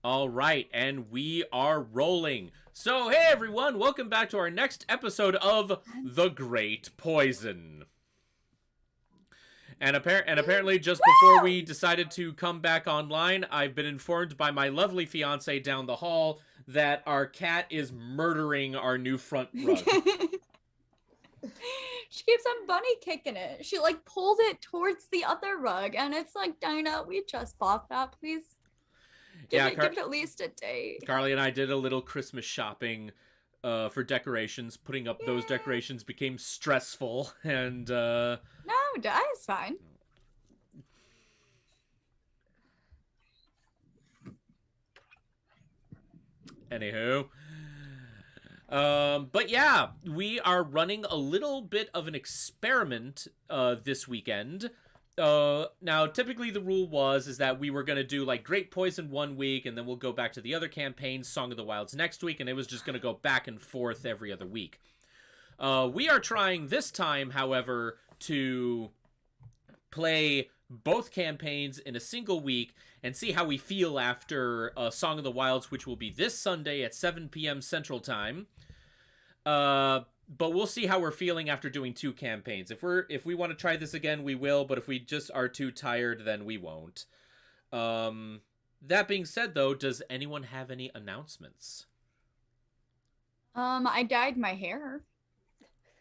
All right, and we are rolling. So, hey everyone, welcome back to our next episode of The Great Poison. And apparently, just before we decided to come back online, I've been informed by my lovely fiance down the hall that our cat is murdering our new front rug. She keeps on bunny kicking it. She like pulled it towards the other rug, and it's like, Dinah, we just bought that, please. Give it at least a day. Carly and I did a little Christmas shopping for decorations. Putting up those decorations became stressful, and No, it's fine. Anywho. But yeah, we are running a little bit of an experiment this weekend. Now, typically the rule is that we were going to do like Great Poison one week, and then we'll go back to the other campaign, Song of the Wilds, next week, and it was just going to go back and forth every other week. We are trying this time, however, to play both campaigns in a single week and see how we feel after Song of the Wilds, which will be this Sunday at 7 p.m. Central Time. But we'll see how we're feeling after doing two campaigns. If we want to try this again, we will, but if we just are too tired, then we won't. That being said, though, does anyone have any announcements? I dyed my hair.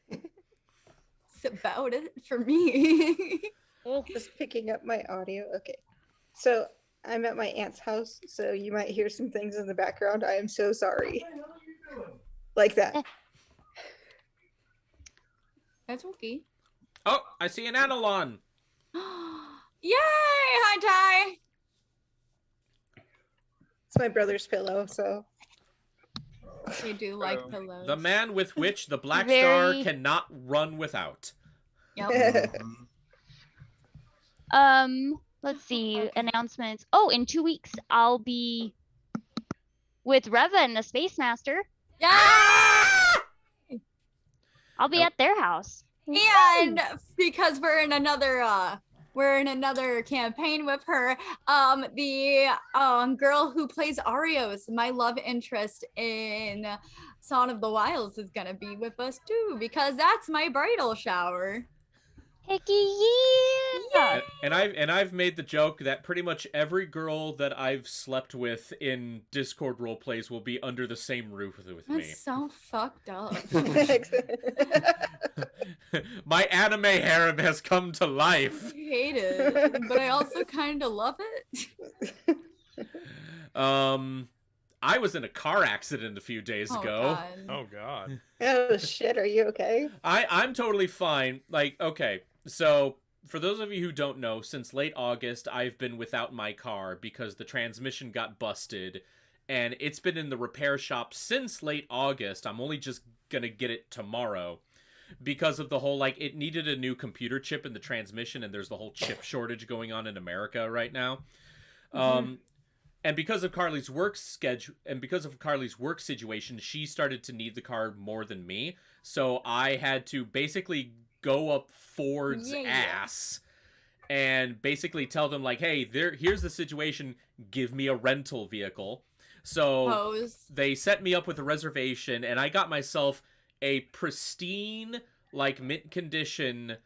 That's about it for me. Well, just picking up my audio. Okay. So I'm at my aunt's house, so you might hear some things in the background. I am so sorry. Like that. That's okay. Oh, I see an Analon. Yay! Hi, Ty. It's my brother's pillow, so. They do like pillows. The man with which the Black Star cannot run without. Yep. Let's see. Announcements. Oh, in 2 weeks, I'll be with Reva and the Space Master. Yeah! I'll be at their house. And because we're in another campaign with her, the girl who plays Arios, my love interest in Song of the Wilds, is gonna be with us too, because that's my bridal shower. Hecky yeah! And I've made the joke that pretty much every girl that I've slept with in Discord roleplays will be under the same roof with me. That's so fucked up. My anime harem has come to life. I hate it, but I also kind of love it. I was in a car accident a few days ago. God. Oh god. Oh shit, are you okay? I'm totally fine. Like, okay, so for those of you who don't know, since late August, I've been without my car because the transmission got busted, and it's been in the repair shop since late August. I'm only just gonna get it tomorrow because of the whole, like, it needed a new computer chip in the transmission, and there's the whole chip shortage going on in America right now. And because of Carly's work schedule, and because of Carly's work situation, she started to need the car more than me. So I had to basically go up Ford's ass and basically tell them, like, hey, here's the situation. Give me a rental vehicle. So they set me up with a reservation, and I got myself a pristine, like, mint condition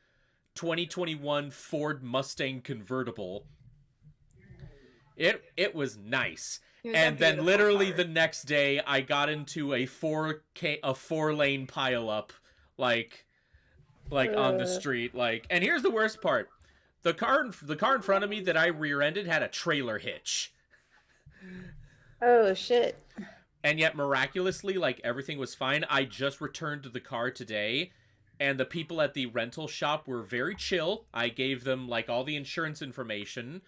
2021 Ford Mustang convertible. It was nice. And then literally the next day I got into a 4-lane pileup like on the street, like, and here's the worst part. The car in front of me that I rear-ended had a trailer hitch. Oh shit. And yet miraculously, like, everything was fine. I just returned to the car today, and the people at the rental shop were very chill. I gave them, like, all the insurance information.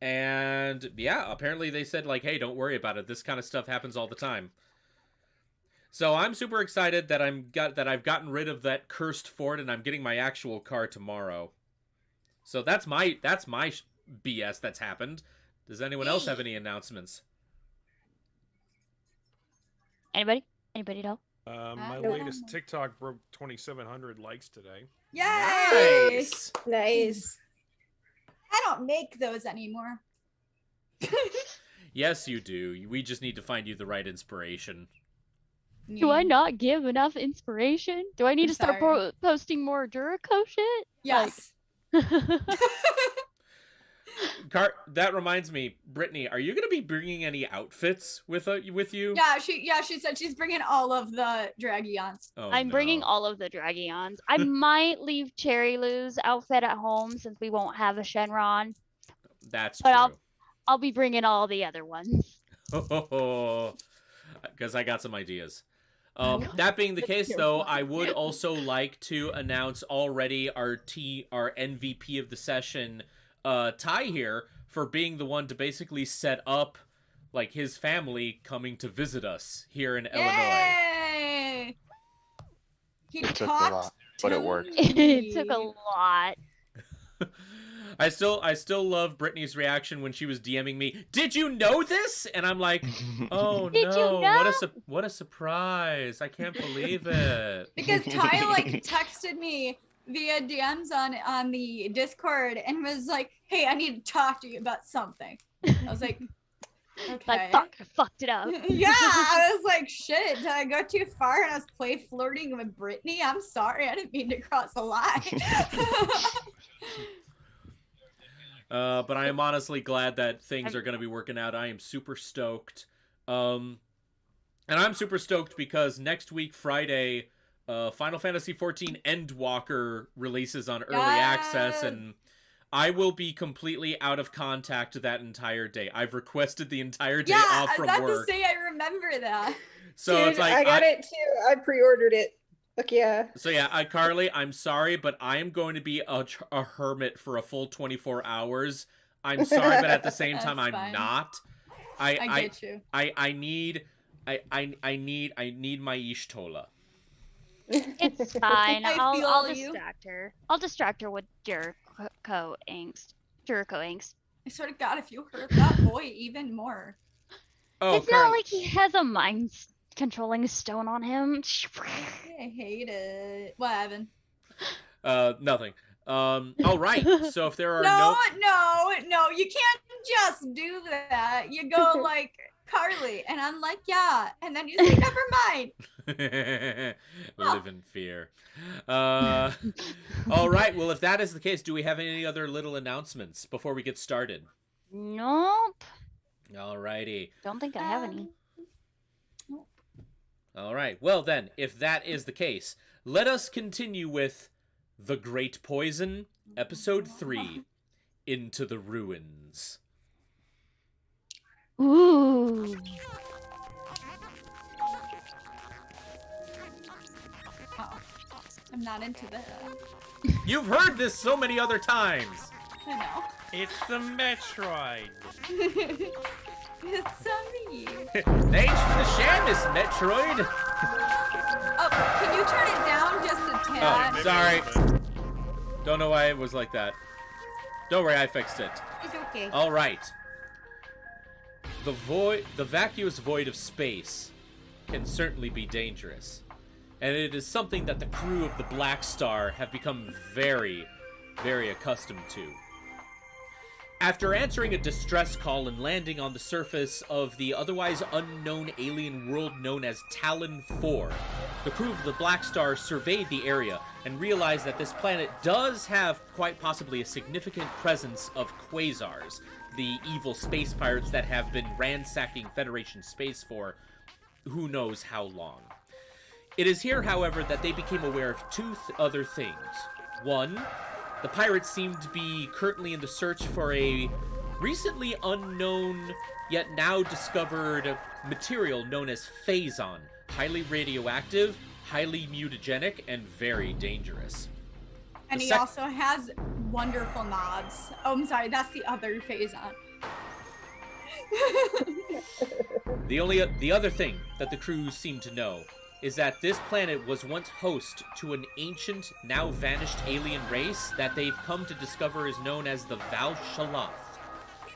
And yeah, apparently they said, like, hey, don't worry about it. This kind of stuff happens all the time. So I'm super excited that I've gotten rid of that cursed Ford, and I'm getting my actual car tomorrow. So that's my BS that's happened. Does anyone else have any announcements? Anybody at all? My latest TikTok broke 2,700 likes today. Yay! Nice. I don't make those anymore. Yes, you do. We just need to find you the right inspiration. Do I not give enough inspiration? Do I need I'm to start sorry. posting more Duraco shit? Yes. That reminds me, Brittany, are you going to be bringing any outfits with you? Yeah, she said she's bringing all of the Dragions. Oh, I'm bringing no. all of the Dragions. I might leave Cherry Lou's outfit at home since we won't have a Shenron. That's But true. I'll be bringing all the other ones. Because I got some ideas. That being the case, though, I would also like to announce already our MVP of the session, Ty here, for being the one to basically set up like his family coming to visit us here in Illinois. Yay! He It took a talked lot, but it worked. It took a lot. I still love Brittany's reaction when she was DMing me. Did you know this? And I'm like, oh Did you no, know? what a surprise! I can't believe it. Because Ty like texted me via DMs on the Discord and was like, "Hey, I need to talk to you about something." I was like, "Okay." Like, fuck, I fucked it up. Yeah, I was like, "Shit, did I go too far?" And I was flirting with Brittany. I'm sorry, I didn't mean to cross the line. But I am honestly glad that things are going to be working out. I am super stoked. And I'm super stoked because next week, Friday, Final Fantasy XIV Endwalker releases on early access, and I will be completely out of contact that entire day. I've requested the entire day off from I was about work. to say I remember that. So Dude, it's like I got it too. I pre-ordered it. Look, yeah. So yeah, Carly, I'm sorry, but I am going to be a hermit for a full 24 hours. I'm sorry, but at the same time, That's I'm fine. not. I get you. I need my Ishtola. It's fine. I I'll feel you. distract her. I'll distract her with Jericho angst. I sort of got if you hurt that boy even more. Oh, It's not like he has a mind controlling stone on him. I hate it. What, Evan? Nothing. All right. So if there are No, you can't just do that. You go like Carly, and I'm like, yeah, and then you say, never mind. live in fear. All right. Well, if that is the case, do we have any other little announcements before we get started? Nope. All righty. Don't think I have any. All right. Well, then, if that is the case, let us continue with The Great Poison, Episode 3, Into the Ruins. Ooh. Oh, I'm not into that. You've heard this so many other times. I know. It's the Metroid. It's sorry. Thanks for the Shamus, Metroid. Oh, can you turn it down just a tad? Oh, sorry. Don't know why it was like that. Don't worry, I fixed it. It's okay. All right. The vacuous void of space can certainly be dangerous, and it is something that the crew of the Black Star have become very, very accustomed to. After answering a distress call and landing on the surface of the otherwise unknown alien world known as Talon 4, the crew of the Black Star surveyed the area and realized that this planet does have quite possibly a significant presence of quasars, the evil space pirates that have been ransacking Federation space for who knows how long. It is here, however, that they became aware of two other things. One, the pirates seem to be currently in the search for a recently unknown, yet now discovered material known as phazon, highly radioactive, highly mutagenic, and very dangerous. And he also has wonderful knobs. Oh, I'm sorry, that's the other Phazon. The other thing that the crew seem to know is that this planet was once host to an ancient, now vanished alien race that they've come to discover is known as the Val'Shalloth.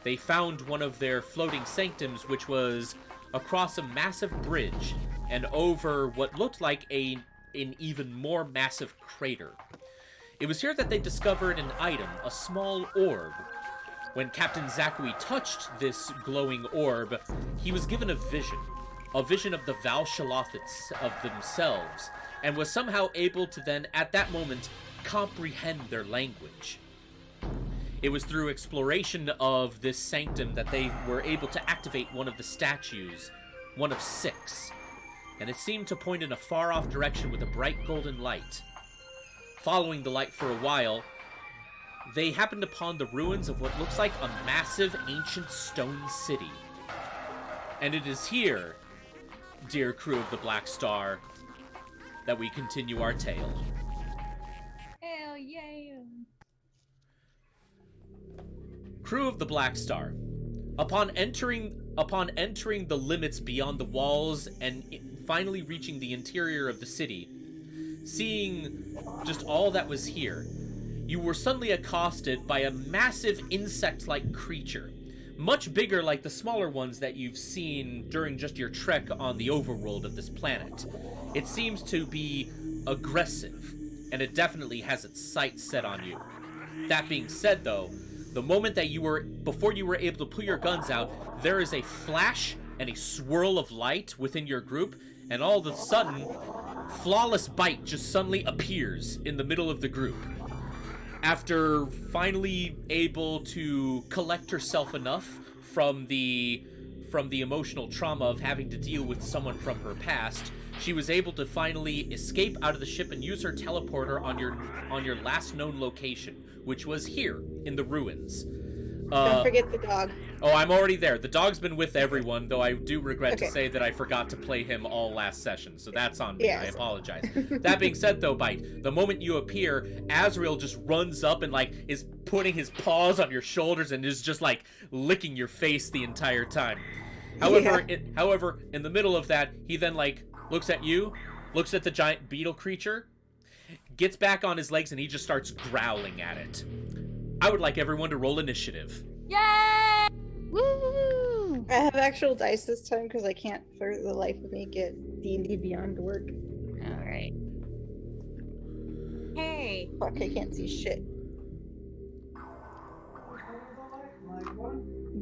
They found one of their floating sanctums, which was across a massive bridge and over what looked like an even more massive crater. It was here that they discovered an item, a small orb. when Captain Zachary touched this glowing orb, he was given a vision of the Val'Shalloth of themselves, and was somehow able to then, at that moment, comprehend their language. It was through exploration of this sanctum that they were able to activate one of the statues, one of 6, and it seemed to point in a far-off direction with a bright golden light. Following the light for a while, they happened upon the ruins of what looks like a massive ancient stone city. And it is here, dear crew of the Black Star, that we continue our tale. Hell yeah. Crew of the Black Star. Upon entering the limits beyond the walls and finally reaching the interior of the city, seeing just all that was here, you were suddenly accosted by a massive insect-like creature, much bigger like the smaller ones that you've seen during just your trek on the overworld of this planet. It seems to be aggressive, and it definitely has its sights set on you. That being said, though, the moment that before you were able to pull your guns out, there is a flash and a swirl of light within your group, and all of a sudden, Flawless Bite just suddenly appears in the middle of the group. After finally able to collect herself enough from the emotional trauma of having to deal with someone from her past, she was able to finally escape out of the ship and use her teleporter on your last known location, which was here in the ruins. Don't forget the dog. Oh, I'm already there. The dog's been with everyone, though I do regret to say that I forgot to play him all last session, so that's on me. Yes. I apologize. That being said, though, Bite, the moment you appear, Asriel just runs up and, is putting his paws on your shoulders and is just, licking your face the entire time. However, in the middle of that, he then, looks at you, looks at the giant beetle creature, gets back on his legs, and he just starts growling at it. I would like everyone to roll initiative. Yay! Woo! I have actual dice this time because I can't, for the life of me, get D&D Beyond to work. All right. Hey. Fuck, I can't see shit.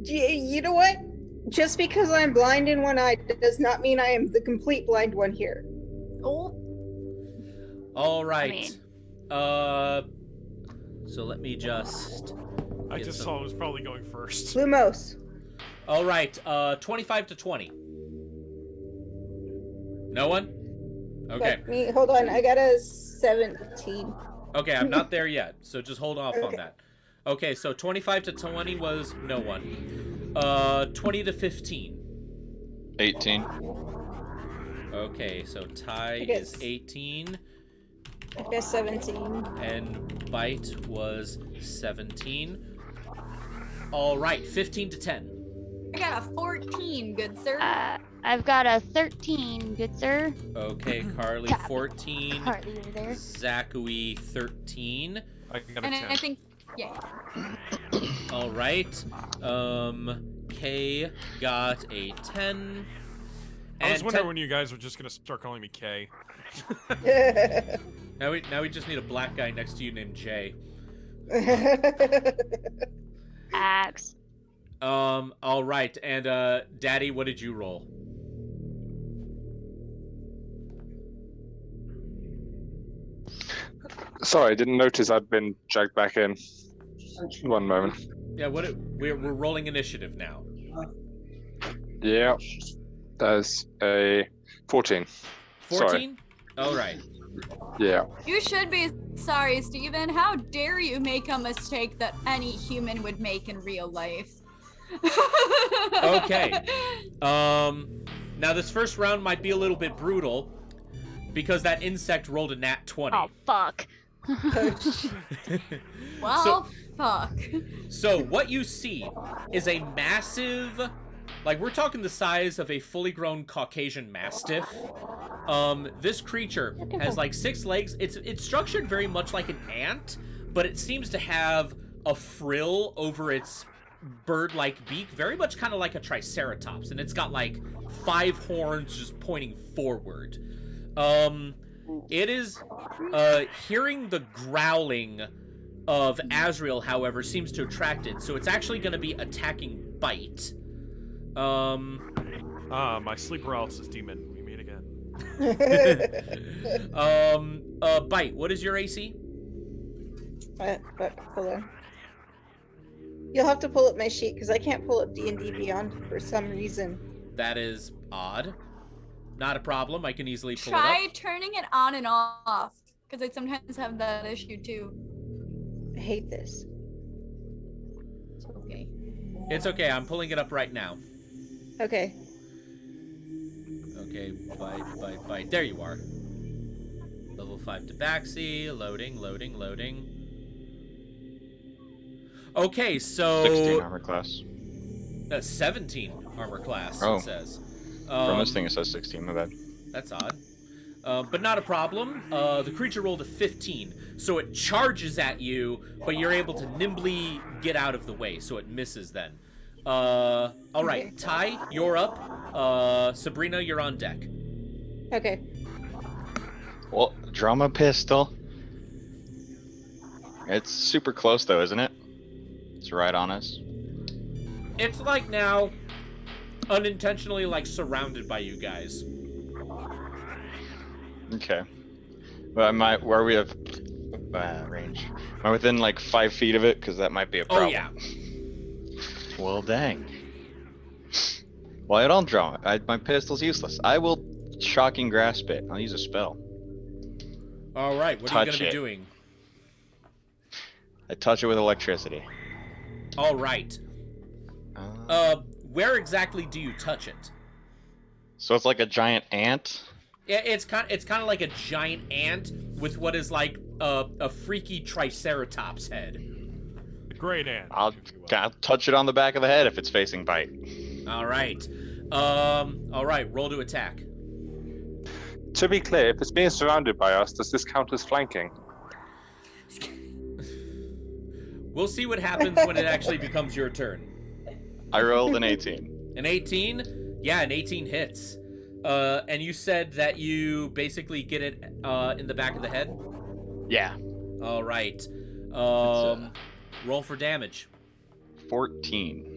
You know what? Just because I'm blind in one eye does not mean I am the complete blind one here. Oh. All right. So let me just... I just saw it was probably going first. Lumos. All right, 25 to 20. No one? Okay. Hold on, I got a 17. Okay, I'm not there yet, so just hold off on that. Okay, so 25 to 20 was no one. 20 to 15. 18. Okay, so Ty is 18. I guess 17. And Bite was 17. All right, 15 to 10. I got a 14, good sir. I've got a 13, good sir. Okay, Carly 14. Carly, you're there. Zachary 13. I got a And 10. I think, yeah. All right. Kay got a 10. I was And wondering when you guys were just gonna start calling me K. Now we just need a black guy next to you named Jay. Axe. All right, and Daddy, what did you roll? Sorry, I didn't notice I'd been dragged back in. One moment. Yeah, we're rolling initiative now. Yeah, that's a 14. 14? All right. Yeah. You should be sorry, Steven. How dare you make a mistake that any human would make in real life? Okay. Now this first round might be a little bit brutal because that insect rolled a nat 20. Oh, fuck. Well, fuck. So what you see is a massive, we're talking the size of a fully grown Caucasian Mastiff. This creature has 6 legs. It's structured very much like an ant, but it seems to have a frill over its bird-like beak, very much kind of like a Triceratops, and it's got 5 horns just pointing forward. It is hearing the growling of Asriel, however, seems to attract it, so it's actually going to be attacking Bite. My sleep paralysis demon. We meet again. Bite, what is your AC? Hold on. You'll have to pull up my sheet because I can't pull up D&D Beyond for some reason. That is odd. Not a problem. I can easily pull Try it up. turning it on and off, because I sometimes have that issue too. I hate this. It's okay. It's okay. I'm pulling it up right now. Okay. Okay, bite. There you are. Level 5 Tabaxi. Loading. Okay, so... 16 armor class. 17 armor class, Oh. it says. From this thing it says 16, my bad. That's odd. But not a problem. The creature rolled a 15, so it charges at you, but you're able to nimbly get out of the way, so it misses then. All right, Okay. Ty, you're up. Sabrina, you're on deck. Okay. Well, drama pistol. It's super close though, isn't it? It's right on us. It's like now, unintentionally like surrounded by you guys. Okay. But where we have range? Am I within like 5 feet of it? Because that might be a problem. Oh yeah. Well, dang. Well, I don't draw it. My pistol's useless. I will shocking grasp it. I'll use a spell. All right, what are you Touch gonna be it. doing? I touch it with electricity. All right. Where exactly do you touch it? So it's like a giant ant. Yeah, it's kind of like a giant ant with what is like a freaky triceratops head. The great ant. I'll if you will. touch it on the back of the head if it's facing Bite. All right. All right, roll to attack. To be clear, if it's being surrounded by us, does this count as flanking? We'll see what happens when it actually becomes your turn. I rolled an 18. An 18? Yeah, an 18 hits. And you said that you basically get it in the back of the head? Yeah. All right. Roll for damage. 14.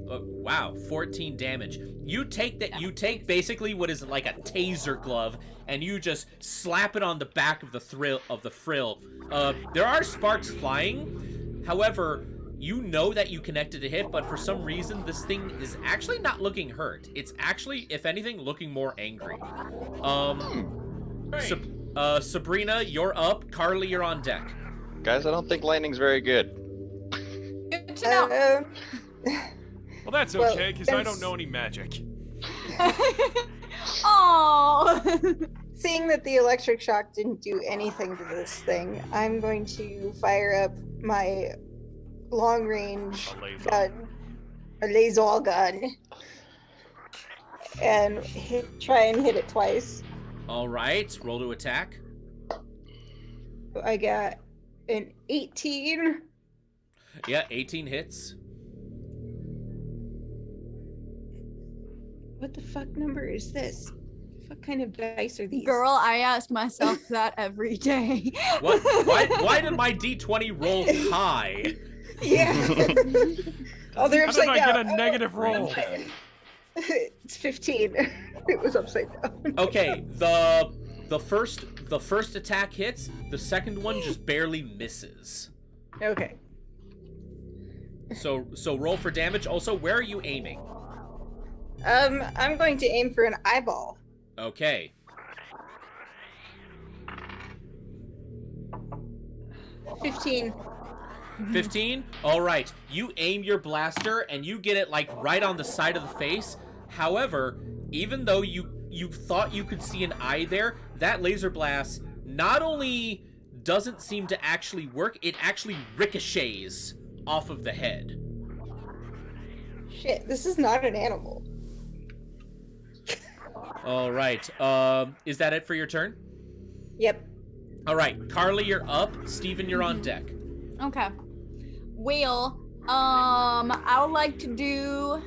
Wow, 14 damage. You take basically what is like a taser glove, and you just slap it on the back of the frill. There are sparks flying. However, you know that you connected a hit, but for some reason, this thing is actually not looking hurt. It's actually, if anything, looking more angry. Sabrina, you're up. Carly, you're on deck. Guys, I don't think lightning's very good. Good to know. Well, that's Well, okay, because I don't know any magic. Oh. Seeing that the electric shock didn't do anything to this thing, I'm going to fire up my long-range A laser. gun, a laser gun, and try and hit it twice. All right, roll to attack. I got an 18. Yeah, 18 hits. What the fuck number is this? What kind of dice are these? Girl, I ask myself that every day. What? Why did my D20 roll high? Yeah. Oh, they're How did upside I down. get a negative roll? It's 15. It was upside down. Okay, the first attack hits. The second one just barely misses. Okay. So roll for damage. Also, where are you aiming? I'm going to aim for an eyeball. Okay. 15. 15? Alright. You aim your blaster and you get it like right on the side of the face. However, even though you thought you could see an eye there, that laser blast not only doesn't seem to actually work, it actually ricochets off of the head. Shit, this is not an animal. Alright. Is that it for your turn? Yep. Alright, Carly, you're up. Steven, you're on deck. Okay. Well, I would like to do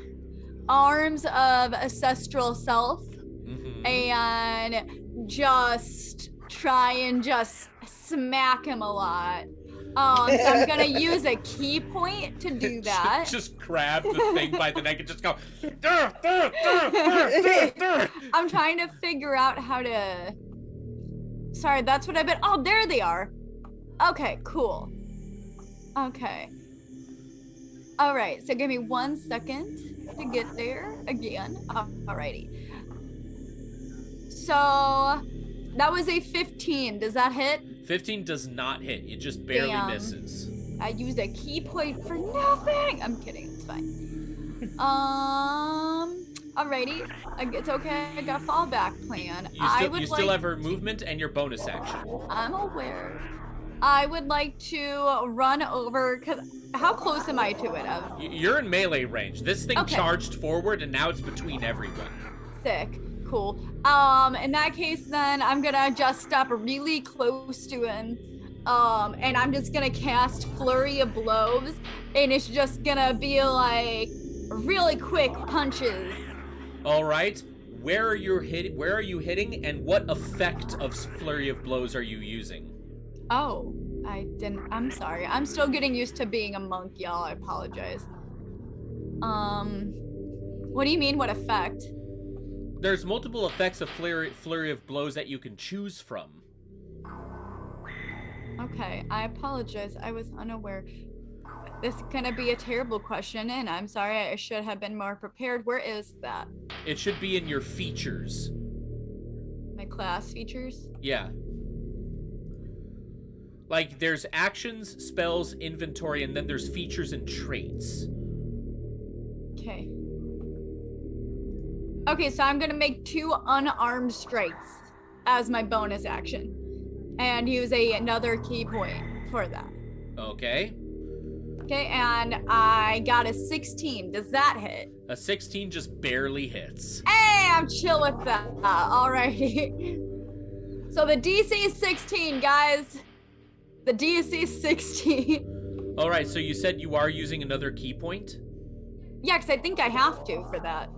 Arms of Ancestral Self Mm-hmm. and just try and just smack him a lot. So I'm gonna use a key point to do that. Just grab the thing by the neck and just go. "Durr, durr, durr, durr, durr, durr." I'm trying to figure out how to. Sorry, that's what I've been. Oh, there they are. Okay, cool. Okay. All right, so give me 1 second to get there again. Alrighty. So that was a 15. Does that hit? 15 does not hit. It just barely Damn. misses. I used a key point for nothing. I'm kidding. It's fine. Alrighty. It's okay. I got a fallback plan. You still have her movement and your bonus action. I'm aware. I would like to run over. Cause how close am I to it? You're in melee range. This thing Okay. charged forward, and now it's between everyone. Sick. Cool. In that case, then I'm gonna just stop really close to him. And I'm just gonna cast Flurry of Blows, and it's just gonna be like really quick punches. All right. Where are you hitting, and what effect of Flurry of Blows are you using? Oh, I'm sorry. I'm still getting used to being a monk, y'all. I apologize. What do you mean, what effect? There's multiple effects of Flurry of Blows that you can choose from. Okay, I apologize. I was unaware. This is gonna be a terrible question, and I'm sorry. I should have been more prepared. Where is that? It should be in your features. My class features? Yeah. Like, there's actions, spells, inventory, and then there's features and traits. Okay. Okay, so I'm gonna make 2 unarmed strikes as my bonus action. And use another key point for that. Okay. Okay, and I got a 16. Does that hit? A 16 just barely hits. Hey, I'm chill with that. Alrighty. So the DC is 16, guys. The DC is 16. All right, so you said you are using another key point? Yeah, because I think I have to for that.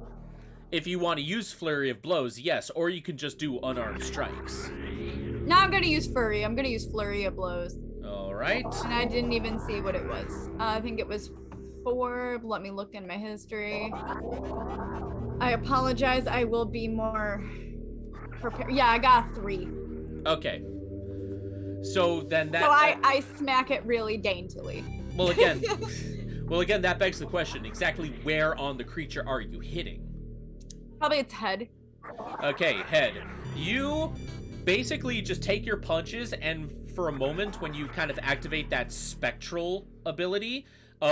If you want to use Flurry of Blows, yes, or you can just do unarmed strikes. No, I'm gonna use Flurry. I'm gonna use Flurry of Blows. All right. And I didn't even see what it was. I think it was 4. Let me look in my history. I apologize. I will be more prepared. Yeah, I got a 3. Okay. So then that. So I smack it really daintily. Well, again, that begs the question: exactly where on the creature are you hitting? Probably its head. Okay, head. You basically just take your punches, and for a moment, when you kind of activate that spectral ability,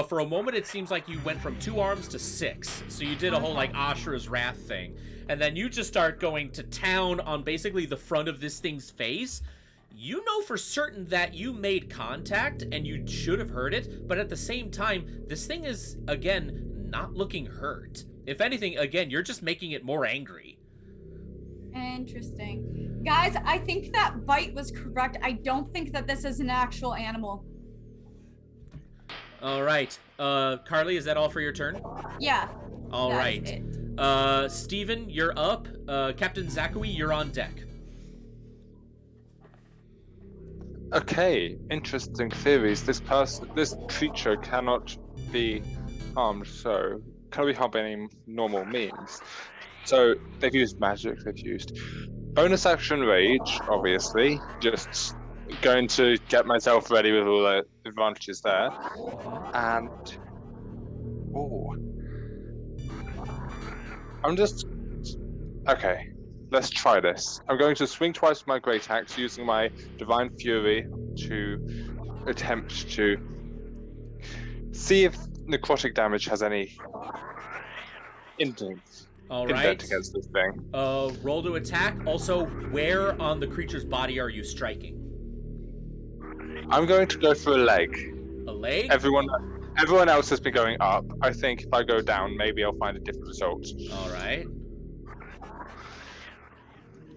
for a moment it seems like you went from 2 arms to 6. So you did a whole like Ashura's Wrath thing, and then you just start going to town on basically the front of this thing's face. You know for certain that you made contact and you should have heard it, but at the same time, this thing is, again, not looking hurt. If anything, again, you're just making it more angry. Interesting. Guys, I think that bite was correct. I don't think that this is an actual animal. All right. Carly, is that all for your turn? Yeah. All that's right. it. Steven, you're up. Captain Zachary, you're on deck. Okay, interesting theories. This creature cannot be harmed, so can we harm by any normal means? So they've used magic, they've used bonus action rage, obviously. Just going to get myself ready with all the advantages there. And okay, let's try this. I'm going to swing twice with my great axe using my divine fury to attempt to see if necrotic damage has any indent against this thing. Roll to attack. Also, where on the creature's body are you striking? I'm going to go for a leg. A leg? Everyone else has been going up. I think if I go down, maybe I'll find a different result. All right.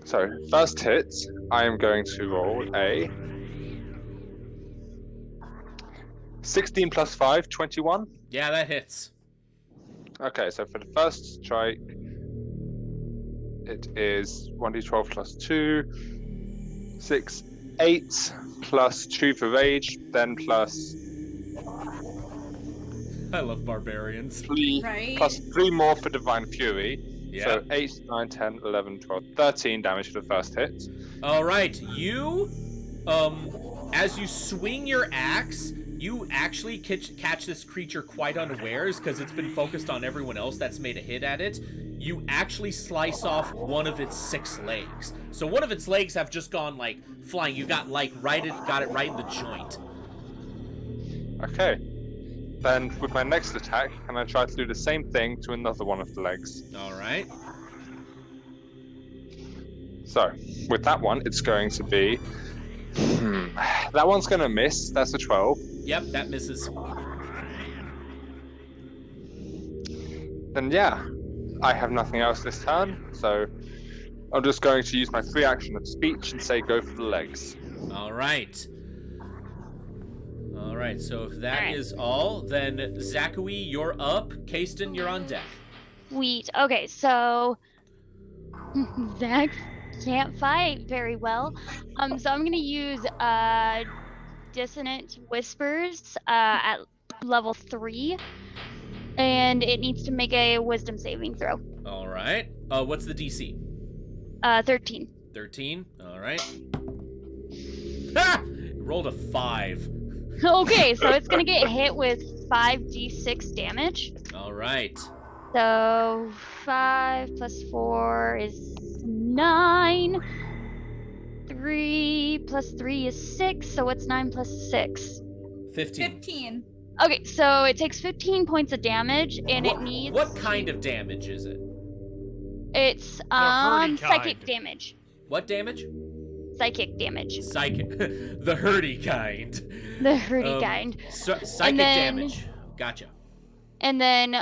So, first hit, I am going to roll a 16 plus 5, 21. Yeah, that hits. Okay, so for the first strike, it is 1d12 plus 2, 6, 8 plus 2 for rage, then plus I love barbarians. 3 Right? plus 3 more for divine fury. Yeah. So 8, 9, 10, 11, 12, 13 damage for the first hit. All right, you, as you swing your axe, you actually catch this creature quite unawares because it's been focused on everyone else that's made a hit at it. You actually slice off one of its 6 legs. So one of its legs have just gone like flying. You got it right in the joint. Okay. Then with my next attack, I'm going to try to do the same thing to another one of the legs. All right. So, with that one, it's going to be... That one's going to miss. That's a 12. Yep, that misses. Then yeah, I have nothing else this turn, so I'm just going to use my free action of speech and say go for the legs. All right. All right, so if that Alright. is all, then Zachary, you're up. Kasten, you're on deck. Sweet. Okay, so Zach can't fight very well. So I'm gonna use Dissonant Whispers at level 3, and it needs to make a Wisdom saving throw. All right. What's the DC? 13. 13. All right. Ha! Rolled a 5. Okay, so it's gonna get hit with 5d6 damage. All right. So 5 plus 4 is 9. 3 plus 3 is 6. So what's 9 plus 6? 15. 15. Okay, so it takes 15 points of damage, and it needs. What kind of damage is it? It's hurdy psychic kind. damage. What damage? Psychic damage. Psychic. The hurdy kind. The hurdy kind. Psychic then- damage. Gotcha. And then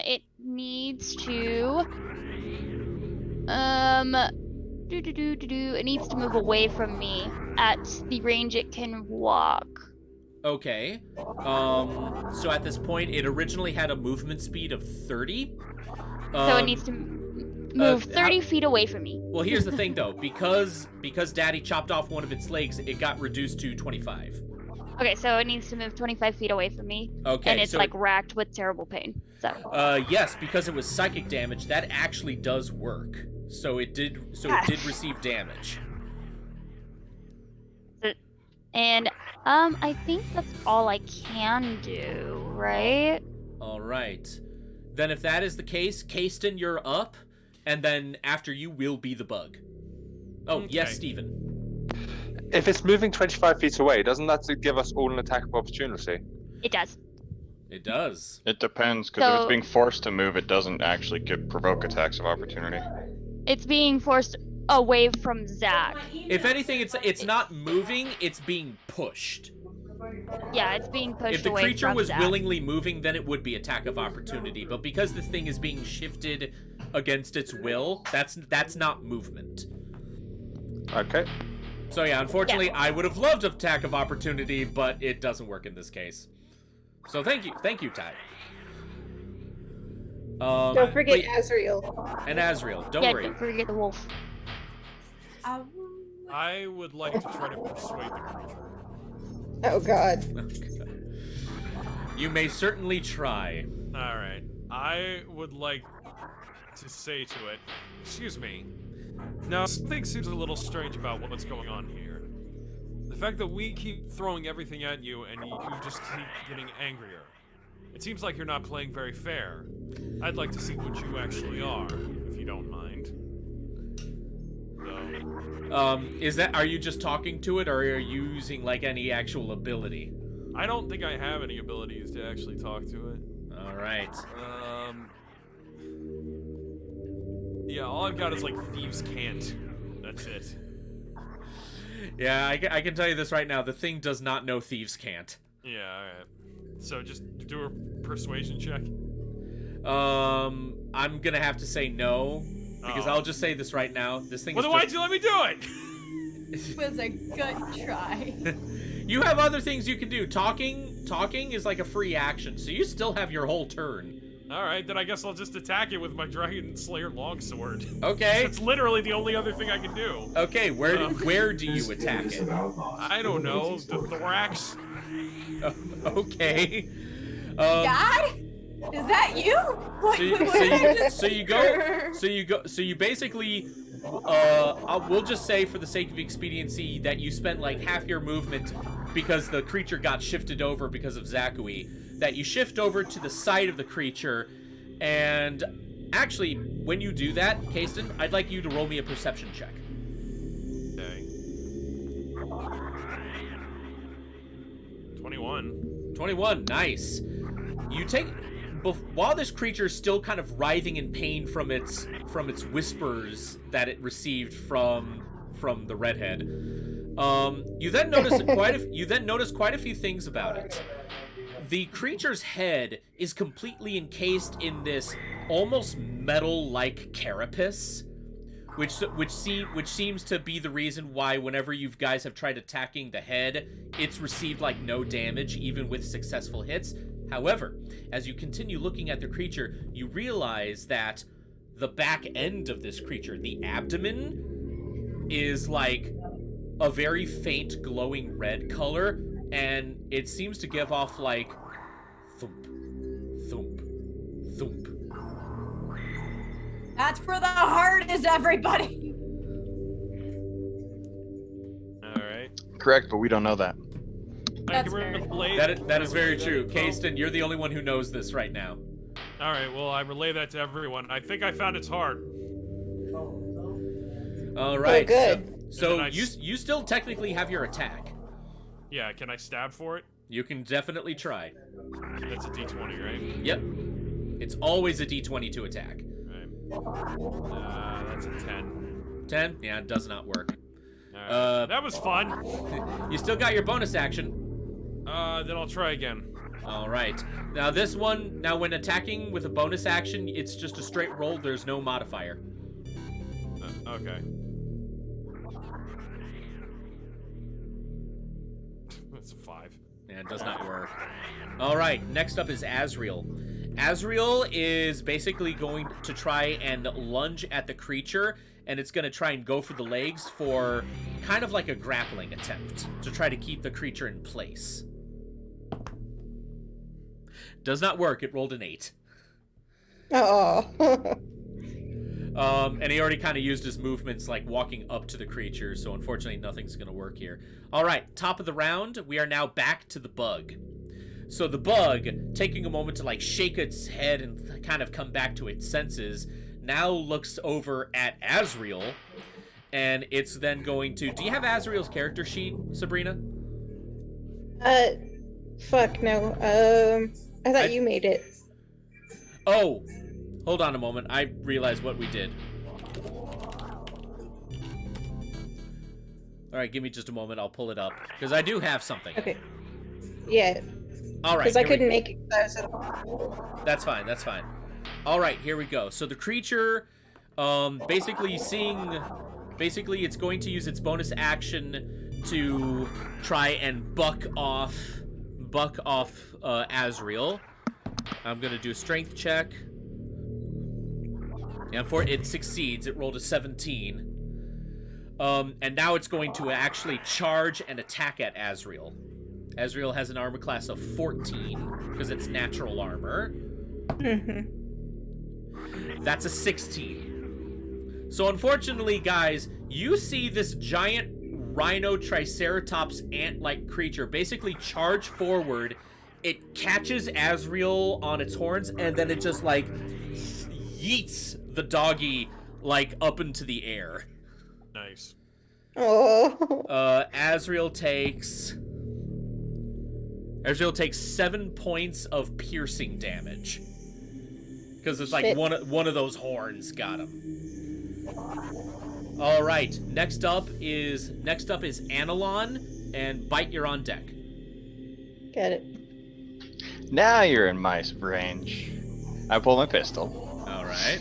it needs to it needs to move away from me at the range it can walk. Okay. So at this point, it originally had a movement speed of 30. So it needs to move 30 feet away from me. Well, here's the thing, though. Because Daddy chopped off one of its legs, it got reduced to 25. Okay, so it needs to move 25 feet away from me. Okay, And it's so like racked with terrible pain. So yes, because it was psychic damage, that actually does work. So it did receive damage. and I think that's all I can do, right? All right. Then if that is the case, Kasten, you're up, and then after you will be the bug. Oh, Okay. yes, Steven. If it's moving 25 feet away, doesn't that give us all an attack of opportunity? It does. It does. It depends, because if So- it's being forced to move, it doesn't actually provoke attacks of opportunity. It's being forced away from Zach. If anything, it's not moving, it's being pushed. Yeah, it's being pushed If the away creature from was Zach. willingly moving, then it would be attack of opportunity. But because this thing is being shifted against its will, that's not movement. Okay. So yeah, unfortunately, I would have loved attack of opportunity, but it doesn't work in this case. So thank you, Ty. Don't forget wait, Asriel. and Asriel. Don't Yeah, worry. don't forget the wolf. I would like to try to persuade the creature. Oh god. You may certainly try. Alright. I would like to say to it, excuse me. Now, something seems a little strange about what's going on here. The fact that we keep throwing everything at you and you just keep getting angrier. It seems like you're not playing very fair. I'd like to see what you actually are, if you don't mind. So, Are you just talking to it, or are you using like any actual ability? I don't think I have any abilities to actually talk to it. All right. Yeah, all I've got is like thieves can't. That's it. Yeah, I can tell you this right now. The thing does not know thieves can't. Yeah, alright. So just do a persuasion check. I'm gonna have to say no, because Oh. I'll just say this right now. This thing Well, is then why'd just... you let me do it? It was a good try. You have other things you can do. Talking is like a free action, so you still have your whole turn. Alright, then I guess I'll just attack it with my Dragon Slayer longsword. Okay. It's literally the only other thing I can do. Okay, where do you attack it? I don't know, the thorax? Okay. Dad? Is that you? So you basically, we'll just say for the sake of expediency that you spent like half your movement because the creature got shifted over because of Zakui, that you shift over to the side of the creature, and actually, when you do that, Kasten, I'd like you to roll me a perception check. Okay. 21. 21, nice. You take, while this creature is still kind of writhing in pain from its whispers that it received from the redhead, you then notice quite a few things about it. The creature's head is completely encased in this almost metal-like carapace, which seems to be the reason why whenever you guys have tried attacking the head, it's received like no damage, even with successful hits. However, as you continue looking at the creature, you realize that the back end of this creature, the abdomen, is like a very faint glowing red color, and it seems to give off like thump, thump, thump. That's where the heart is, everybody. Alright. Correct, but we don't know that. That's That is very true. Kasten, you're the only one who knows this right now. Alright, well, I relay that to everyone. I think I found its heart. All right. Oh, good. So you still technically have your attack. Yeah, can I stab for it? You can definitely try. That's a d20, right? Yep. It's always a d20 to attack. Right. That's a 10. 10? Yeah, it does not work. That was fun. You still got your bonus action. Then I'll try again. All right. Now this one, when attacking with a bonus action, it's just a straight roll. There's no modifier. Okay. That's a 5. Yeah, it does not work. All right. Next up is Asriel. Asriel is basically going to try and lunge at the creature, and it's going to try and go for the legs for kind of like a grappling attempt to try to keep the creature in place. Does not work. It rolled an 8. Oh. And he already kind of used his movements like walking up to the creature, so unfortunately nothing's going to work here. All right, top of the round, we are now back to the bug. So the bug, taking a moment to like shake its head and kind of come back to its senses, now looks over at Asriel, and it's then going to... Do you have Asriel's character sheet, Sabrina? Fuck, no. I thought you made it. Oh, hold on a moment. I realized what we did. All right, give me just a moment. I'll pull it up, because I do have something. Okay. Yeah. All right. Because I couldn't make it. That's fine. That's fine. All right, here we go. So the creature, basically it's going to use its bonus action to try and buck off Asriel. I'm gonna do a strength check. And for it succeeds. It rolled a 17. And now it's going to actually charge and attack at Asriel. Asriel has an armor class of 14 because it's natural armor. That's a 16. So unfortunately, guys, you see this giant rhino triceratops ant-like creature basically charge forward. It catches Asriel on its horns, and then it just like yeets the doggy like up into the air. Nice. Oh. Asriel takes 7 points of piercing damage. Because it's like Shit. one of those horns got him. All right, next up is Anilon, and Bite, you're on deck. Got it. Now you're in my range. I pull my pistol. All right.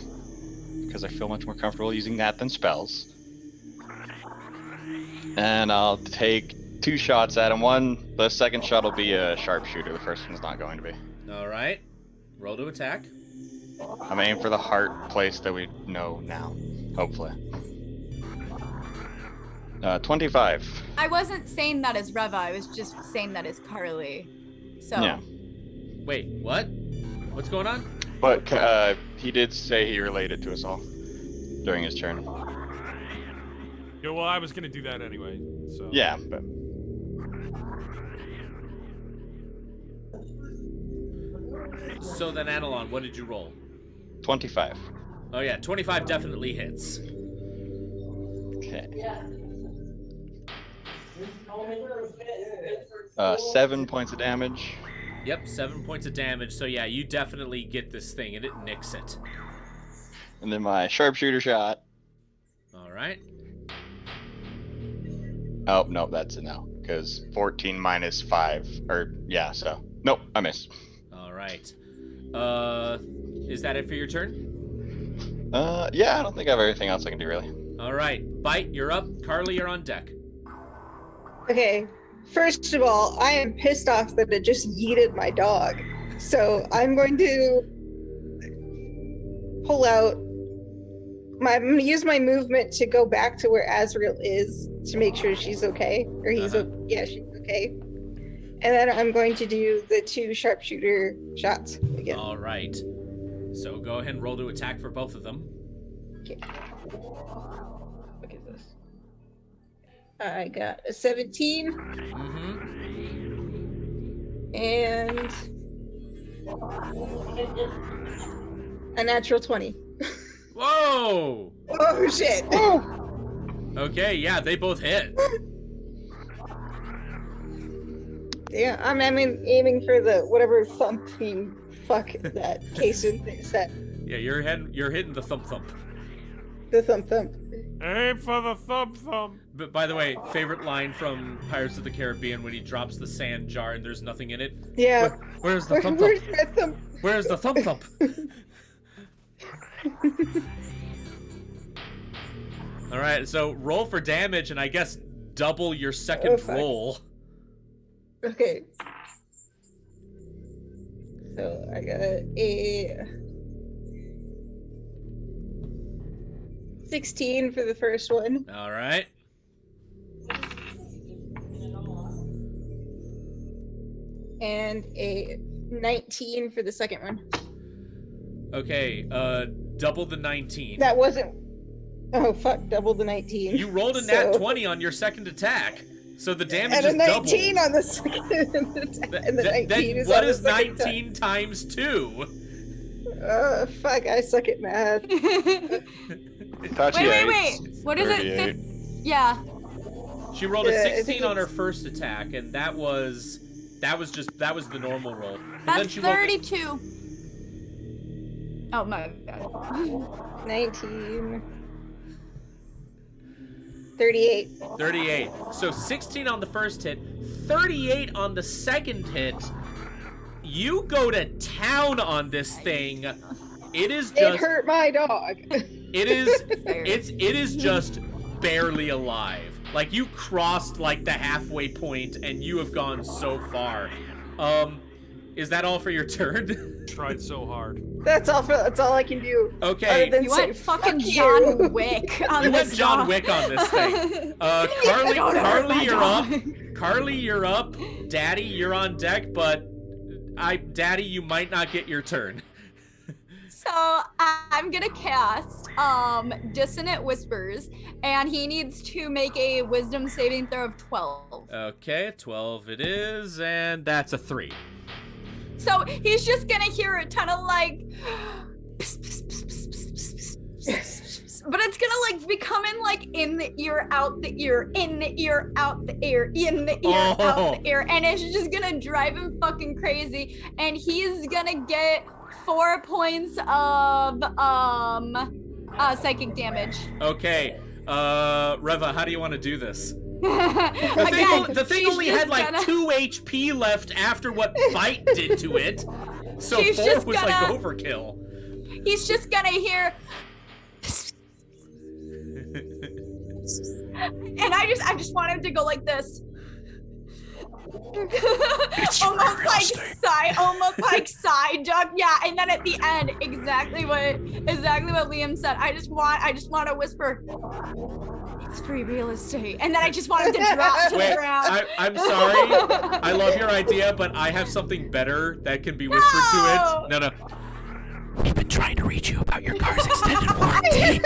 Because I feel much more comfortable using that than spells. And I'll take 2 shots at him. The second shot will be a sharpshooter. The first one's not going to be. All right. Roll to attack. I'm aiming for the heart place that we know now. Hopefully. 25. I wasn't saying that as Reva. I was just saying that as Carly. So. Yeah. Wait, what? What's going on? But he did say he related to us all during his turn. Yeah, well, I was gonna do that anyway. So. Yeah, but So then, Analon, what did you roll? 25. Oh yeah, 25 definitely hits. Okay. 7 points of damage. Yep, 7 points of damage. So yeah, you definitely get this thing, and it nicks it. And then my sharpshooter shot. All right. Oh, no, that's a no. Because 14 minus 5. Or, yeah, so. Nope, I missed. All right. Is that it for your turn? Yeah, I don't think I have anything else I can do, really. All right. Bite, you're up. Carly, you're on deck. Okay, first of all, I am pissed off that it just yeeted my dog. So I'm going to pull out I'm going to use my movement to go back to where Asriel is to make sure she's okay. Or he's yeah, she's okay. And then I'm going to do the 2 sharpshooter shots again. All right. So go ahead and roll to attack for both of them. Okay. Look at this. I got a 17 Mm-hmm. and a natural 20. Whoa! Oh shit! Okay, yeah, they both hit. Yeah, I'm aiming for the whatever thumping fuck that Kason said. Yeah, you're hitting the thump. The thump. Aim for the thump. But by the way, favorite line from Pirates of the Caribbean when he drops the sand jar and there's nothing in it. Yeah. Where's the thump? Where's that thump? Where's the thump? All right, so roll for damage and I guess double your second roll. Okay. So I got a 16 for the first one. All right. And a 19 for the second one. Okay, double the 19. That wasn't... Oh, fuck, double the 19. You rolled a nat 20 on your second attack, so the damage and is a 19 doubled. On the second and the 19 then is what on is the second 19 times 2? Fuck, I suck at math. Wait. What is it? Yeah. She rolled a 16 on her first attack, and that was the normal roll. And That's then she 32. Oh my god. 19. 38. 38. So 16 on the first hit, 38 on the second hit. You go to town on this thing. It is just. It hurt my dog. It is just barely alive. Like you crossed like the halfway point and you have gone so far. Is that all for your turn? Tried so hard. That's all I can do. Okay. Than You say, went fucking "Fuck John you." Wick on You this went John dog. Wick on this thing. Carly, you're up. Carly, you're up. Daddy, you're on deck, but Daddy, you might not get your turn. So I'm gonna cast Dissonant Whispers, and he needs to make a Wisdom saving throw of 12. Okay, 12 it is, and that's a 3. So he's just gonna hear a ton of like, but it's gonna like be coming like in the ear, out the ear, in the ear, out the ear, in the ear, out the ear, and it's just gonna drive him fucking crazy, and he's gonna get 4 points of psychic damage. Okay, Reva, how do you want to do this? The thing she's only just had like gonna- 2 HP left after what Bite did to it, so She's 4 just was like gonna- overkill. He's just gonna hear, and I just want him to go like this. almost like side duck. Yeah, and then at the end, exactly what Liam said. I just want to whisper, it's free real estate, and then I just want him to drop to the ground. I'm sorry. I love your idea, but I have something better that can be whispered to it. No. We've been trying to reach you about your car's extended warranty.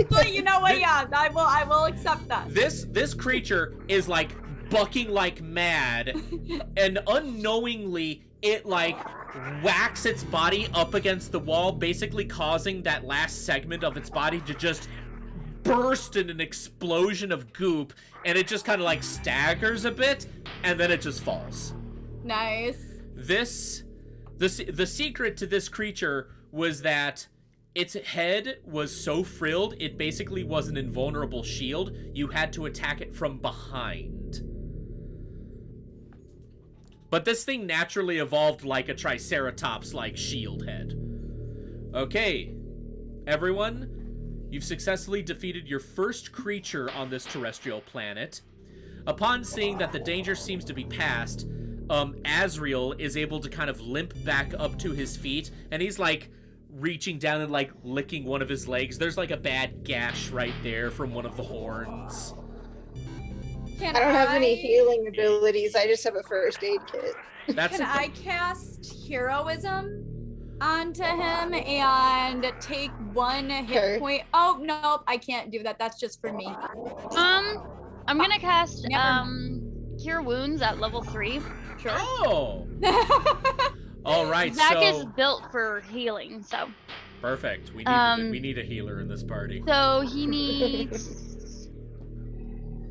But you know what? Yeah, I will accept that. This creature is like bucking like mad, and unknowingly it like whacks its body up against the wall, basically causing that last segment of its body to just burst in an explosion of goop, and it just kind of like staggers a bit, and then it just falls. Nice. The secret to this creature was that its head was so frilled, it basically was an invulnerable shield. You had to attack it from behind. But this thing naturally evolved like a Triceratops-like shield head. Okay, everyone, you've successfully defeated your first creature on this terrestrial planet. Upon seeing that the danger seems to be past, Asriel is able to kind of limp back up to his feet, and he's like reaching down and like licking one of his legs. There's like a bad gash right there from one of the horns. I don't have any healing abilities. I just have a first aid kit. Can I cast heroism onto him and take 1 hit point? Oh, nope, I can't do that. That's just for me. I'm gonna cast Cure Wounds at level 3. Sure. Oh! All right, Zach so... is built for healing, so... Perfect. We need a healer in this party. So he needs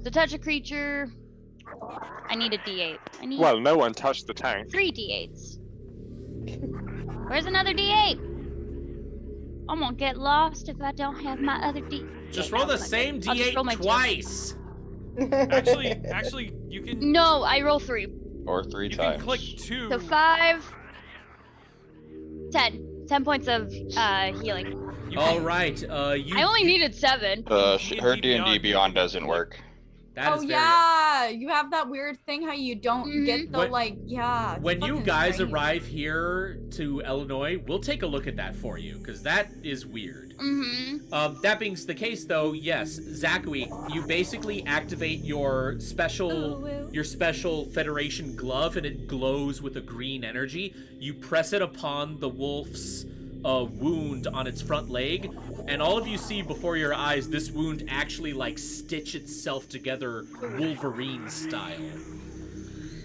to touch a creature. I need a D8. Well, no one touched the tank. 3 D8s. Where's another D8? I'm gonna get lost if I don't have my other D8. Just roll the same D8 twice. Actually, you can. No, I roll 3. Or 3 You times. can click 2. So 5, 10. 10 points of healing. All right. I only needed 7. Her D&D Beyond doesn't work. That is yeah, you have that weird thing how you don't get the When you guys arrive here to Illinois, we'll take a look at that for you, because that is weird. That being the case, though, yes, Zachary, you basically activate your special Federation glove, and it glows with a green energy. You press it upon the wolf's wound on its front leg, and all of you see before your eyes this wound actually like stitch itself together Wolverine style.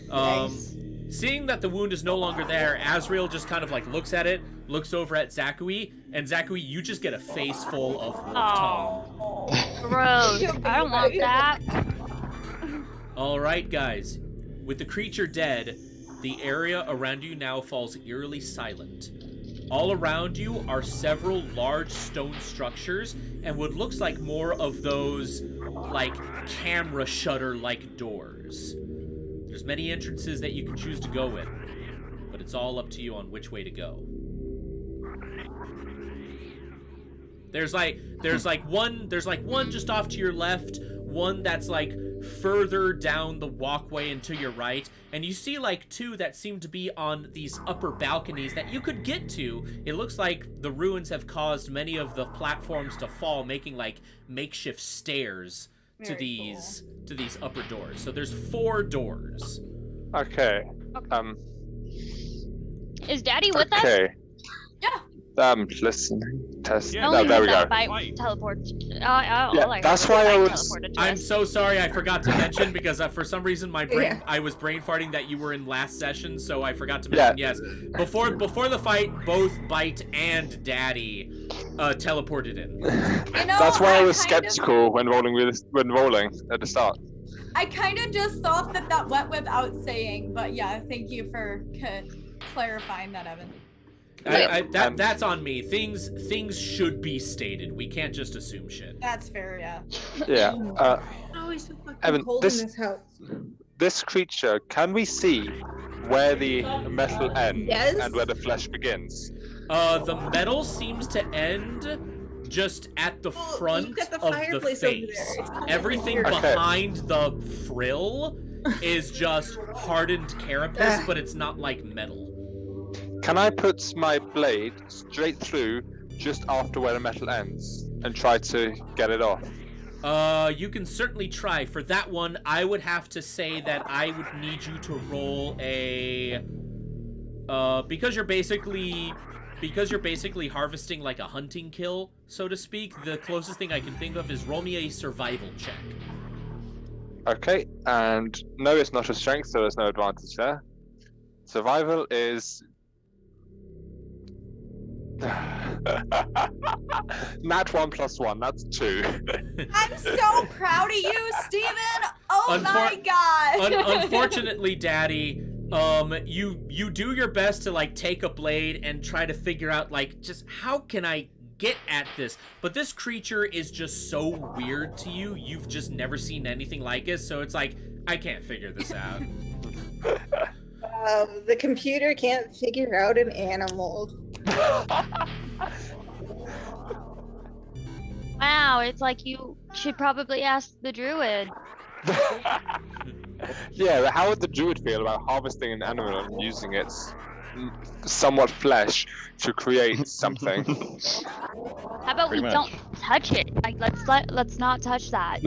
Nice. Seeing that the wound is no longer there, Asriel just kind of like looks at it, looks over at Zachary, and Zachary, you just get a face full of wolf tongue. Gross. I don't want that. Alright guys, with the creature dead, the area around you now falls eerily silent. All around you are several large stone structures and what looks like more of those, like, camera shutter-like doors. There's many entrances that you can choose to go in, but it's all up to you on which way to go. There's one just off to your left, one that's like further down the walkway and to your right, and you see like 2 that seem to be on these upper balconies that you could get to. It looks like the ruins have caused many of the platforms to fall, making like makeshift stairs to these upper doors. So there's 4 doors. Okay. Is Daddy with us? Okay. Yeah. Listening. Test. Yeah, No, there we go. Fight. Teleport. That's why I was. I'm so sorry, I forgot to mention, because for some reason my brain, I was brain farting that you were in last session, so I forgot to mention. Yes, before the fight, both Bite and Daddy teleported in. That's why I was skeptical when rolling at the start. I kind of just thought that went without saying, but yeah, thank you for clarifying that, Evan. That's on me. Things should be stated. We can't just assume shit. That's fair, yeah. Yeah. Always so fucking Evan, cold in this house. This creature, can we see where the metal ends and where the flesh begins? The metal seems to end just at the front of the face. Everything behind the frill is just hardened carapace, but it's not like metal. Can I put my blade straight through just after where the metal ends and try to get it off? You can certainly try. For that one, I would have to say that I would need you to roll a... because you're basically harvesting like a hunting kill, so to speak, the closest thing I can think of is roll me a survival check. Okay, and no, it's not a strength, so there's no advantage there. Survival is... Nat 1 + 1, that's 2. I'm so proud of you, Steven! Oh my god! Unfortunately, Daddy, you do your best to like take a blade and try to figure out like just how can I get at this, but this creature is just so weird to you. You've just never seen anything like it, so it's like I can't figure this out. The computer can't figure out an animal. Wow, it's like you should probably ask the druid. Yeah, but how would the druid feel about harvesting an animal and using its somewhat flesh to create something? How about Pretty we much. don't touch it? Like let's not touch that.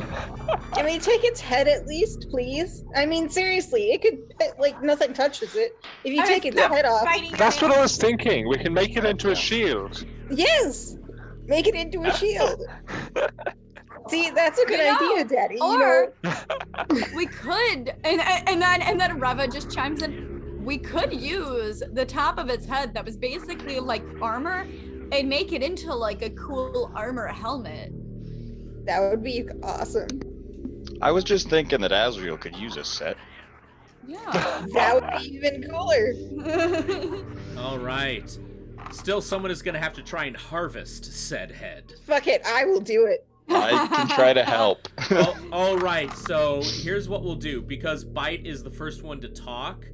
Can we take its head at least, please? I mean, seriously, it could, like, nothing touches it. If you take its head off... That's what I was thinking. We can make it into a shield. Yes! Make it into a shield. See, that's a good You know, idea, Daddy. Or we could, and then Reva just chimes in. We could use the top of its head that was basically like armor, and make it into like a cool armor helmet. That would be awesome. I was just thinking that Asriel could use a set. Yeah. That would be even cooler. All right. Still, someone is going to have to try and harvest said head. Fuck it, I will do it. I can try to help. All right, so here's what we'll do. Because Bite is the first one to talk,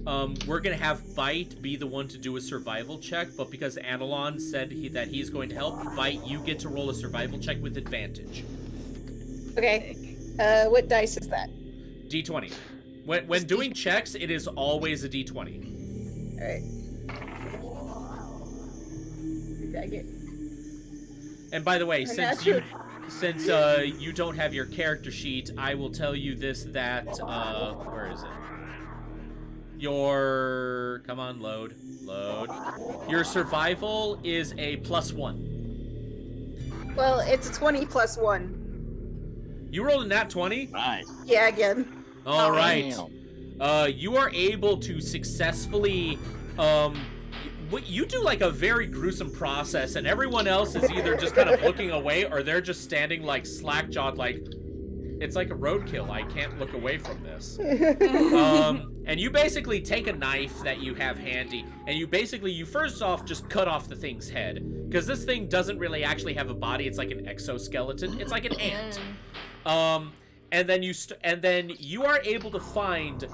we're going to have Bite be the one to do a survival check, but because Analon said that he's going to help, Bite, you get to roll a survival check with advantage. Okay. What dice is that? D20. When doing checks, it is always a D20. Alright. Drag it. And by the way, since natural. you don't have your character sheet, I will tell you this, that where is it? Come on, load. Your survival is a +1. Well, it's a 20 + 1. You rolled a nat 20? Nice. Yeah, again. All right. Damn. You are able to successfully you do like a very gruesome process, and everyone else is either just kind of looking away or they're just standing like slack-jawed, like it's like a roadkill. I can't look away from this. And you basically take a knife that you have handy, and you first off just cut off the thing's head, because this thing doesn't really actually have a body. It's like an exoskeleton. It's like an ant. And then you are able to find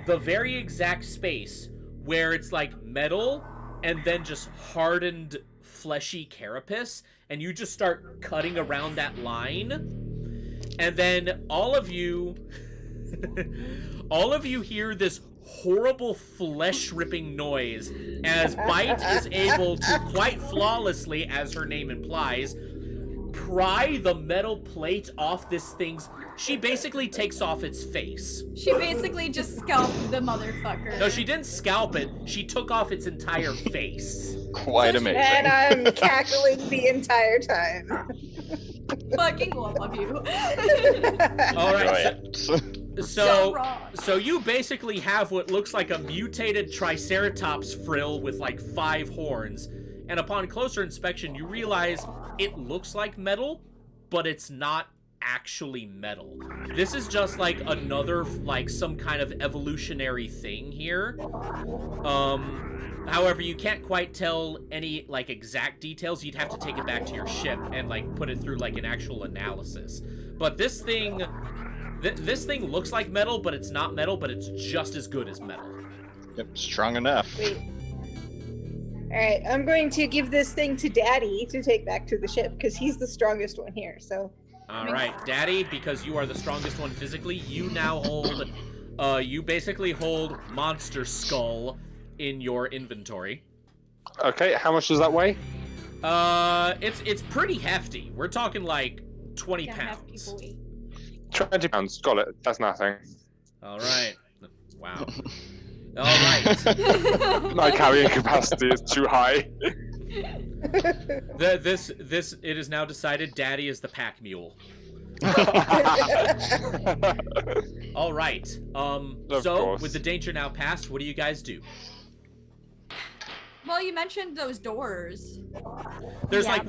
the very exact space where it's like metal and then just hardened fleshy carapace, and you just start cutting around that line, and then all of you hear this horrible flesh-ripping noise as Bite is able to quite flawlessly, as her name implies, pry the metal plate off this thing's... She basically takes off its face. She basically just scalped the motherfucker. No, she didn't scalp it. She took off its entire face. Quite amazing. And I'm cackling the entire time. Fucking love you. All right. Enjoy it. So you basically have what looks like a mutated Triceratops frill with like 5 horns. And upon closer inspection, you realize it looks like metal, but it's not actually metal. This is just like another, like some kind of evolutionary thing here. However, you can't quite tell any like exact details. You'd have to take it back to your ship and like put it through like an actual analysis. But this thing, this thing looks like metal, but it's not metal, but it's just as good as metal. Yep, strong enough. Wait. Alright, I'm going to give this thing to Daddy to take back to the ship, because he's the strongest one here, so... All right, Daddy, because you are the strongest one physically, you now hold You basically hold monster skull in your inventory. Okay, how much does that weigh? It's pretty hefty. We're talking like 20 Yeah, half pounds. people eat. 20 pounds. Got it. That's nothing. All right. Wow. All right. My carrying capacity is too high. It is now decided. Daddy is the pack mule. All right. So course. with the danger now past, what do you guys do? Well, you mentioned those doors. There's Yeah.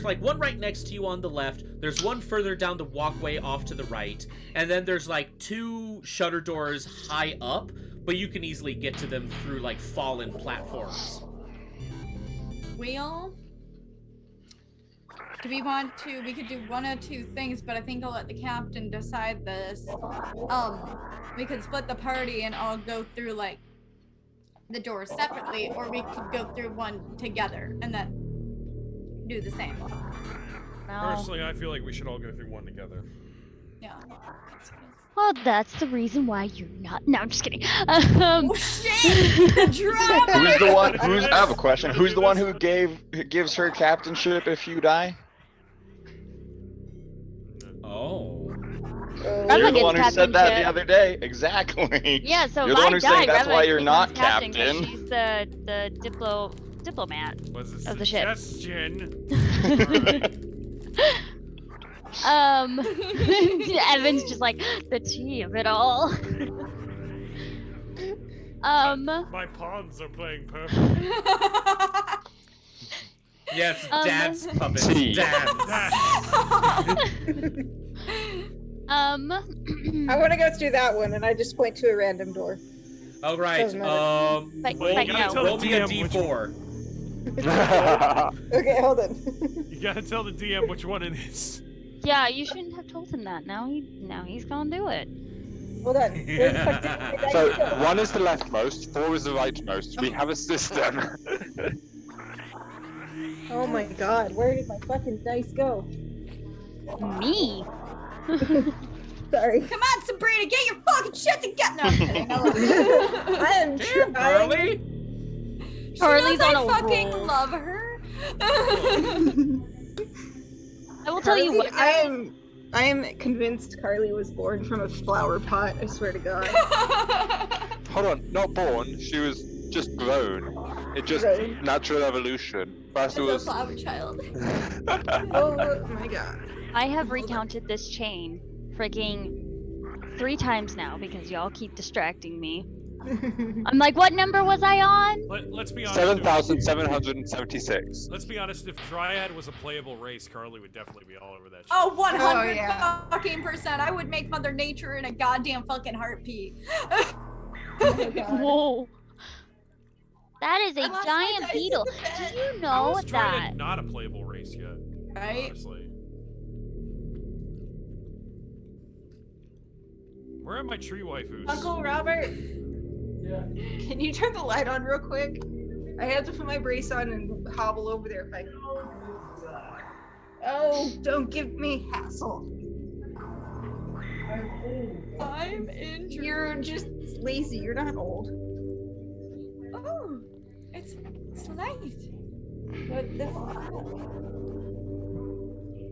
like one right next to you on the left. There's one further down the walkway off to the right, and then there's like 2 shutter doors high up, but you can easily get to them through like fallen platforms. Well, do we want to? We could do one of 2 things, but I think I'll let the captain decide this. We could split the party and all go through like the doors separately, or we could go through one together and then do the same. No. Personally, I feel like we should all go through one together. Yeah. Well, that's the reason why you're not. No, I'm just kidding. Oh shit! The drama! Who's the one? I have a question. Who's the one who gives her captainship if you die? Oh. I'm You're not the one getting who said that the captainship. other day. Exactly. Yeah, so You're if the I one who's die, saying that's Reva why you're becomes not captain. 'Cause captain. She's the diplomat. Was a Of the ship. suggestion. Evan's just like the tea of it all. My pawns are playing perfect. Yes, Um, Dad's puppets. Tea. Dad's. I want to go through that one, and I just point to a random door. All right. Doesn't matter. But Well, but you gotta no. tell Roll the me a DM which D4. Okay, hold on. You gotta tell the DM which one it is. Yeah, you shouldn't have told him that. Now he's gonna do it. Hold on. Where the fuck did the So, dice go? 1 is the leftmost, 4 is the rightmost. We have a system. Oh my god, where did my fucking dice go? Me. Sorry. Come on, Sabrina, get your fucking shit together. No, I'm kidding. I love you. I'm Damn, trying. Carly. She Charlie's knows on I a fucking roll. love her. I will tell you what. I am convinced Carly was born from a flower pot, I swear to god. Hold on, not born. She was just grown. It just Grown. natural evolution. First As it a was. flower child. Oh my god. I have recounted this chain freaking 3 times now because y'all keep distracting me. I'm like, what number was I on? Let's be honest. 7,776. Let's be honest. If Dryad was a playable race, Carly would definitely be all over that. Shit. Oh, 100 yeah. fucking percent. I would make Mother Nature in a goddamn fucking heartbeat. Oh my god. Whoa. That is I a lost my giant dice beetle. in the bed. Do you I know was trying that? to not a playable race yet. Right? Honestly. Where are my tree waifus? Uncle Robert, Yeah. can you turn the light on real quick? I have to put my brace on and hobble over there if I can. Oh, don't give me hassle. I'm injured. You're just lazy. You're not old. Oh, it's late. What the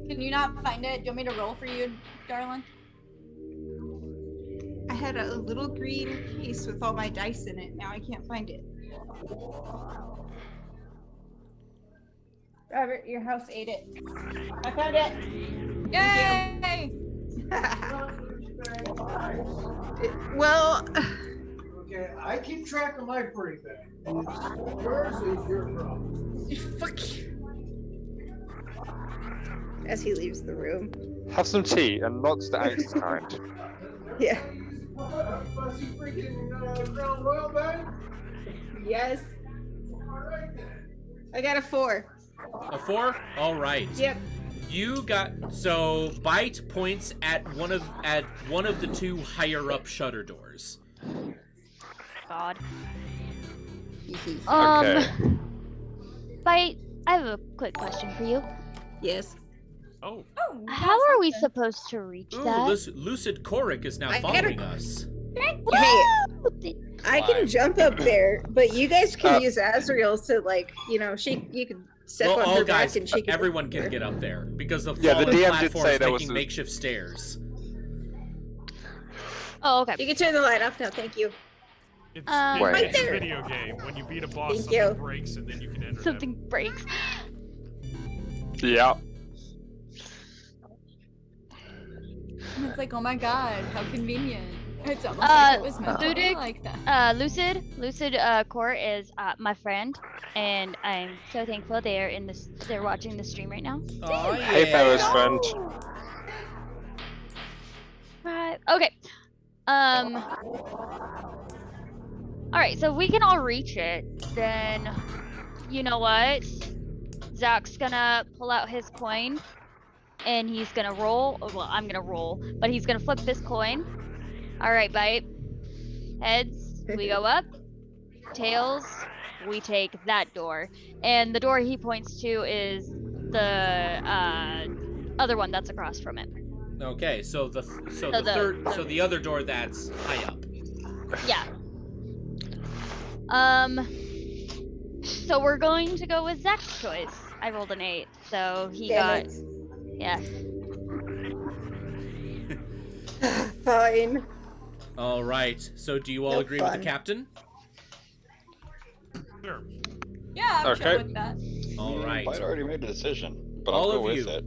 Can you not find it? Do you want me to roll for you, darling? I had a little green case with all my dice in it. Now I can't find it. Robert, your house ate it. I found it. Yay! Well, Okay, I keep track of my pretty thing. Yours is your problem. fuck you. As he leaves the room. Have some tea and lots the angst kind. Yeah. Fussy freaking Crown Royal bag? Yes. Alright then. I got a 4. A 4? All right. Yep. You got so Bite points at one of the 2 higher up shutter doors. God. Okay. Bite, I have a quick question for you. Yes. Oh, Oh, How are we supposed to reach Ooh, that? Lucid Korik is now I got following a- us. Hey, I can jump up there, but you guys can use Asriel to you can step on Well, her guys, back and she can. everyone can get up there because the Yeah, the fallen DM did platform say is there was making makeshift stairs. Oh, okay. You can turn the light off now. Thank you. It's, Right it's a there. video game. When you beat a boss, Thank something you. breaks, and then you can enter Something breaks. Yeah. And it's like, oh my god, how convenient. It's almost like it was meant to be Ludic, like that. Lucid Court is my friend, and I'm so thankful they're watching the stream right now. Oh, yeah. Hey, Pharaoh's friend. Right. Okay. Alright, so if we can all reach it, then you know what? Zach's gonna pull out his coin and he's gonna roll. Well, I'm gonna roll, but he's gonna flip this coin. Alright, bite. Heads, we go up. Tails, we take that door. And the door he points to is the other one that's across from it. Okay, so the other door that's high up. Yeah. So we're going to go with Zach's choice. I rolled an 8, so he got. Yeah. Fine. All right. So do you all agree with the captain? Sure. Yeah, I'm chill with that. All right. I'd already made a decision, but All I'll go of with you. it.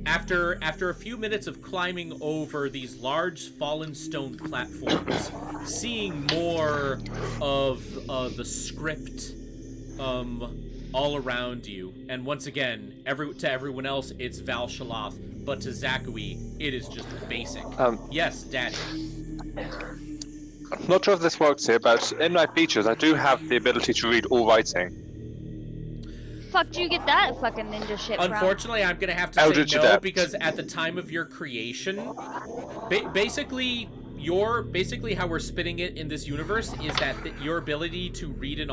After a few minutes of climbing over these large fallen stone platforms, seeing more of the script all around you, and once again, to everyone else, it's Val'Shalloth, but to Zakui, it is just basic. Yes, Daddy. I'm not sure if this works here, but in my features, I do have the ability to read all writing. Fuck, do you get that fucking ninja shit from? Unfortunately, I'm gonna have to Eldritch say no Adept. because at the time of your creation, basically how we're spinning it in this universe is that your ability to read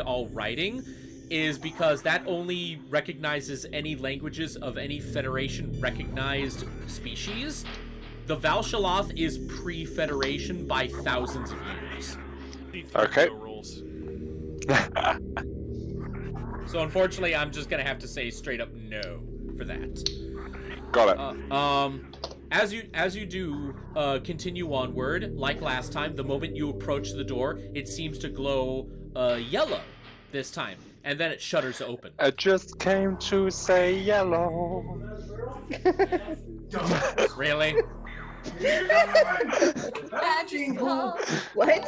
all writing is because that only recognizes any languages of any Federation recognized species. The Val'Shalloth is pre-Federation by thousands of years. Okay. Rules. So unfortunately, I'm just gonna have to say straight up no for that. Got it. As you do continue onward, like last time, the moment you approach the door, it seems to glow yellow this time, and then it shutters open. I just came to say yellow. Really? What?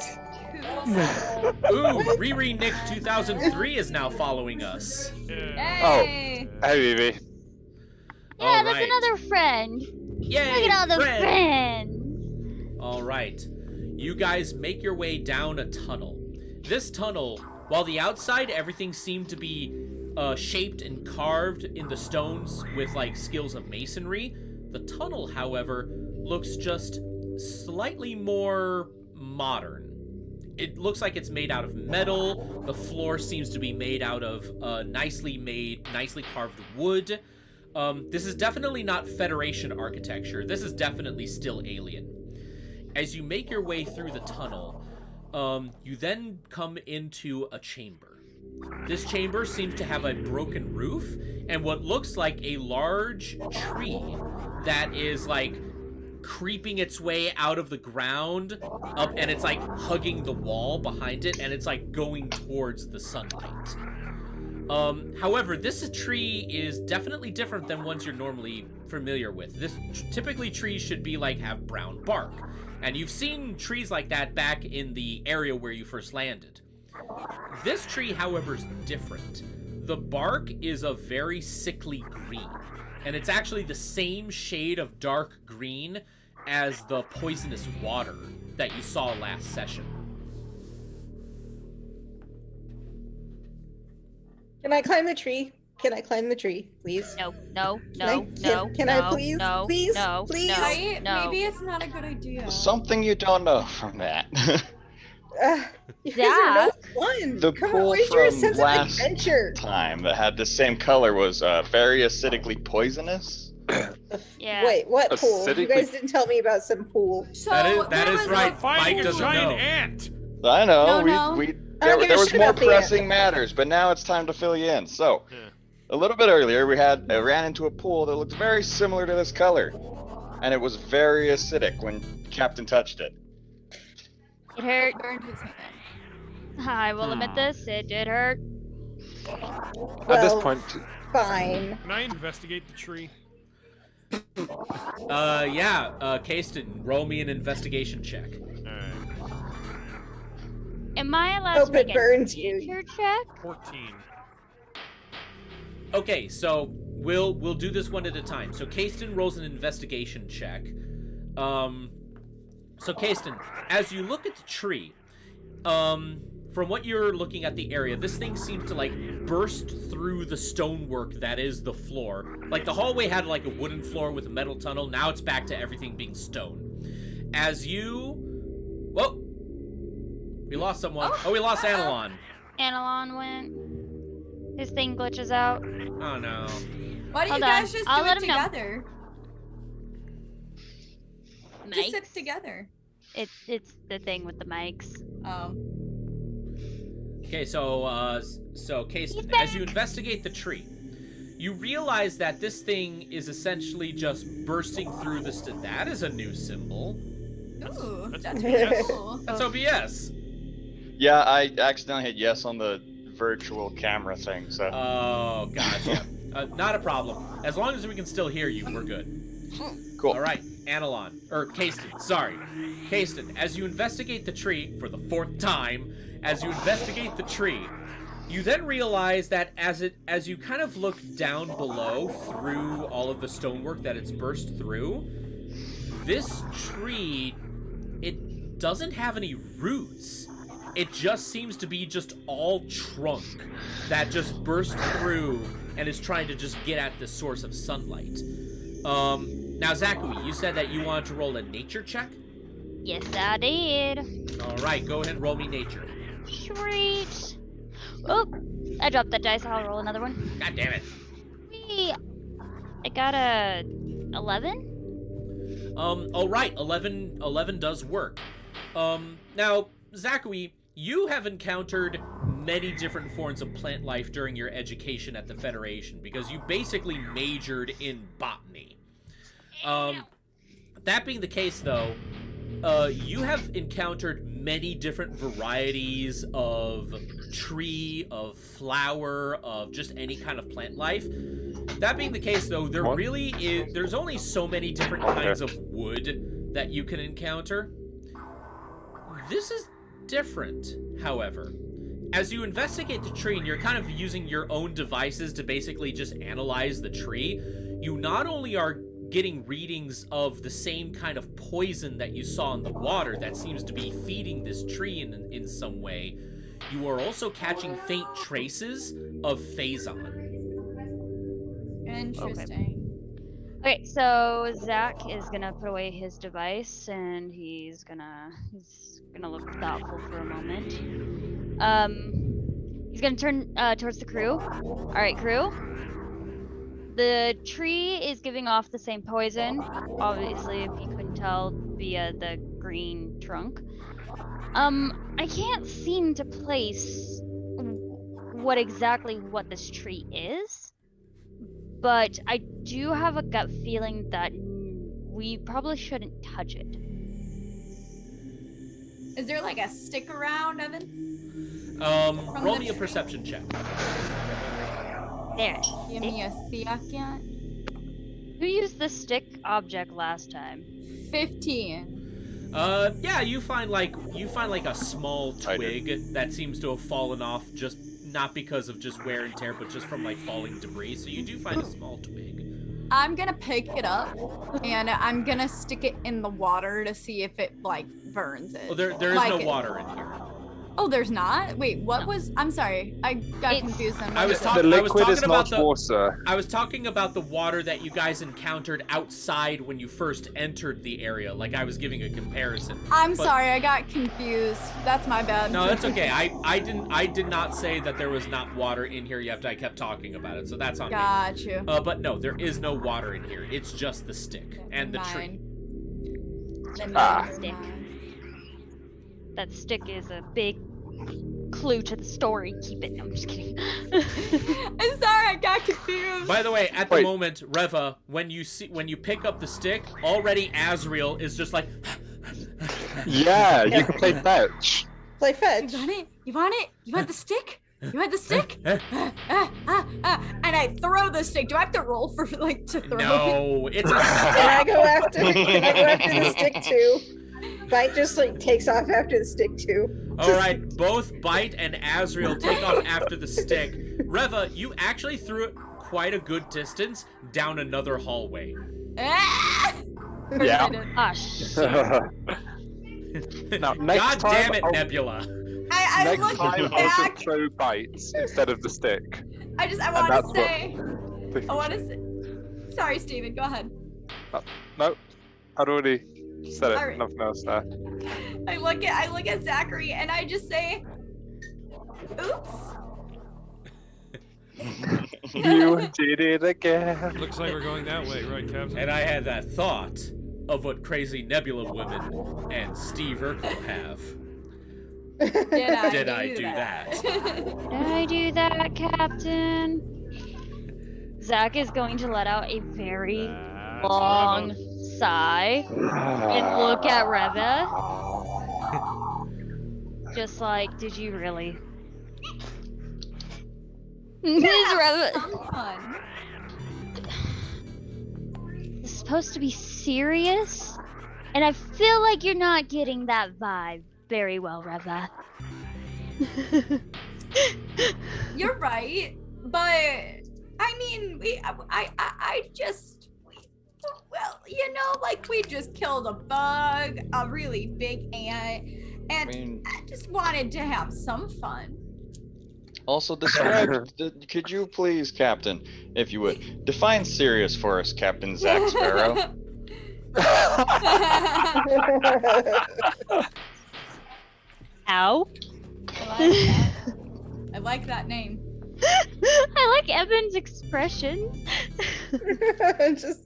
Ooh, Riri Nick 2003 is now following us. Hey! Oh, hey, Vivi. Yeah, that's another friend. Yay, Look at all the friend. friends. All right. You guys make your way down a tunnel. This tunnel, while the outside everything seemed to be shaped and carved in the stones with like skills of masonry, the tunnel, however, looks just slightly more modern. It looks like it's made out of metal. The floor seems to be made out of nicely carved wood. This is definitely not Federation architecture. This is definitely still alien. As you make your way through the tunnel, you then come into a chamber. This chamber seems to have a broken roof and what looks like a large tree that is like creeping its way out of the ground up, and it's like hugging the wall behind it, and it's like going towards the sunlight. However, this tree is definitely different than ones you're normally familiar with. Typically trees should be like have brown bark, and you've seen trees like that back in the area where you first landed. This tree, however, is different. The bark is a very sickly green, and it's actually the same shade of dark green as the poisonous water that you saw last session. Can I climb the tree? Can I climb the tree, please? No. Can I please? Please? Right? No. Maybe it's not a good idea. Something you don't know from that. You guys are no fun. The Come on, pool where's your from sense of adventure? time that had the same color was very acidically poisonous. Yeah. Wait, what A pool? You city guys didn't tell me about some pool. So that there is was right. a- Fighting Mike a doesn't giant know. ant. I know. No. We I don't there give a was shit more about the pressing ant. matters, but now it's time to fill you in. So, Yeah. a little bit earlier, I ran into a pool that looked very similar to this color, and it was very acidic when Captain touched it. It hurt. Burned his hand. I will admit this. It did hurt. At this Well, point, fine. Can I investigate the tree? Kasten, roll me an investigation check. Alright. Am I allowed Hope to make it burns a you. nature check? 14. Okay, so we'll do this one at a time. So Kasten rolls an investigation check. So Kasten, as you look at the tree, from what you're looking at the area, this thing seems to like burst through the stonework that is the floor. Like the hallway had like a wooden floor with a metal tunnel. Now it's back to everything being stone. As you, whoa, we lost someone. Oh, we lost Analon. Analon went. His thing glitches out. Oh no. Why don't Hold you guys on. just I'll do let it him know. together? Just sit Mics. together. It's the thing with the mics. Okay, so Kasten, as you investigate the tree, you realize that this thing is essentially just bursting through the that is a new symbol. Ooh, That's that's OBS. really cool. That's OBS. Yeah, I accidentally hit yes on the virtual camera thing, so. Oh, gotcha. Not a problem. As long as we can still hear you, we're good. Cool. All right, Analon, or Kasten, sorry. Kasten, as you investigate the tree for the 4th time, as you investigate the tree, you then realize that as you kind of look down below through all of the stonework that it's burst through, this tree, it doesn't have any roots. It just seems to be just all trunk that just burst through and is trying to just get at the source of sunlight. Now, Zakui, you said that you wanted to roll a nature check? Yes, I did. All right, go ahead and roll me nature. Sweet. Oh, I dropped that dice. I'll roll another one. God damn it. Whee! I got a 11. All right, 11 does work. Now, Zakui, you have encountered many different forms of plant life during your education at the Federation because you basically majored in botany. That being the case, though, you have encountered many different varieties of tree, of flower, of just any kind of plant life. That being the case, though, there's only so many different kinds of wood that you can encounter. This is different, however. As you investigate the tree and you're kind of using your own devices to basically just analyze the tree, you not only are getting readings of the same kind of poison that you saw in the water that seems to be feeding this tree in some way, you are also catching faint traces of phazon. Interesting. Okay, so Zach is gonna put away his device and he's gonna look thoughtful for a moment. He's gonna turn towards the crew. All right, crew. The tree is giving off the same poison, obviously, if you couldn't tell via the green trunk. I can't seem to place what this tree is, but I do have a gut feeling that we probably shouldn't touch it. Is there like a stick around, Evan? Roll me a perception check. There. Give me a second. Who used the stick object last time? 15. Yeah, you find like a small twig that seems to have fallen off, just not because of just wear and tear, but just from like falling debris. So you do find a small twig. I'm gonna pick it up and I'm gonna stick it in the water to see if it like burns it. Well, there is Like- no water in here. Oh, there's not? Wait, what No. was... I'm sorry. I got It's- confused. On I was what- talking- The I was liquid is talking about not the- water. I was talking about the water that you guys encountered outside when you first entered the area. Like I was giving a comparison. I'm but- sorry, I got confused. That's my bad. No, that's okay. I did not say that there was not water in here yet. I kept talking about it, so that's on me. Got you. But no, there is no water in here. It's just the stick and the tree. Stick. That stick is a big clue to the story. Keep it. No, I'm just kidding. I'm sorry, I got confused. By the way, at the Wait. moment, Reva, when you pick up the stick, already Asriel is just like. Yeah, you can play fetch. Play You fetch. want it? You want it? You want the stick? You want the stick? Eh? And I throw the stick. Do I have to roll for like to throw it? No, it's a Can I go after? Can I go after the stick too? Bite just like takes off after the stick too. All right, both Bite and Asriel take off after the stick. Reva, you actually threw it quite a good distance down another hallway. Ah! Yeah. I did. Ah, shit. Now, next God time, damn it, I'll- Nebula. I Next look time I'll back. just throw bites instead of the stick. I want that's to say. what- I want to say. Sorry, Steven. Go ahead. No, I'd already said it. Alright. Nothing else there. I look at Zachary and I just say, "Oops." You did it again. Looks like we're going that way, right, Captain? And I had that thought of what crazy Nebula women and Steve Urkel have. Did I do that? Did I do that, Captain? Zach is going to let out a very That's long Reva. sigh and look at Reva. Just like, did you really? Ms. Reva. Fun. It's supposed to be serious, and I feel like you're not getting that vibe very well, Reva. You're right, but I mean, well, you know, like we just killed a bug, a really big ant, and I just wanted to have some fun. Also, describe. Could you please, Captain, if you would, define serious for us, Captain Zach Sparrow? Ow. I like that name. I like Evan's expression. Just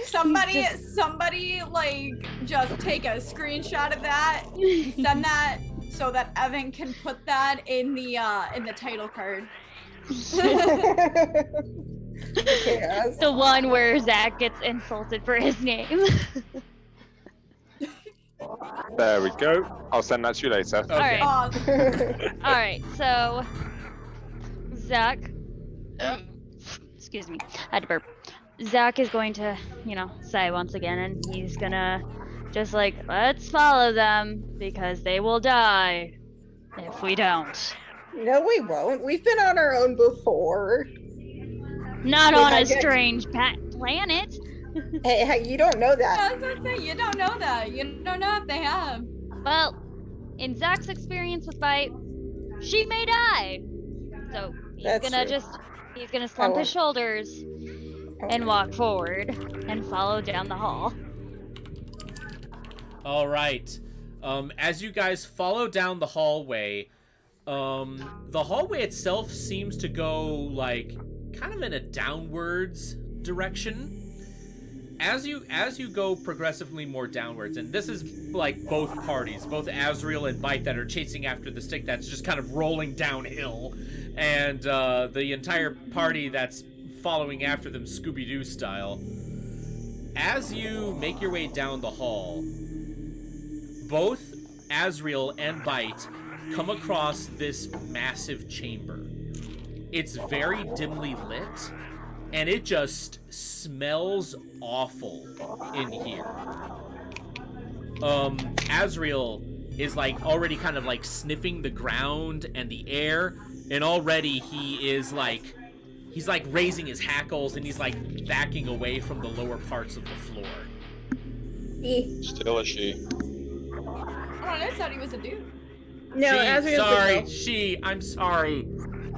Somebody, like, just take a screenshot of that, send that so that Evan can put that in the title card. chaos. The one where Zach gets insulted for his name. There we go. I'll send that to you later. Okay. Alright. Awesome. Alright, so Zach excuse me, I had to burp. Zach is going to, sigh once again, and he's gonna just like, let's follow them because they will die if we don't. No, we won't. We've been on our own before. Not Wait, on I a get- strange planet. Hey, you don't know that. I was gonna say, you don't know that. You don't know if they have. Well, in Zach's experience with Bite, she may die. So he's That's gonna true. he's gonna slump Oh. his shoulders and walk forward and follow down the hall. All right. As you guys follow down the hallway itself seems to go like kind of in a downwards direction. As you go progressively more downwards, and this is like both parties, both Asriel and Bite that are chasing after the stick that's just kind of rolling downhill, and the entire party that's following after them Scooby-Doo style. As you make your way down the hall, both Asriel and Bite come across this massive chamber. It's very dimly lit, and it just smells awful in here. Asriel is like already kind of like sniffing the ground and the air, and already he's like raising his hackles, and he's like backing away from the lower parts of the floor. Eh. Still a she. Oh, I thought he was a dude. No, Asriel's sorry, the I'm sorry.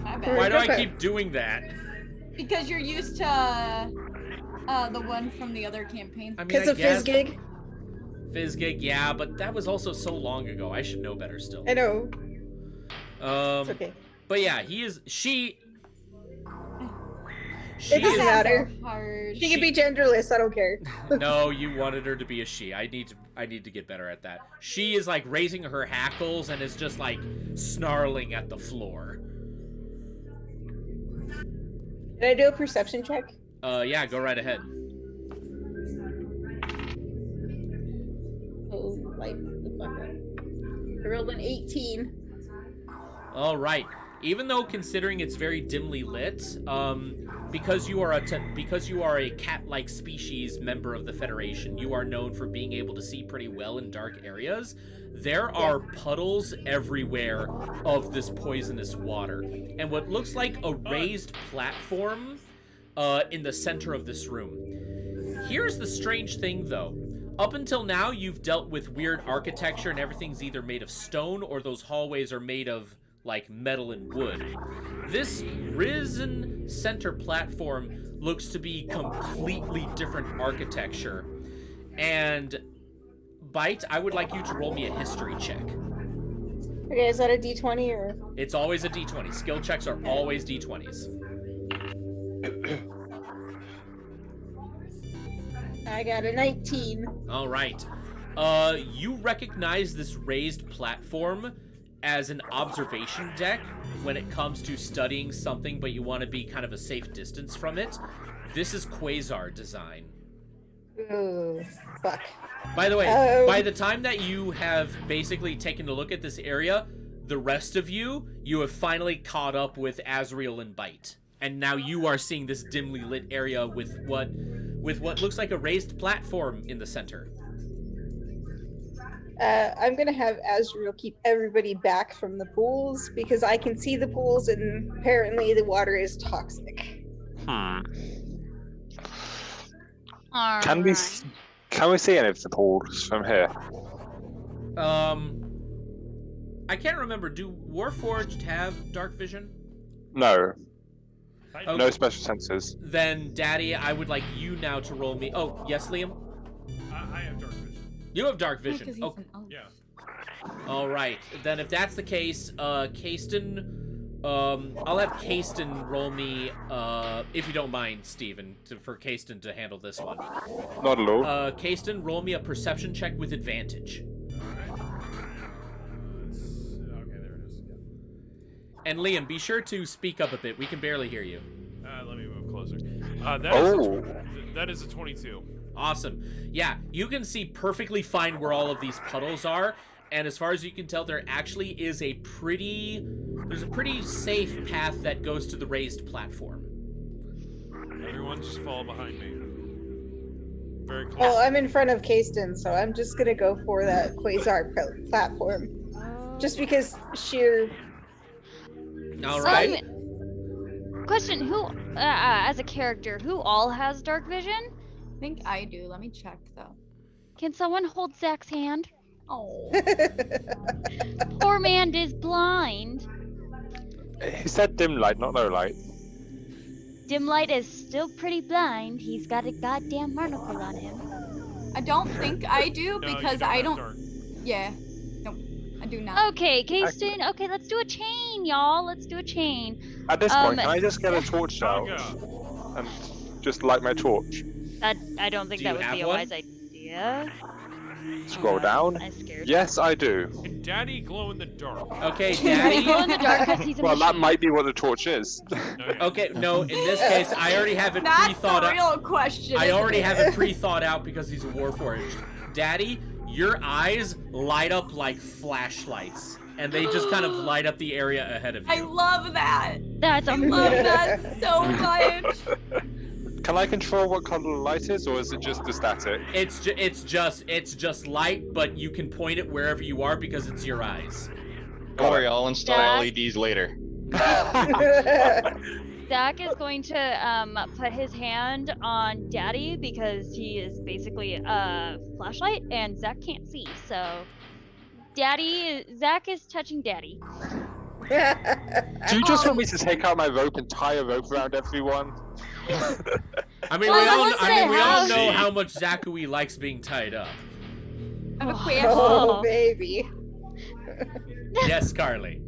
My Or Why bad. do I Pepper. keep doing that? Because you're used to the one from the other campaign. I mean, Because I of guess Fizzgig. Fizzgig, yeah, but that was also so long ago. I should know better still. I know. It's Um, okay. but yeah, she It doesn't is, matter. So hard. She can be genderless. I don't care. No, you wanted her to be a she. I need to get better at that. She is like raising her hackles and is just like snarling at the floor. Can I do a perception check? Yeah, go right ahead. Oh, light the fuck up. I rolled an 18. All right. Even though considering it's very dimly lit, because you are a cat-like species member of the Federation, you are known for being able to see pretty well in dark areas. There are puddles everywhere of this poisonous water, and what looks like a raised platform in the center of this room. Here's the strange thing, though. Up until now, you've dealt with weird architecture, and everything's either made of stone or those hallways are made of like metal and wood. This risen center platform looks to be completely different architecture. And Bite, I would like you to roll me a history check. Okay, is that a d20 or? It's always a d20. Skill checks are always d20s. I got a 19. All right. You recognize this raised platform as an observation deck when it comes to studying something, but you want to be kind of a safe distance from it. This is Quasar design. Ooh, fuck. By the way, Oh. by the time that you have basically taken a look at this area, the rest of you have finally caught up with Asriel and Bite. And now you are seeing this dimly lit area with what looks like a raised platform in the center. I'm gonna have Asriel keep everybody back from the pools because I can see the pools and apparently the water is toxic. Can Alright. we see any of the pools from here? I can't remember. Do Warforged have dark vision? No, Oh. no special senses. Then, Daddy, I would like you now to roll me. Oh, yes, Liam. I have dark vision. You have dark Yeah, 'cause vision. he's Oh, an elf. Yeah. all right. Then, if that's the case, Kasten. I'll have Kasten roll me. If you don't mind, Steven, for Kasten to handle this one. Not at all. Kasten, roll me a perception check with advantage. Alright. Okay, there it is. And Liam, be sure to speak up a bit. We can barely hear you. Let me move closer. That is a 22. Awesome. Yeah, you can see perfectly fine where all of these puddles are, and as far as you can tell, there actually is there's a pretty safe path that goes to the raised platform. Everyone just follow behind me. Very close. Well, I'm in front of Kasten, so I'm just gonna go for that Quasar platform. Just because sheer. All right. Question: Who, as a character, who all has dark vision? I think I do. Let me check though. Can someone hold Zach's hand? Oh. Poor man is blind. He said dim light, not no light. Dim light is still pretty blind. He's got a goddamn monocle on him. I don't think I do No, you because don't I have don't. dark. Yeah. Nope. I do not. Okay, Kasten. Okay, let's do a chain, y'all. Let's do a chain. At this point, can I just get a torch out Saga. and just light my torch? I don't think Do that you would have be a one? wise idea. Scroll Hold on, down. I scared. Yes, I do. Can Daddy glow in the dark? Okay, He Daddy. glow in the dark because he's a Well, that machine. might be what the torch is. Okay, no, in this case, I already have it That's pre-thought the out. real question. I isn't already it? have it pre-thought out because he's a Warforged. Daddy, your eyes light up like flashlights, and they just kind of light up the area ahead of I you. love that. That's I love amazing. that so much. Can I control what color the light is, or is it just the static? It's just light, but you can point it wherever you are because it's your eyes. Don't worry, I'll install Zach? LEDs later. Zach is going to put his hand on Daddy because he is basically a flashlight and Zach can't see, so Zach is touching Daddy. Do you just want me to take out my rope and tie a rope around everyone? I mean, we all know how much Zakui likes being tied up. I have a question. Oh, baby. Yes, Carly.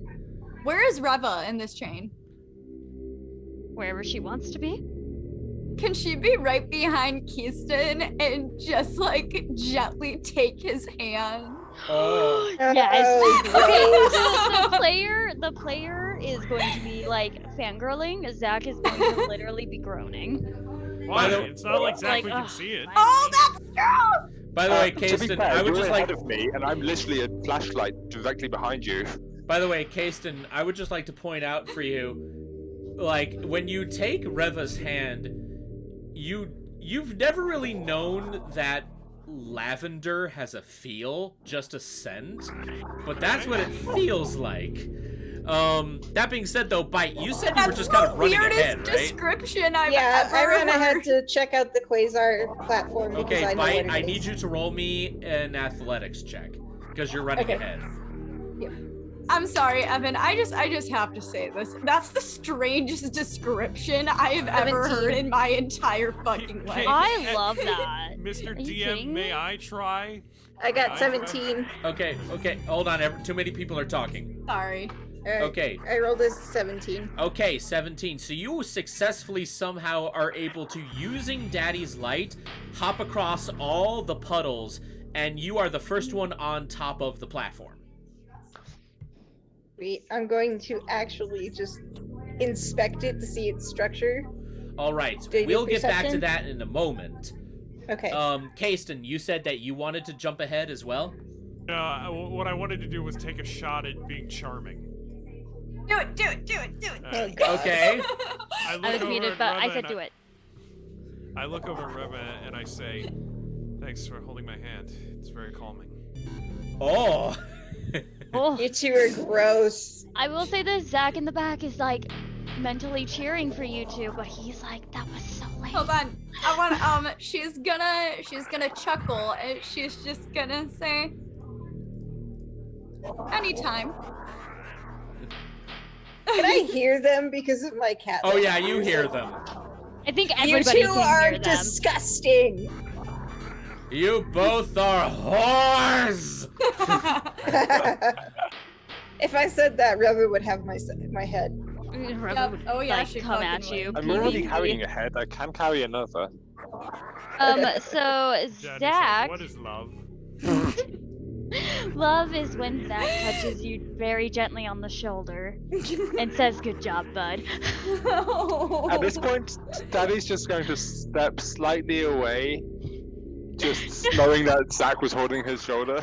Where is Reva in this chain? Wherever she wants to be. Can she be right behind Keyston and just like gently take his hand? Oh. Yes. Oh, Okay, so the player is going to be like fangirling. Zach is going to literally be groaning. Why? the- It's not like exactly Like, can see it. Oh, that's true! By the way, to be Kayston, fair, I would you're just like. ahead of me, and I'm literally a flashlight directly behind you. By the way, Kayston, I would just like to point out for you, like when you take Reva's hand, you've never really known that lavender has a feel, just a scent, but that's what it feels like. That being said, though, Bite, you said you were just kind of running weirdest ahead, right? description I've Yeah, ever I ran ahead heard. to check out the Quasar platform because Okay, I know Bite, what it I is. need you to roll me an athletics check because you're running Okay. ahead. I'm sorry, Evan. I just have to say this. That's the strangest description I have ever 17. heard in my entire fucking life. I love that. Mr. Are you DM, kidding may me? I try? I got I- 17. Okay, hold on. Too many people are talking. Sorry. Alright, Okay. I rolled a 17. Okay, 17. So you successfully somehow are able to, using Daddy's light, hop across all the puddles, and you are the first one on top of the platform. Wait, I'm going to actually just inspect it to see its structure. All right, Do you do we'll get back to perception? that in a moment. Okay. Kayston, you said that you wanted to jump ahead as well? What I wanted to do was take a shot at being charming. Do it, do it, do it, do it. Oh, God. Okay. I I look was over muted, at but I Reva said and do it. I look over at Reva and I say, "Thanks for holding my hand. It's very calming." Oh. Oh, You two are gross. I will say this: Zach in the back is like mentally cheering for you two, but he's like, "That was so lame." Hold on. I want she's gonna chuckle and she's just gonna say anytime. Can I hear them because of my cat? Oh yeah, you hear them. I think You everybody two can are hear them. disgusting. You both are whores! If I said that, Reva would have my head. Reva Yep. would, Oh, yeah, like, she come fucking at you. would. I'm already PvP. carrying a head. I can carry another. So Daddy's like, Zach, "What is love?" love is when Zach touches you very gently on the shoulder and says, "Good job, bud." At this point, Daddy's just going to step slightly away, just knowing that Zach was holding his shoulder.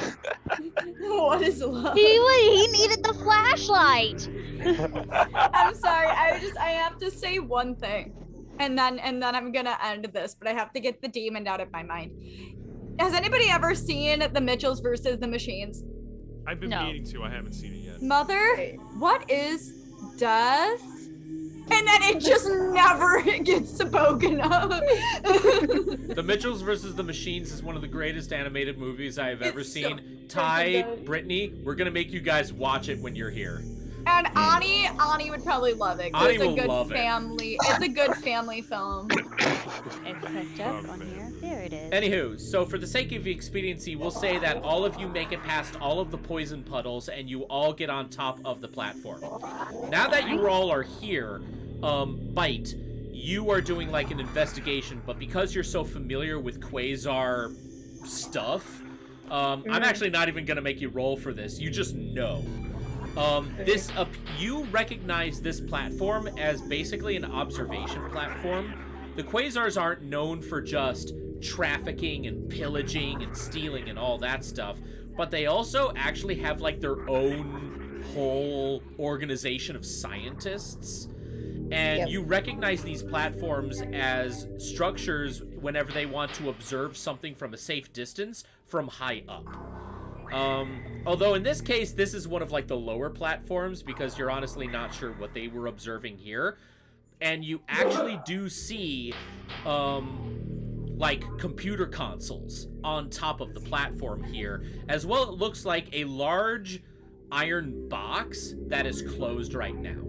What is love? He needed the flashlight. I'm sorry. I have to say one thing, and then I'm gonna end this. But I have to get the demon out of my mind. Has anybody ever seen the Mitchells versus the Machines? I've been No. meaning to. I haven't seen it yet. Mother, what is death? And then it just never gets spoken of. The Mitchells versus the Machines is one of the greatest animated movies I have ever It's so seen. freaking Ty, good. Brittany, we're gonna make you guys watch it when you're here. And Ani would probably love it. 'Cause Ani it's a will good love it. family. It's a good family film. It's hooked up on here. There it is. Anywho, so for the sake of expediency, we'll say that all of you make it past all of the poison puddles and you all get on top of the platform. Now that you all are here, Bite, you are doing like an investigation, but because you're so familiar with Quasar stuff, I'm actually not even gonna make you roll for this. You just know. You recognize this platform as basically an observation platform. The Quasars aren't known for just trafficking and pillaging and stealing and all that stuff, but they also actually have like their own whole organization of scientists. And Yep. you recognize these platforms as structures whenever they want to observe something from a safe distance from high up. Although in this case, this is one of like the lower platforms because you're honestly not sure what they were observing here. And you actually do see like computer consoles on top of the platform here. As well, it looks like a large iron box that is closed right now.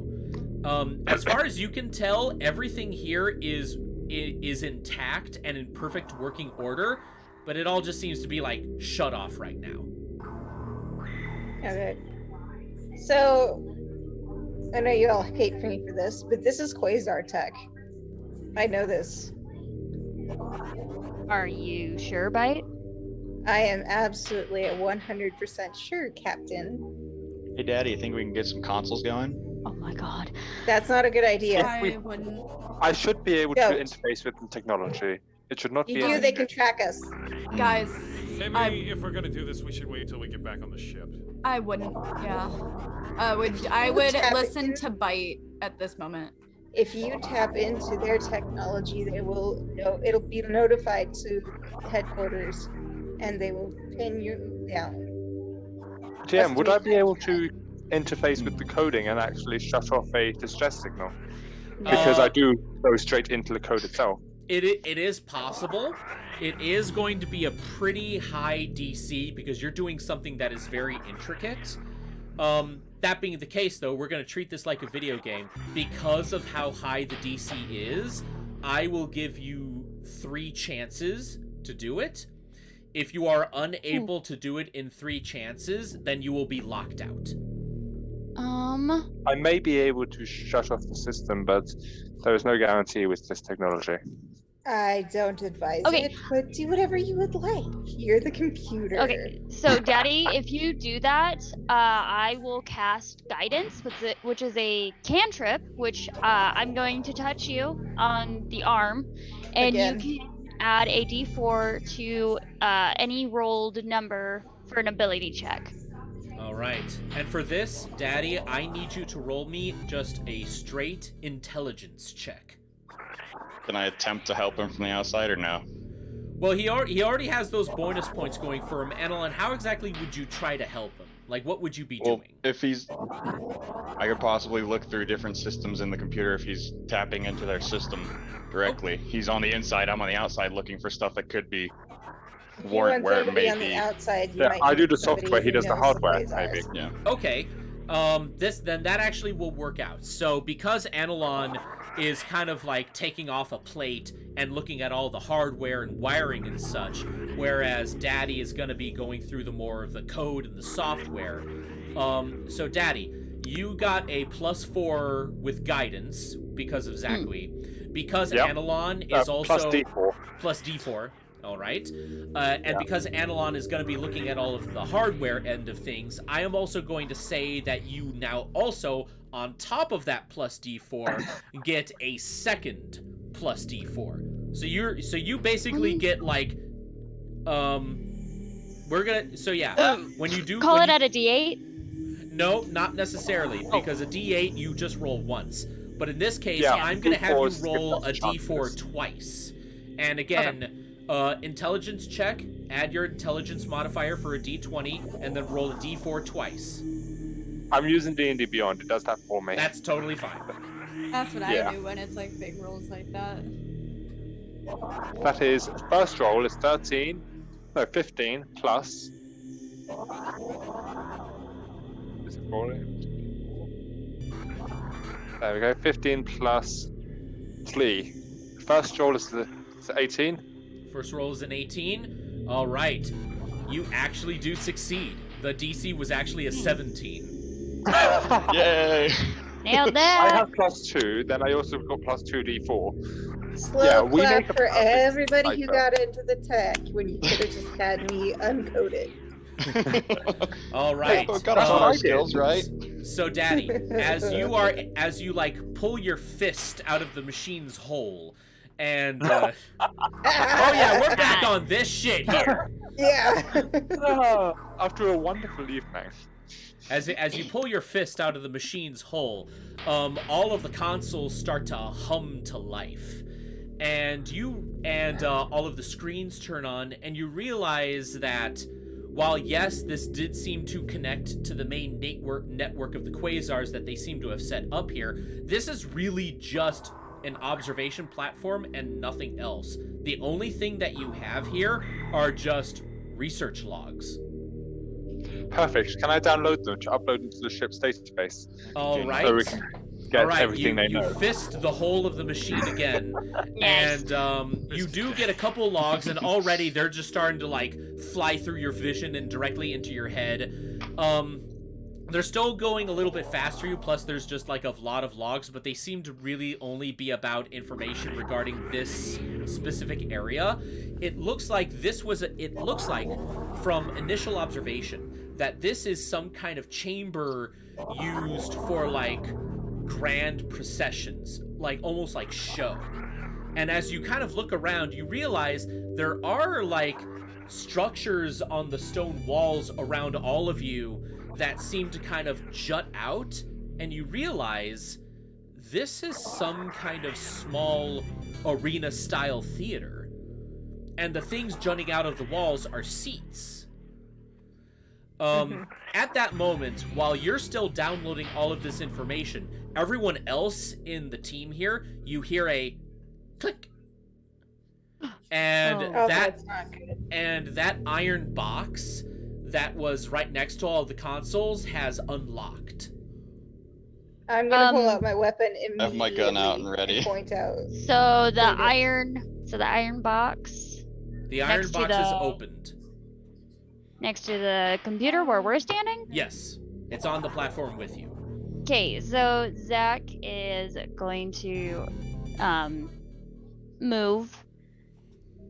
As far as you can tell, everything here is intact and in perfect working order, but it all just seems to be like shut off right now. Okay. So, I know you all hate me for this, but this is Quasar tech. I know this. Are you sure, Bite? I am absolutely 100% sure, Captain. Hey, Daddy, you think we can get some consoles going? Oh my god. That's not a good idea. I wouldn't. I should be able to Don't. interface with the technology. It should not You be. do, they can track us. Guys, Maybe if we're gonna do this, we should wait till we get back on the ship. I wouldn't. Yeah. I would Tap listen into- to Bite at this moment. If you tap into their technology, they will know, it'll be notified to headquarters, and they will pin you down. GM, would I be able to interface with the coding and actually shut off a distress signal? Because I do go straight into the code itself. It is possible. It is going to be a pretty high DC because you're doing something that is very intricate. That being the case, though, we're going to treat this like a video game. Because of how high the DC is, I will give you 3 chances to do it. If you are unable to do it in 3 chances, then you will be locked out. I may be able to shut off the system, but there is no guarantee with this technology. I don't advise Okay. it, but do whatever you would like. You're the computer. Okay, so Daddy, if you do that, I will cast Guidance, which is a cantrip, which I'm going to touch you on the arm, and Again. you can add a d4 to any rolled number for an ability check. All right. And for this, Daddy, I need you to roll me just a straight intelligence check. Can I attempt to help him from the outside or no? Well, he already has those bonus points going for him. Annalyn, how exactly would you try to help him? Like, what would you be Well, doing? if he's... I could possibly look through different systems in the computer if he's tapping into their system directly. He's on the inside, I'm on the outside looking for stuff that could be If you warrant want where it somebody may on the be. outside, you Yeah, might I need do the somebody software, he who does the knows hardware, quasars. maybe. Yeah. Okay. Then that actually will work out. So because Annalyn is kind of like taking off a plate and looking at all the hardware and wiring and such, whereas Daddy is going to be going through the more of the code and the software. So Daddy, you got a +4 with guidance because of Zachary. Because Yep. Annalyn is also Plus D4. plus D4. All right. And because Annalyn is going to be looking at all of the hardware end of things, I am also going to say that you now also, on top of that plus D4, get a second plus D4. So you basically get like, when you do Call when it you- at a d8. No, not necessarily, because a D8 you just roll once. But in this case, Yeah, I'm going to have you D4s give roll us a D4 chances. twice. And again, intelligence check, add your intelligence modifier for a D20, and then roll a D4 twice. I'm using D&D Beyond. It does that for me. That's totally fine. That's what Yeah. I do when it's like big rolls like that. That is, first roll is 15 plus. Is it 40? There we go, 15 plus 3. First roll is 18. First roll is an 18. All right. You actually do succeed. The DC was actually a 17. Yay! Nailed I that. have +2, then I also got +2 D4. Slow Yeah, we clap make a for perfect everybody who cipher. got into the tech when you could have just had me uncoded. All right. Oh, got all I our did. skills, right? So, Daddy, as you like pull your fist out of the machine's hole, and oh yeah, we're back on this shit here. Yeah. After a wonderful evening. As you pull your fist out of the machine's hole, all of the consoles start to hum to life, and all of the screens turn on, and you realize that while yes, this did seem to connect to the main network of the quasars that they seem to have set up here, this is really just an observation platform and nothing else. The only thing that you have here are just research logs. Perfect. Can I download them to upload them to the ship's database? All right. So we can get everything they you know. fist the whole of the machine again, and you do get a couple logs, and already they're just starting to like fly through your vision and directly into your head. They're still going a little bit faster you, plus there's just like a lot of logs, but they seem to really only be about information regarding this specific area. It looks like from initial observation that this is some kind of chamber used for like grand processions, like almost like show. And as you kind of look around, you realize there are like structures on the stone walls around all of you that seem to kind of jut out, and you realize this is some kind of small arena-style theater. And the things jutting out of the walls are seats. At that moment, while you're still downloading all of this information, everyone else in the team here, you hear a click. And that's not good. and that iron box that was right next to all of the consoles has unlocked. I'm gonna pull out my weapon immediately. Have my gun out and ready. Point out. So the iron box The iron Next to box is the- opened. next to the computer where we're standing. Yes, it's on the platform with you. Okay, so Zach is going to move.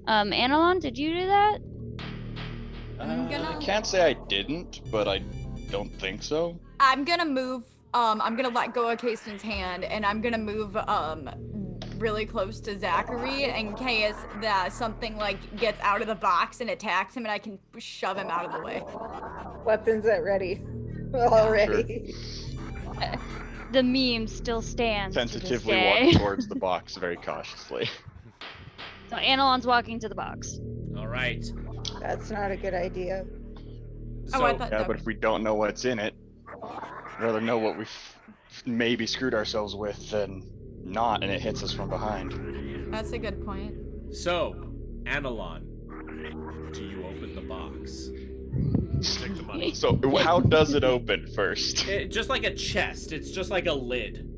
Analon, did you do that? I can't say I didn't, but I don't think so. I'm gonna move. I'm gonna let go of Kasten's hand, and I'm gonna move really close to Zachary in case that something like gets out of the box and attacks him, and I can shove him out of the way. Weapons at ready. Already. The meme still stands. Tentatively to this walk day. towards the box very cautiously. So Analon's walking to the box. All right. That's not a good idea. So, I thought Yeah, that. but if we don't know what's in it, I'd rather know what we've maybe screwed ourselves with than not, and it hits us from behind. That's a good point. So, Analon, do you open the box? Take the money. So how does it open first? Just like a chest. It's just like a lid.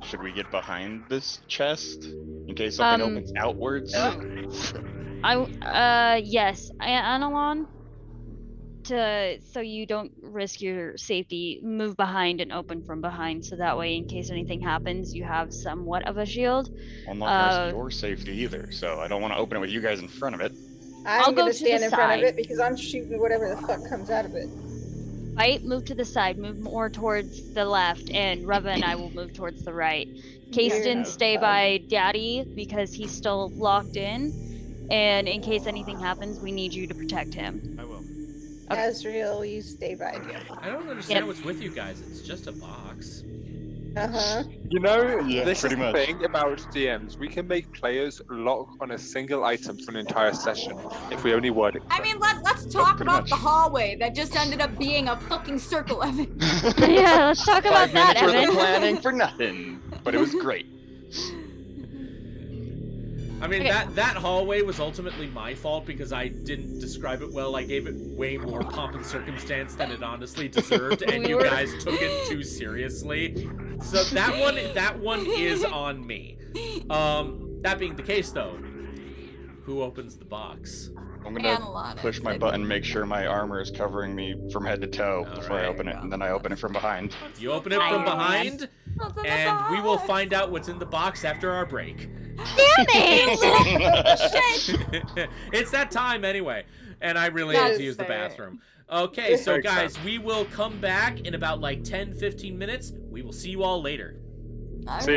Should we get behind this chest in case something opens outwards? Yes, Analon. So you don't risk your safety, move behind and open from behind, so that way, in case anything happens, you have somewhat of a shield. I'm not risk your safety either, so I don't want to open it with you guys in front of it. I'll I'm go gonna to stand the in front of side. it because I'm shooting whatever the fuck comes out of it. Right, move to the side, move more towards the left, and Reva and I will move towards the right. Kasten, stay by Daddy because he's still locked in, and in case anything happens, we need you to protect him. I will. Okay. Asriel, you stay by me. I don't understand what's with you guys. It's just a box. Uh-huh. You know, Yeah, this is pretty the much. thing about DMs. We can make players lock on a single item for an entire session if we only word it. I mean, let's talk pretty about much. the hallway that just ended up being a fucking circle, Evan. Yeah, let's talk about 5 that, minutes worth of Evan. planning for nothing, but it was great. I mean, Okay. that hallway was ultimately my fault because I didn't describe it well. I gave it way more pomp and circumstance than it honestly deserved, and We you were- guys took it too seriously. So that one is on me. That being the case, though, who opens the box? I'm gonna Analon, push my button, make sure my armor is covering me from head to toe before I Alright. open it, and then I open it from behind. You open it from behind, What's in the and we will box? find out what's in the box after our break. Damn it! Shit. It's that time anyway, and I really That need to is use the fair. bathroom. Okay, so Very guys, we will come back in about like 10-15 minutes. We will see you all later. See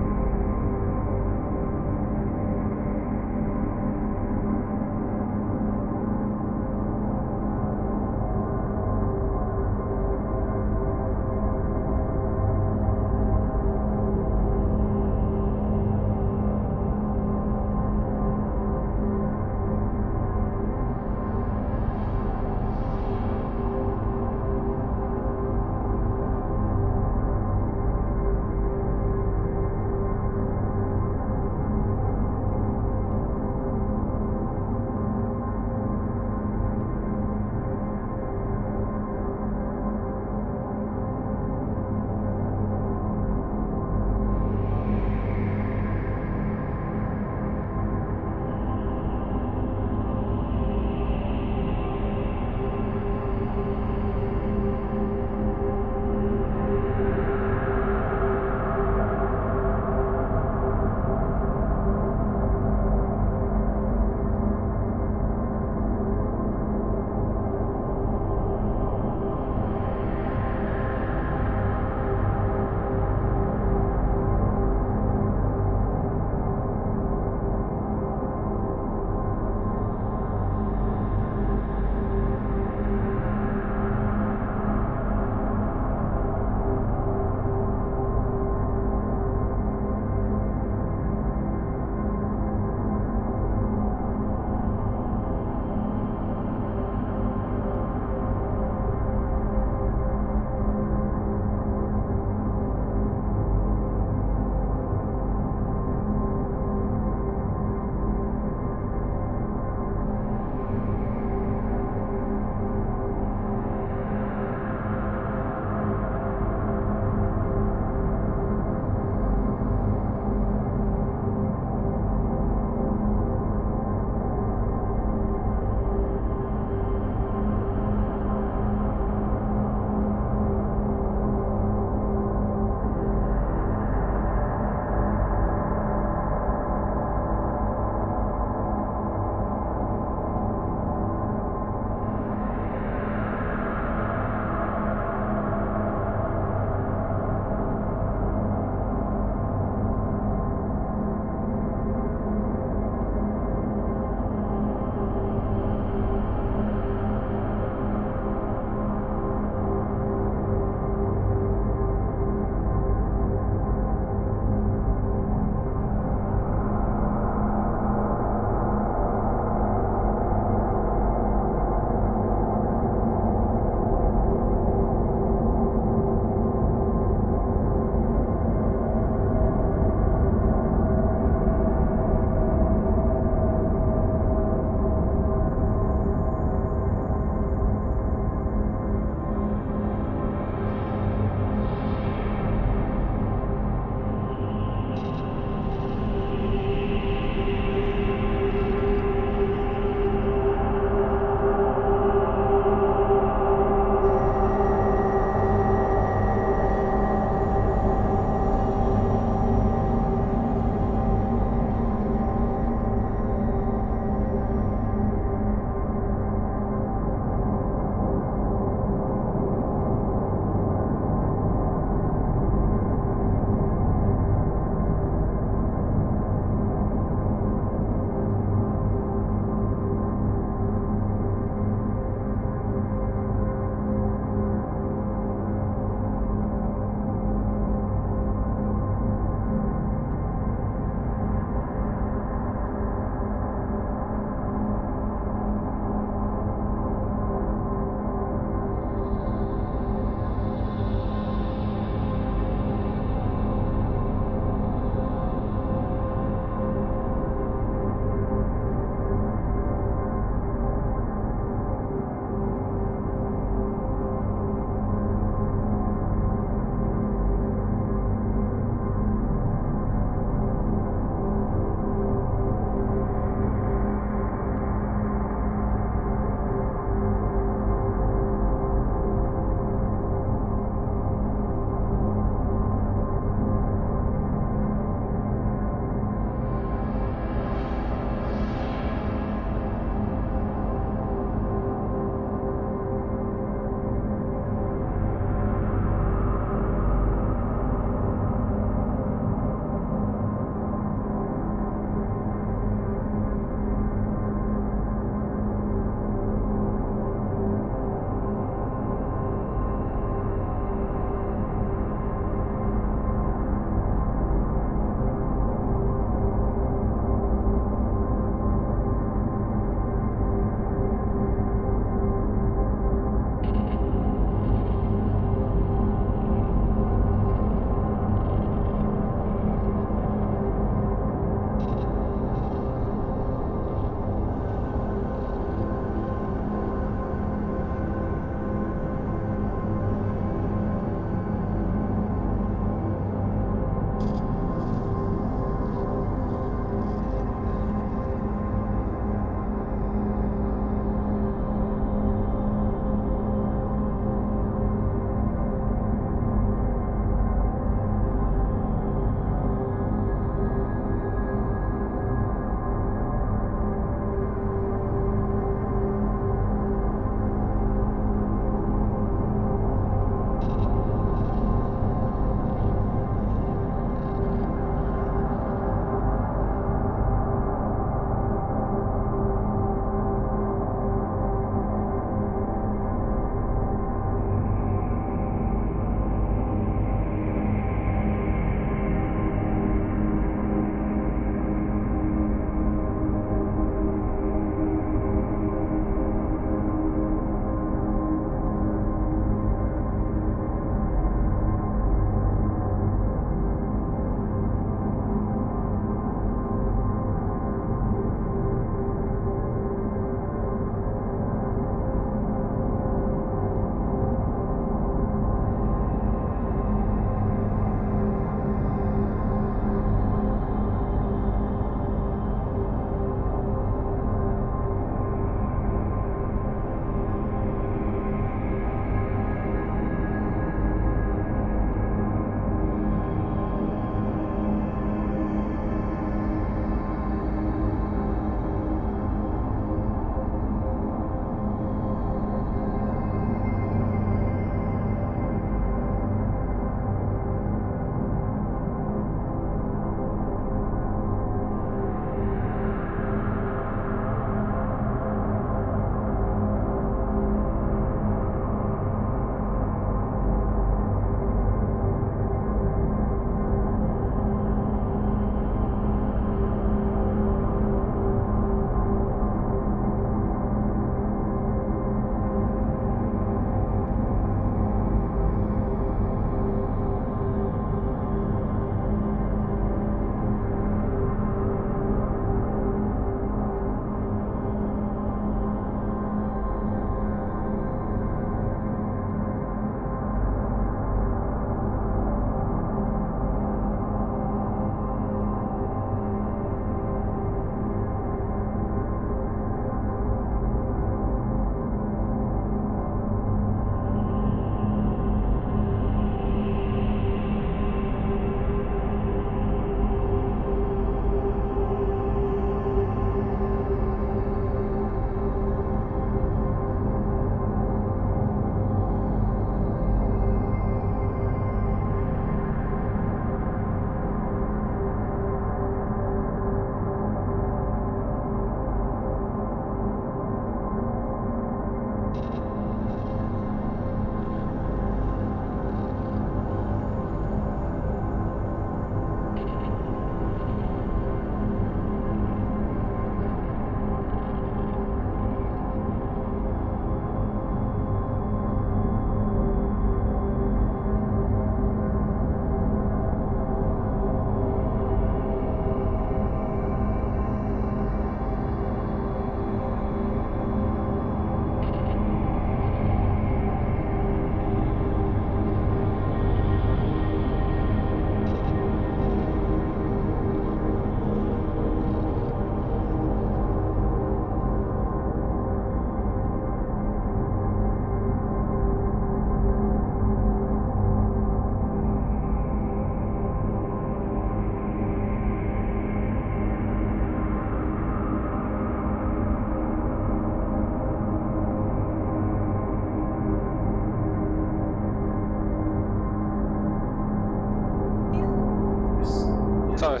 Sorry.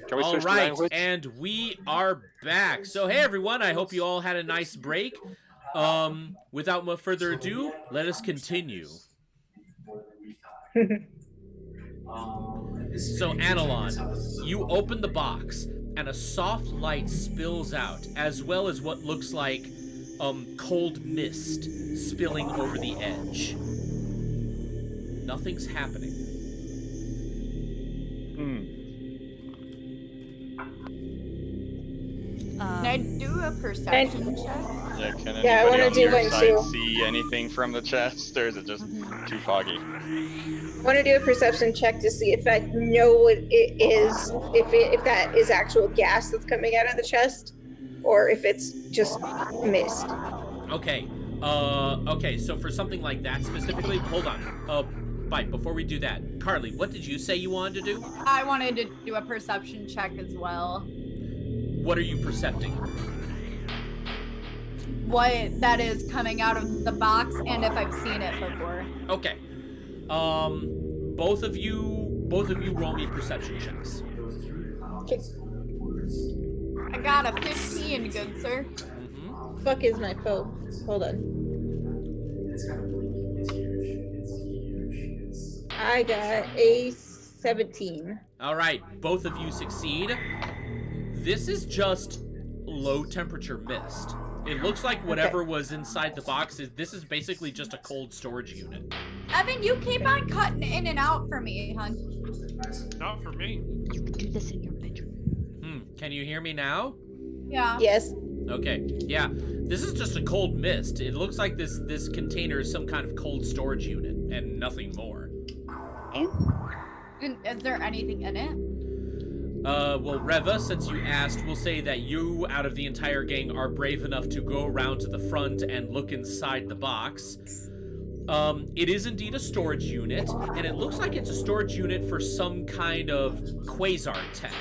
Can we All switch the right, language? and we are back. So, hey everyone, I hope you all had a nice break. Without much further ado, let us continue. So, Analon, you open the box, and a soft light spills out, as well as what looks like cold mist spilling over the edge. Nothing's happening. Can I do a perception check? Yeah, can Yeah, I anybody wanna on do your one side too. see anything from the chest, or is it just too foggy? I want to do a perception check to see if I know what it is, if that is actual gas that's coming out of the chest, or if it's just mist. Okay. Okay, so for something like that specifically, hold on. Bite, before we do that, Carly, what did you say you wanted to do? I wanted to do a perception check as well. What are you percepting? What that is coming out of the box and if I've seen it before. Okay. Both of you roll me perception checks. Okay. I got a 15, good sir. Mm-hmm. Fuck is my foe? Hold on. I got a 17. All right, both of you succeed. This is just low temperature mist. It looks like whatever was inside the box this is basically just a cold storage unit. Evan, you keep on cutting in and out for me, hon. Not for me. You can do this in your bedroom. Can you hear me now? Yeah. Yes. Okay, yeah. This is just a cold mist. It looks like this container is some kind of cold storage unit and nothing more. And is there anything in it? Well, Reva, since you asked, we'll say that you, out of the entire gang, are brave enough to go around to the front and look inside the box. It is indeed a storage unit, and it looks like it's a storage unit for some kind of quasar tech.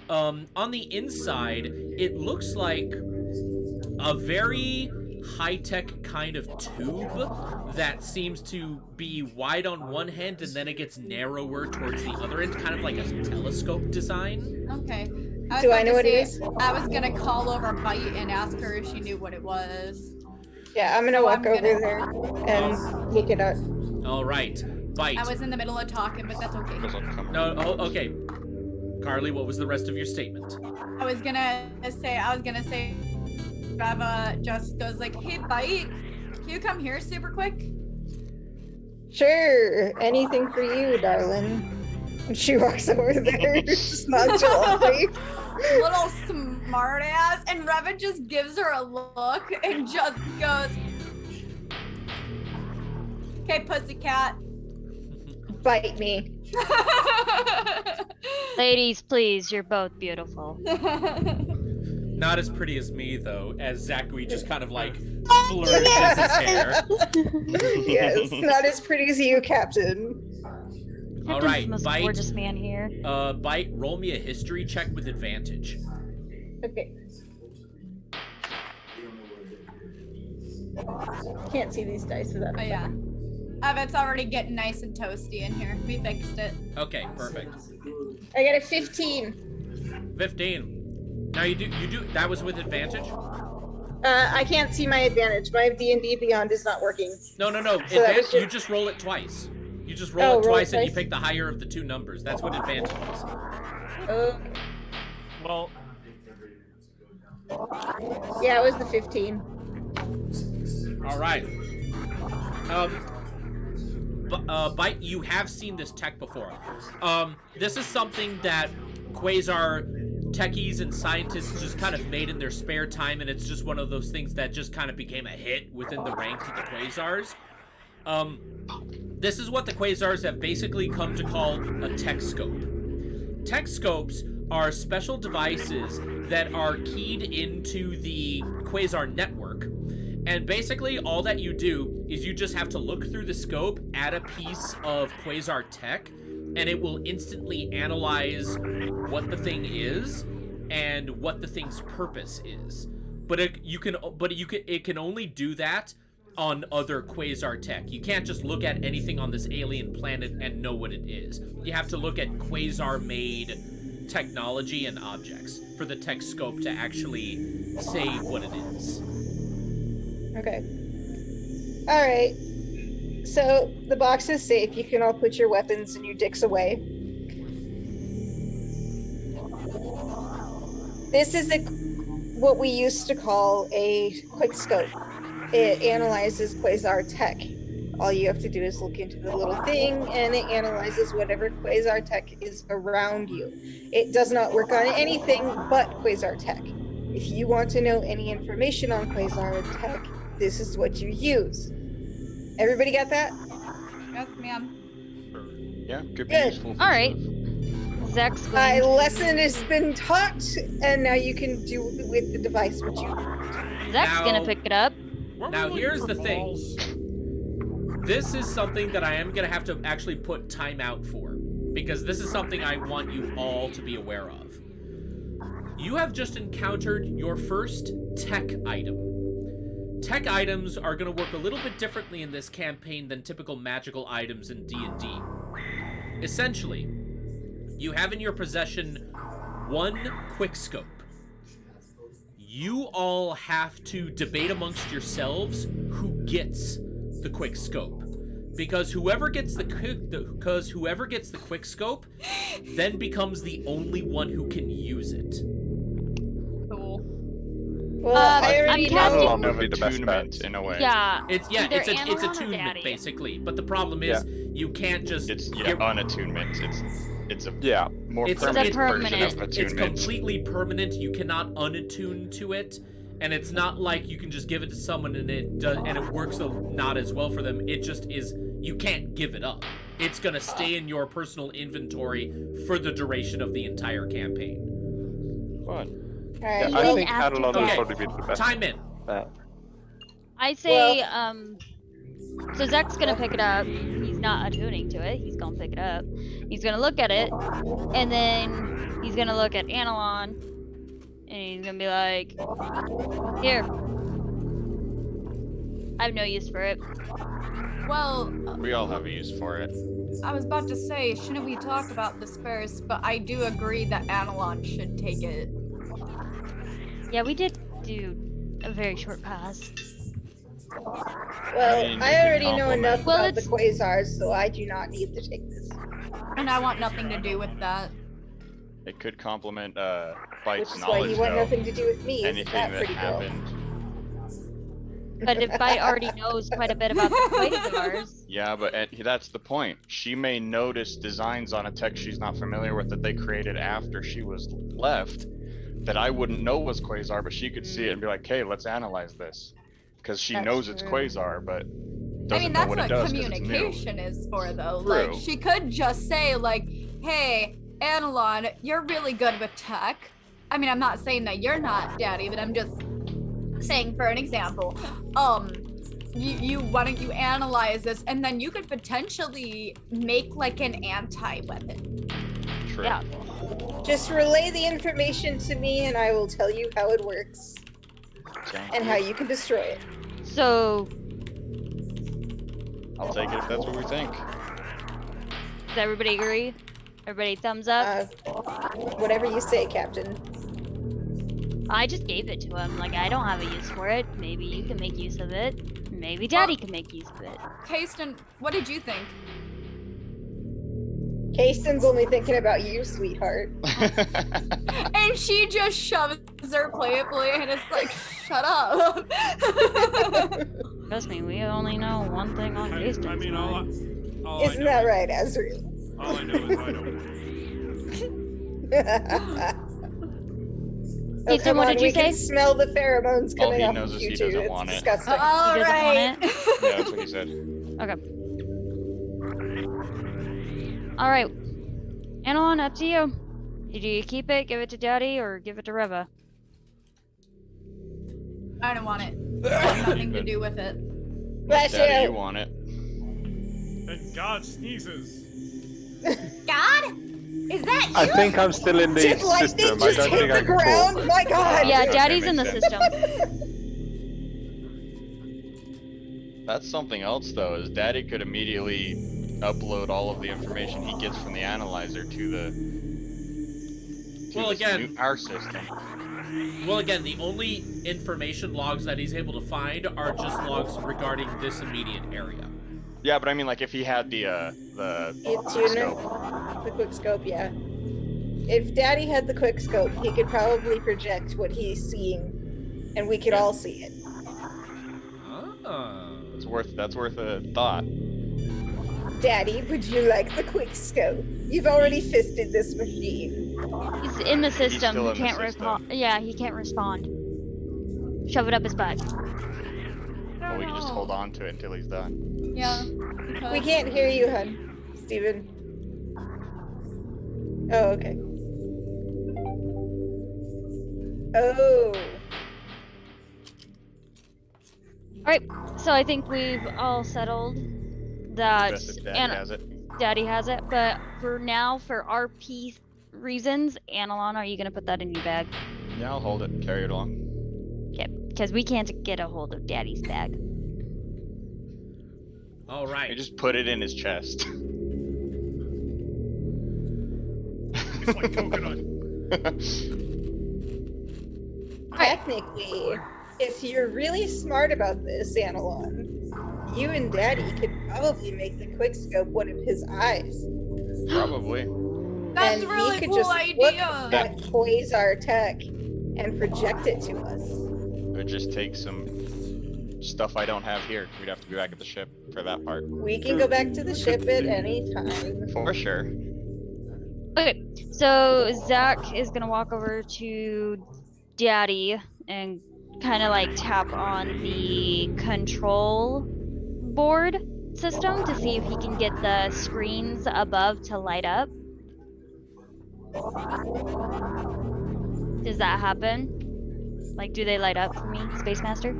On the inside, it looks like a very high-tech kind of tube that seems to be wide on one hand and then it gets narrower towards the other end, kind of like a telescope design. Okay. Do I know what it is? I was gonna call over Bite and ask her if she knew what it was. Yeah, I'm gonna walk over there and look it up. All right, Bite. I was in the middle of talking, but that's okay. No, okay. Carly, what was the rest of your statement? I was gonna say, Reva just goes like, "Hey, Bite, can you come here super quick?" Sure, anything for you, darling. And she walks over there, just nonchalantly. Little smart ass, and Reva just gives her a look and just goes, "Okay, pussycat." Bite me. Ladies, please, you're both beautiful. Not as pretty as me, though, as Zachary just kind of like flourishes his hair. Yes, not as pretty as you, Captain. All right, Most Bite. gorgeous man here. Bite, roll me a history check with advantage. Okay. Can't see these dice without. Oh yeah. It's already getting nice and toasty in here. We fixed it. Okay, perfect. I got a 15. 15. Now you do that was with advantage? I can't see my advantage. My D&D Beyond is not working. No. So that was Advantage, just- you just roll it twice. You just roll it roll it twice and you twice? pick the higher of the two numbers. That's what advantage is. Okay. Well, Yeah, it was the 15. All right. Bite, you have seen this tech before. This is something that Quasar techies and scientists just kind of made in their spare time, and it's just one of those things that just kind of became a hit within the ranks of the Quasars. This is what the Quasars have basically come to call a tech scope. Tech scopes are special devices that are keyed into the Quasar network. And basically, all that you do is you just have to look through the scope at a piece of Quasar tech, and it will instantly analyze what the thing is and what the thing's purpose is. But it can only do that on other Quasar tech. You can't just look at anything on this alien planet and know what it is. You have to look at Quasar-made technology and objects for the tech scope to actually say what it is. Okay. All right. So the box is safe. You can all put your weapons and your dicks away. This is what we used to call a quick scope. It analyzes quasar tech. All you have to do is look into the little thing, and it analyzes whatever quasar tech is around you. It does not work on anything but quasar tech. If you want to know any information on quasar tech, this is what you use. Everybody got that? Yes, ma'am. Yeah, could be Good. useful. All right. Zach's My going. lesson has been taught, and now you can do with the device what you want. Zach's gonna Now- pick it up. Weren't Now, we looking here's for the thing. balls? This is something that I am going to have to actually put time out for, because this is something I want you all to be aware of. You have just encountered your first tech item. Tech items are going to work a little bit differently in this campaign than typical magical items in D&D. Essentially, you have in your possession one quickscope. You all have to debate amongst yourselves who gets the quickscope, because whoever gets the quickscope then becomes the only one who can use it. Cool. Well, I'm I already casting- know. Analon would be the best bet. Attunement in a way. Yeah. It's Either it's Analon or attunement Daddy. basically, but the problem is you can't just It's get unattunement. It's a Yeah. more It's- permanent it's version permanent. of it's attunement. completely permanent. You cannot unattune to it, and it's not like you can just give it to someone and it works not as well for them. It just is. You can't give it up. It's gonna stay in your personal inventory for the duration of the entire campaign. Fun. All right, Yeah, I well, think after Analon would that- probably be the best Time in. bet. I say, so Zach's gonna pick it up. He's not attuning to it. He's gonna pick it up. He's gonna look at it, and then he's gonna look at Analon, and he's gonna be like, "Here, I have no use for it." Well, We all have a use for it. I was about to say, shouldn't we talk about this first? But I do agree that Analon should take it. Yeah, we did do a very short pass. well, mean, I it could already know complement- enough Well, about the quasars, so I do not need to take this. And I want nothing to do with that. It could complement Which Bite's is why knowledge, you want though. nothing to do with me. Isn't Anything that that pretty girl? happened. But if Bite already knows quite a bit about the quasars, Yeah, but that's the point. She may notice designs on a tech she's not familiar with that they created after she was left that I wouldn't know was quasar, but she could see it and be like, "Hey, let's analyze this," because she That's knows it's true. quasar, but I doesn't mean, know that's what it what does 'cause it's new. communication is for, though. Like, True. she could just say, like, hey, Analon, you're really good with tech. I mean, I'm not saying that you're not, Daddy, but I'm just saying for an example. Why don't you analyze this, and then you could potentially make, like, an anti-weapon. True. yeah. Just relay the information to me, and I will tell you how it works Sounds and good. how you can destroy it. So, I'll take it if that's what we think. does everybody agree? Everybody thumbs up? Whatever you say, Captain. I just gave it to him. Like, I don't have a use for it. Maybe you can make use of it. Maybe Daddy can make use of it. Kasten, what did you think? Kasten's only thinking about you, sweetheart. And she just shoves her playfully and is like, shut up. Trust me, we only know one thing on I Hastings. mean, all I Isn't know that is- right, Asriel? All I know is I don't. Oh, Kasten, come what on, did you we can say? smell the pheromones All coming he up knows with is you he two. doesn't It's want it. disgusting. All He doesn't right. Yeah, that's what he said. Okay. Alright. Analon, up to you. Did you keep it, give it to Daddy, or give it to Reva? I don't want it. I have nothing to do with it. Flash Daddy, out. you want it. And God sneezes. God? Is that you? I think I'm still in the Did lightning system. I just don't hit think I the can ground? talk. My God. Yeah, Okay, Daddy's in the makes sense. system. That's something else, though, is Daddy could immediately upload all of the information he gets from the analyzer to the to Well, this again- our system. Well, again, the only information logs that he's able to find are just logs regarding this immediate area. Yeah, but I mean, like, if he had the tuner, the quick scope, yeah. If Daddy had the quick scope, he could probably project what he's seeing, and we could all see it. Ah. That's worth a thought. Daddy, would you like the quick scope? You've already fisted this machine. He's in the system. still He in the can't system. respond. Yeah, he can't respond. Shove it up his butt. But we can just hold on to it until he's done. Yeah. We can't hear you, hun. Steven. Oh, okay. Oh. Alright, so I think we've all settled that Best if Dad has it. Daddy has it, but for now, for RP reasons, Analon, are you gonna put that in your bag? Yeah, I'll hold it and carry it along. Okay, because we can't get a hold of Daddy's bag. All right. You just put it in his chest. It's like coconut. Technically, if you're really smart about this, Analon, you and Daddy could probably make the quickscope one of his eyes. Probably. That's and a really he could cool just look idea. at that quasar tech and project it to us. It would just take some stuff I don't have here. We'd have to be back at the ship for that part. We can go back to the ship at any time. For sure. Okay, so Zach is gonna walk over to Daddy and kind of like tap on the control board system to see if he can get the screens above to light up. Does that happen? Like, do they light up for me, Space Master?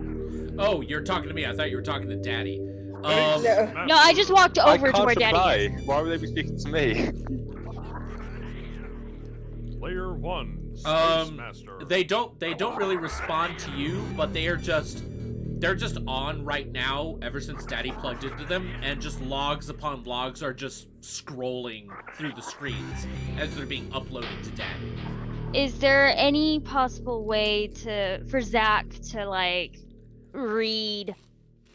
Oh, you're talking to me. I thought you were talking to Daddy. No. No, I just walked I over to can't where Daddy is. reply. Why would they be speaking to me? Player 1, Space Master. They don't really respond to you, but they're just on right now ever since Daddy plugged into them, and just logs upon logs are just scrolling through the screens as they're being uploaded to Daddy. Is there any possible way for Zach to like read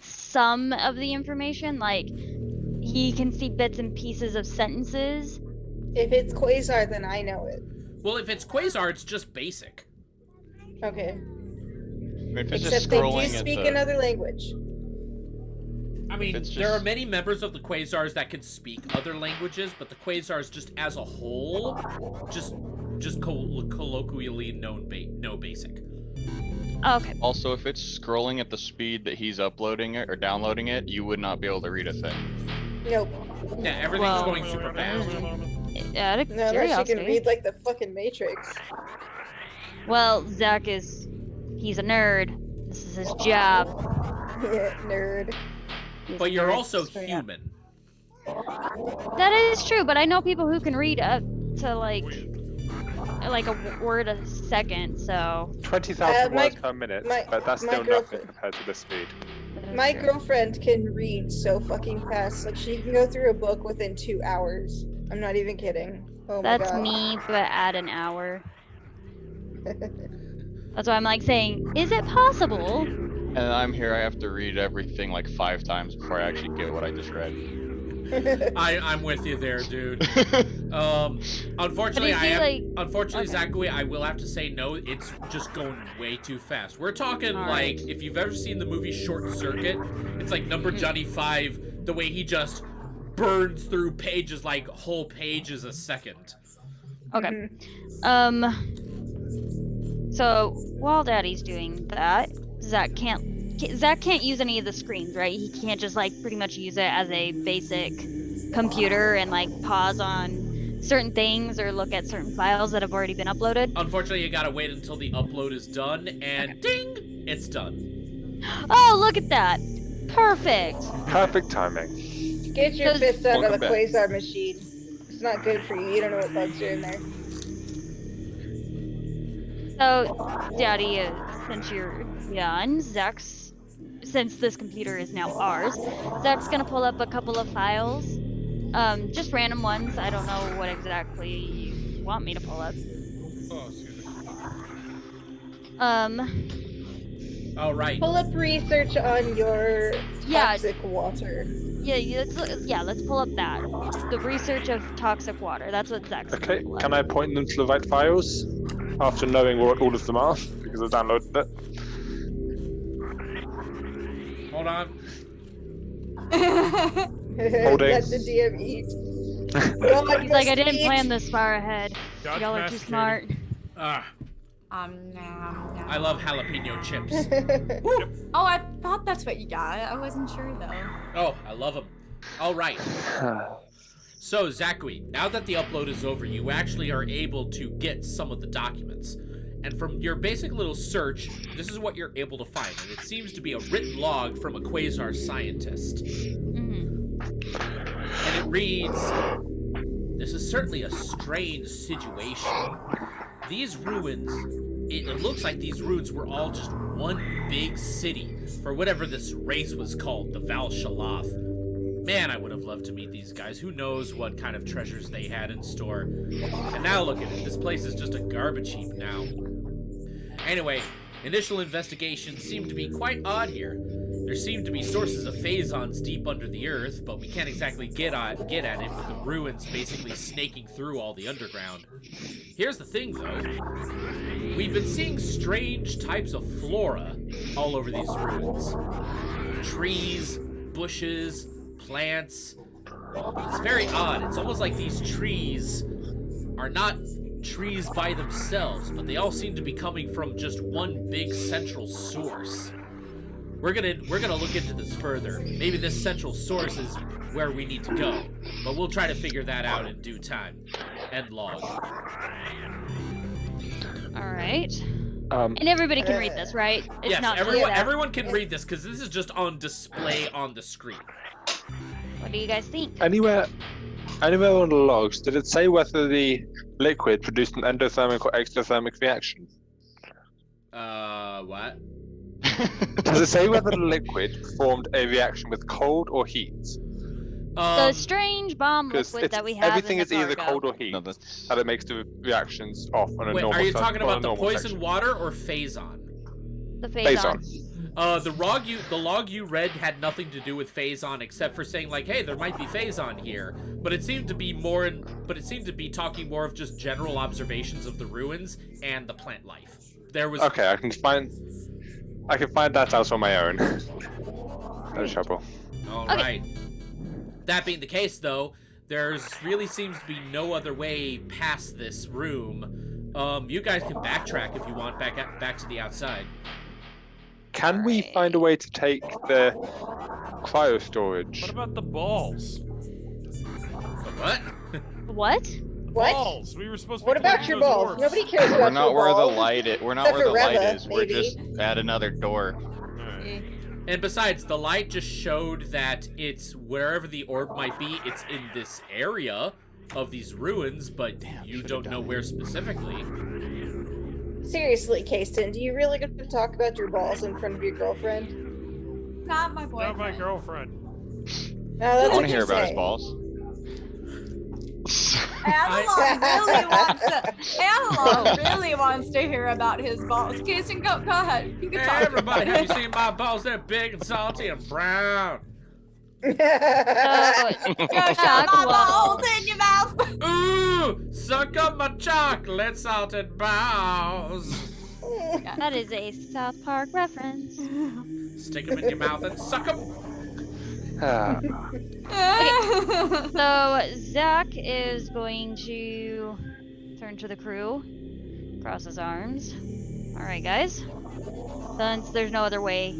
some of the information? Like he can see bits and pieces of sentences. If it's quasar, then I know it. Well, if it's Quasar, it's just basic. Okay. I mean, if it's Except just they do scrolling at speak the... another language. I mean, It's there are just- many members of the Quasars that can speak other languages, but the Quasars, just as a whole, just colloquially know basic. Okay. Also, if it's scrolling at the speed that he's uploading it or downloading it, you would not be able to read a thing. Nope. Yeah, everything's Well- going super fast. Out of No, unless you curiosity. can read like the fucking Matrix. Well, Zach he's a nerd. This is his job. Yeah, nerd. He's But a you're nerd. also Straight up. human. That is true, but I know people who can read up to like a word a second, so 20,000 my- words per minute, my- but that's my still nothing girlfriend- compared to the speed. My girlfriend can read so fucking fast. Like she can go through a book within 2 hours. I'm not even kidding. Oh my That's god. me, but at an hour. That's why I'm like saying, is it possible? And I'm here, I have to read everything like 5 times before I actually get what I just read. I'm with you there, dude. Unfortunately, But is he, like- unfortunately, okay. Zachary, I will have to say no. It's just going way too fast. We're talking Alright. like if you've ever seen the movie Short Circuit, it's like Number Johnny 5. The way he just burns through pages like whole pages a second. Okay. So while Daddy's doing that, Zach can't use any of the screens, right? He can't just like pretty much use it as a basic computer and like pause on certain things or look at certain files that have already been uploaded. Unfortunately, you gotta wait until the upload is done, and ding, it's done. Oh, look at that! Perfect. Perfect timing. Get your Those- fist out of Welcome the back. quasar machine. It's not good for you. You don't know what bugs are in there. So, Daddy, since you're done, since this computer is now ours, Zach's gonna pull up a couple of files. Just random ones. I don't know what exactly you want me to pull up. Oh, excuse me. All right. Pull up research on your Yeah. toxic water. Let's pull up that. The research of toxic water. That's what Zach's Okay, gonna pull up. can I point them to the right files after knowing what all of them are? Because I've downloaded it. Hold on. Holding. Let the DM eat. He's like, I didn't plan this far ahead. God's Y'all are too smart. Ah, nom, I love jalapeno chips. Oh, I thought that's what you got. I wasn't sure though. Oh, I love them. All right. So, Zachary, now that the upload is over, you actually are able to get some of the documents. And from your basic little search, this is what you're able to find. And it seems to be a written log from a quasar scientist. Mhm. And it reads, "This is certainly a strange situation. These ruins, it looks like these ruins were all just one big city for whatever this race was called, the Val'Shalloth. Man, I would have loved to meet these guys. Who knows what kind of treasures they had in store. And now look at it. This place is just a garbage heap now. Anyway, initial investigations seem to be quite odd here. There seem to be sources of phasons deep under the earth, but we can't exactly get at it with the ruins basically snaking through all the underground. Here's the thing, though. We've been seeing strange types of flora all over these ruins. Trees, bushes, plants. It's very odd. It's almost like these trees are not trees by themselves, but they all seem to be coming from just one big central source. We're gonna look into this further. Maybe this central source is where we need to go, but we'll try to figure that out in due time. End log." All right. Um, And everybody can read this, right? It's Yes, not everyone can read this because this is just on display on the screen. What do you guys think? anywhere on the logs, did it say whether the liquid produced an endothermic or exothermic reaction? What? Does it say whether the liquid formed a reaction with cold or heat? The strange bomb Because liquid that we have everything in the is either cargo. cold or heat, No, that's and it makes the reactions off on a Wait, normal. are you talking on a about the normal poison section. water or phazon? The Phazon. phazon. The log you read had nothing to do with phazon except for saying like, hey, there might be phazon here. But it seemed to be talking more of just general observations of the ruins and the plant life. There was Okay, I can find that out on my own. No trouble. All Okay. right. That being the case, though, there's really seems to be no other way past this room. You guys can backtrack if you want back to the outside. Can we find a way to take the cryo storage? What about the balls? What? What? What? Balls. We were supposed to. What be about collecting your those balls? orbs. Nobody cares about We're not your where the balls. light is. We're not Except where the for light Reva, is. We're maybe. just at another door. Alright. And besides, the light just showed that it's wherever the orb might be, it's in this area of these ruins, but you don't know where specifically. Seriously, Kasten, do you really get to talk about your balls in front of your girlfriend? Not my Not boyfriend. my girlfriend. No, I that's want what to hear you about his say. balls. Analog really wants to hear about his balls. Kason, go ahead. You can Hey, talk. everybody, have you seen my balls? They're big and salty and brown. So, Go shove Zach, my well, balls in your mouth. Ooh, suck up my chocolate salted balls. that is a South Park reference. Stick them in your mouth and suck them. Ah, So Zach is going to turn to the crew, cross his arms. All right, guys. Since there's no other way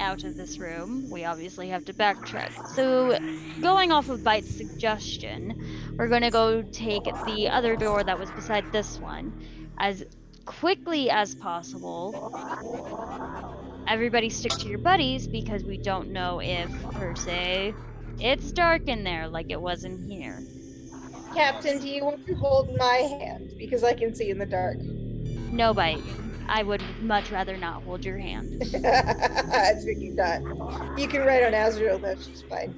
out of this room, we obviously have to backtrack. So, going off of Bite's suggestion, we're gonna go take the other door that was beside this one as quickly as possible. Everybody stick to your buddies because we don't know if, per se, it's dark in there like it was in here. Captain, do you want to hold my hand? Because I can see in the dark. No, Bite. I would much rather not hold your hand. That's what you thought. You can write on Asriel though, she's fine.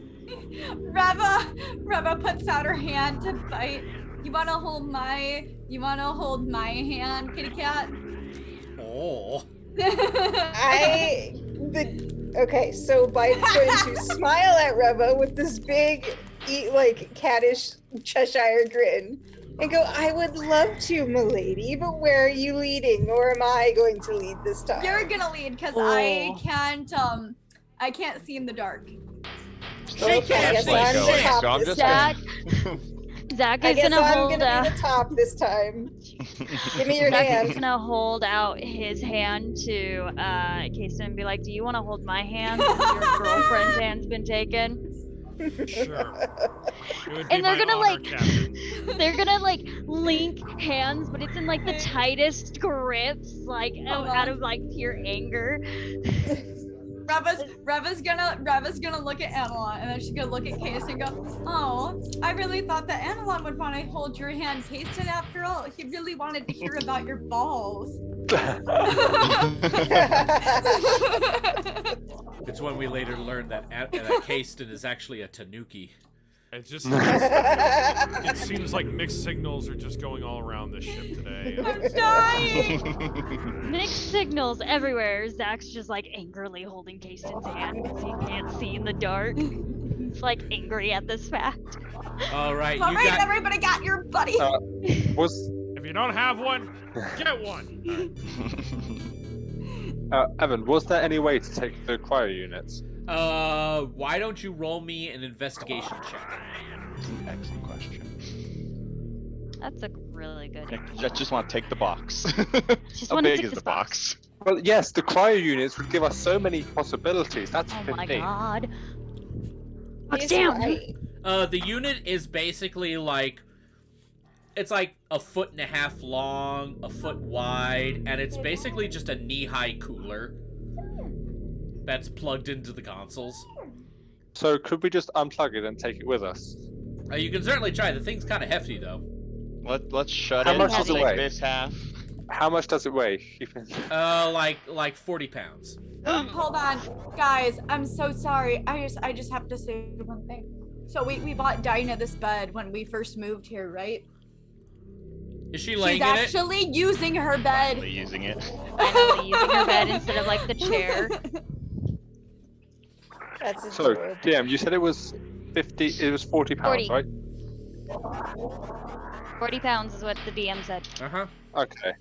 Reva puts out her hand to bite. You wanna hold my hand, kitty cat? Oh. Okay, so Bite's going to smile at Reva with this big, cattish Cheshire grin and go, I would love to, milady, but where are you leading? Or am I going to lead this time? You're gonna lead, because Oh. I can't see in the dark. She can't see I'm the shit. top So I'm this just time. Zach I is guess gonna I'm hold gonna be the top this time. Give me your Zach is hand. gonna hold out his hand to Kason and be like, do you want to hold my hand? Your girlfriend's hand's been taken. Sure. It would be And they're my gonna, honor, like- Captain. They're gonna like link hands, but it's in like the tightest grips, like out of like pure anger. Reva's gonna look at Analon, and then she's gonna look at Kason and go, oh, I really thought that Analon would want to hold your hand. Kason, after all, he really wanted to hear about your balls. It's when we later learned that Kasten is actually a Tanuki. It just it seems like mixed signals are just going all around this ship today. I'm dying. Mixed signals everywhere. Zach's just like angrily holding Kason's hand because he can't see in the dark. He's like angry at this fact. All right, All you right, got. everybody got your buddy. Was If you don't have one, get one. Evan, was there any way to take the cryo units? Why don't you roll me an investigation check? That's an excellent question. That's a really good. I just want to take the box. Just How wanna big take is this the box? Well, yes, the cryo units would give us so many possibilities. That's Oh 15. my god. Box He's down. right. The unit is basically like, it's like 1.5 feet long, 1 foot wide, and it's basically just a knee-high cooler that's plugged into the consoles. So could we just unplug it and take it with us? You can certainly try. The thing's kind of hefty, though. Let's shut How it. much I'll does it take weigh? this half. How much does it weigh? Like 40 pounds. Hold on, guys. I'm so sorry. I just have to say one thing. So we bought Dinah this bed when we first moved here, right? Is she laying She's in it? actually using her bed. Finally using it. Finally using her bed instead of like the chair. That's So, adorable. DM, you said it was 50. It was 40 pounds, 40. right? 40 pounds is what the DM said. Uh-huh. Okay.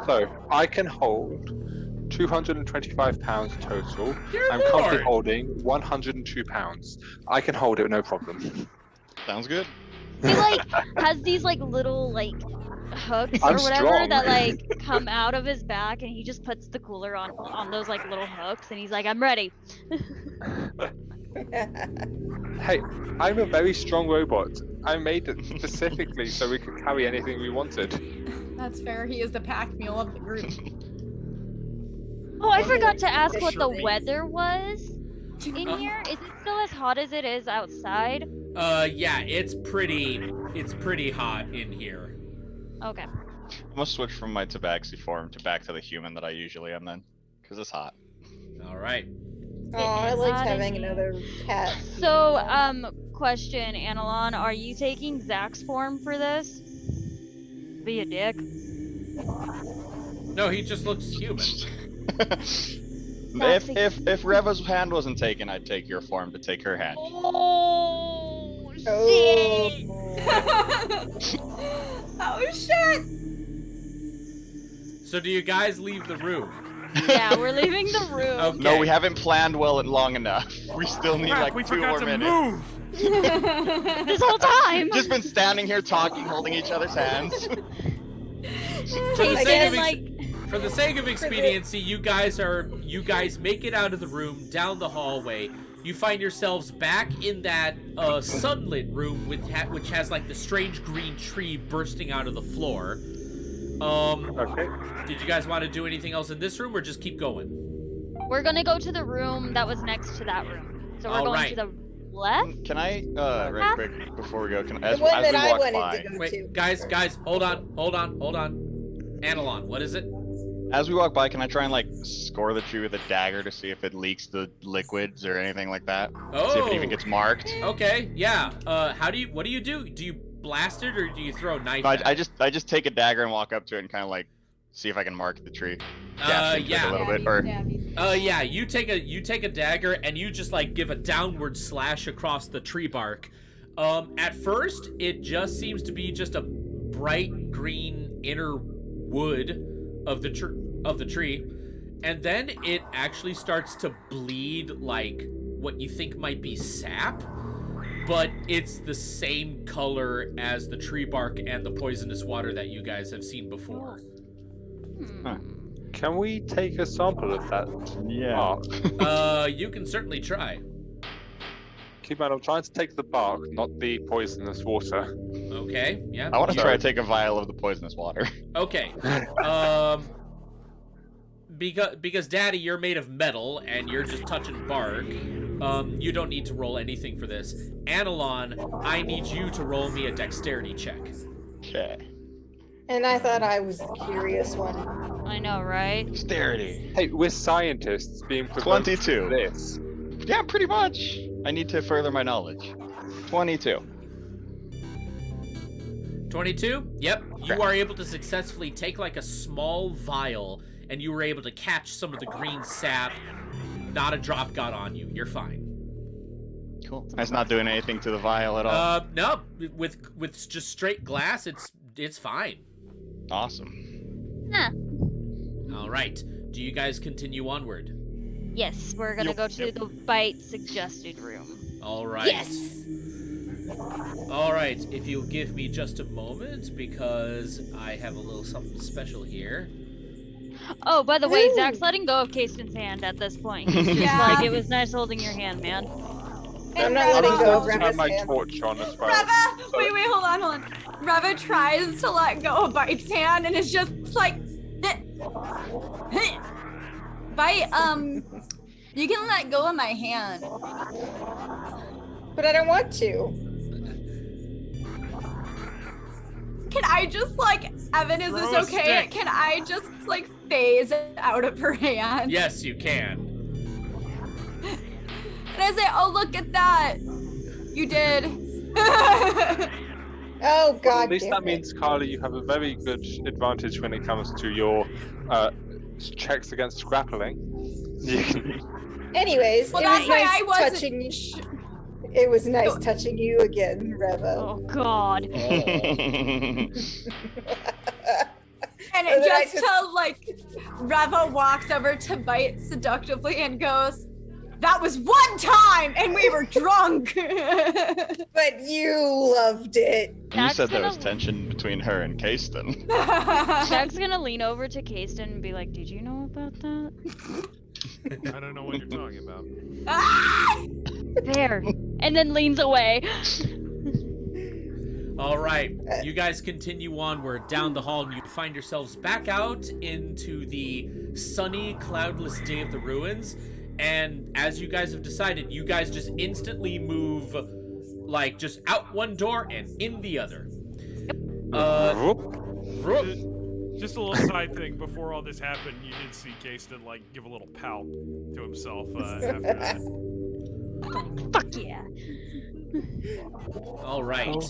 So I can hold 225 pounds total. Dear I'm currently Lord. holding 102 pounds. I can hold it, no problem. Sounds good. He like has these like little like hooks I'm or whatever strong. that like come out of his back, and he just puts the cooler on those like little hooks, and he's like, I'm ready. Hey, I'm a very strong robot. I made it specifically so we could carry anything we wanted. That's fair. He is the pack mule of the group. Oh, I forgot to ask what the Officially. weather was in here. Is it still as hot as it is outside? Yeah, it's pretty hot in here. Okay. I'm gonna switch from my tabaxi form to back to the human that I usually am then, because it's hot. All right. Oh, I liked Hot in having here. another cat. So, question, Analon, are you taking Zach's form for this? Be a dick. No, he just looks human. if Reva's hand wasn't taken, I'd take your form to take her hand. Oh, shit! Oh shit! So do you guys leave the room? Yeah, we're leaving the room. Okay. No, we haven't planned well and long enough. We still need Crap, like we 2 forgot more to minutes. move. This whole time. Just been standing here talking, holding each other's hands. For the Kason, sake of like, For the sake of expediency, you guys make it out of the room, down the hallway. You find yourselves back in that sunlit room which has like the strange green tree bursting out of the floor. Okay. Did you guys want to do anything else in this room or just keep going? We're gonna go to the room that was next to that room. So we're going to the left? Can I, right quick, before we go, as The one that we I walk wanted by, to go to. Wait, guys, hold on. Analon, what is it? As we walk by, can I try and like score the tree with a dagger to see if it leaks the liquids or anything like that? Oh. See if it even gets marked. Okay, yeah. What do you do? Do you blast it or do you throw a knife No, at it? I just take a dagger and walk up to it and kind of like see if I can mark the tree. Dash into it yeah. a little bit, or Yeah, you take a dagger and you just like give a downward slash across the tree bark. At first, it just seems to be just a bright green inner wood of the tree, and then it actually starts to bleed like what you think might be sap, but it's the same color as the tree bark and the poisonous water that you guys have seen before. Huh. Can we take a sample of that? yeah. You can certainly try. Keep in mind, I'm trying to take the bark, not the poisonous water. Okay, yeah. I want to try to take a vial of the poisonous water. Okay. Because Daddy, you're made of metal and you're just touching bark. You don't need to roll anything for this. Anilon, I need you to roll me a dexterity check. Okay. And I thought I was the curious one. I know, right? Dexterity. Hey, we're scientists being provoked 22. to this. Yeah, pretty much. I need to further my knowledge. 22. 22? Yep. You Okay. are able to successfully take like a small vial and you were able to catch some of the green sap. Not a drop got on you. You're fine. Cool. That's not doing anything to the vial at all. No. With just straight glass, it's fine. Awesome. Huh. All right. Do you guys continue onward? Yes, we're gonna go to the bite suggested room. All right. Yes. All right. If you'll give me just a moment, because I have a little something special here. Oh, by the way, Ooh. Zach's letting go of Kasten's hand at this point. He's just Yeah. like, it was nice holding your hand, man. I'm not Reva- letting go of I have Reva's my hand. torch on as well. Reva, wait, hold on. Reva tries to let go of Bite's hand and it's just like, Bite, you can let go of my hand. But I don't want to. Can I just like, Evan, is Throw a this okay? stick. Can I just like phase it out of her hand? Yes, you can. And I say, oh, look at that. You did. Oh God. At least damn that it. means, Carly, you have a very good advantage when it comes to your checks against grappling. You can... Anyways, Well, it that was way nice I wasn't. touching you. It was nice touching you again, Revo. Oh, God. And And then I just to like, Reva walks over to Bite seductively and goes, that was one time and we were drunk. But you loved it. You Zach's said there gonna- was tension between her and Kasten. Zach's gonna lean over to Kasten and be like, did you know about that? I don't know what you're talking about. Ah! There. And then leans away. All right, you guys continue onward down the hall, and you find yourselves back out into the sunny, cloudless day of the ruins. And as you guys have decided, you guys just instantly move, like, just out one door and in the other. Vroom. Just a little side thing. Before all this happened, you did see Kasten like give a little pout to himself after that. Fuck yeah. All right.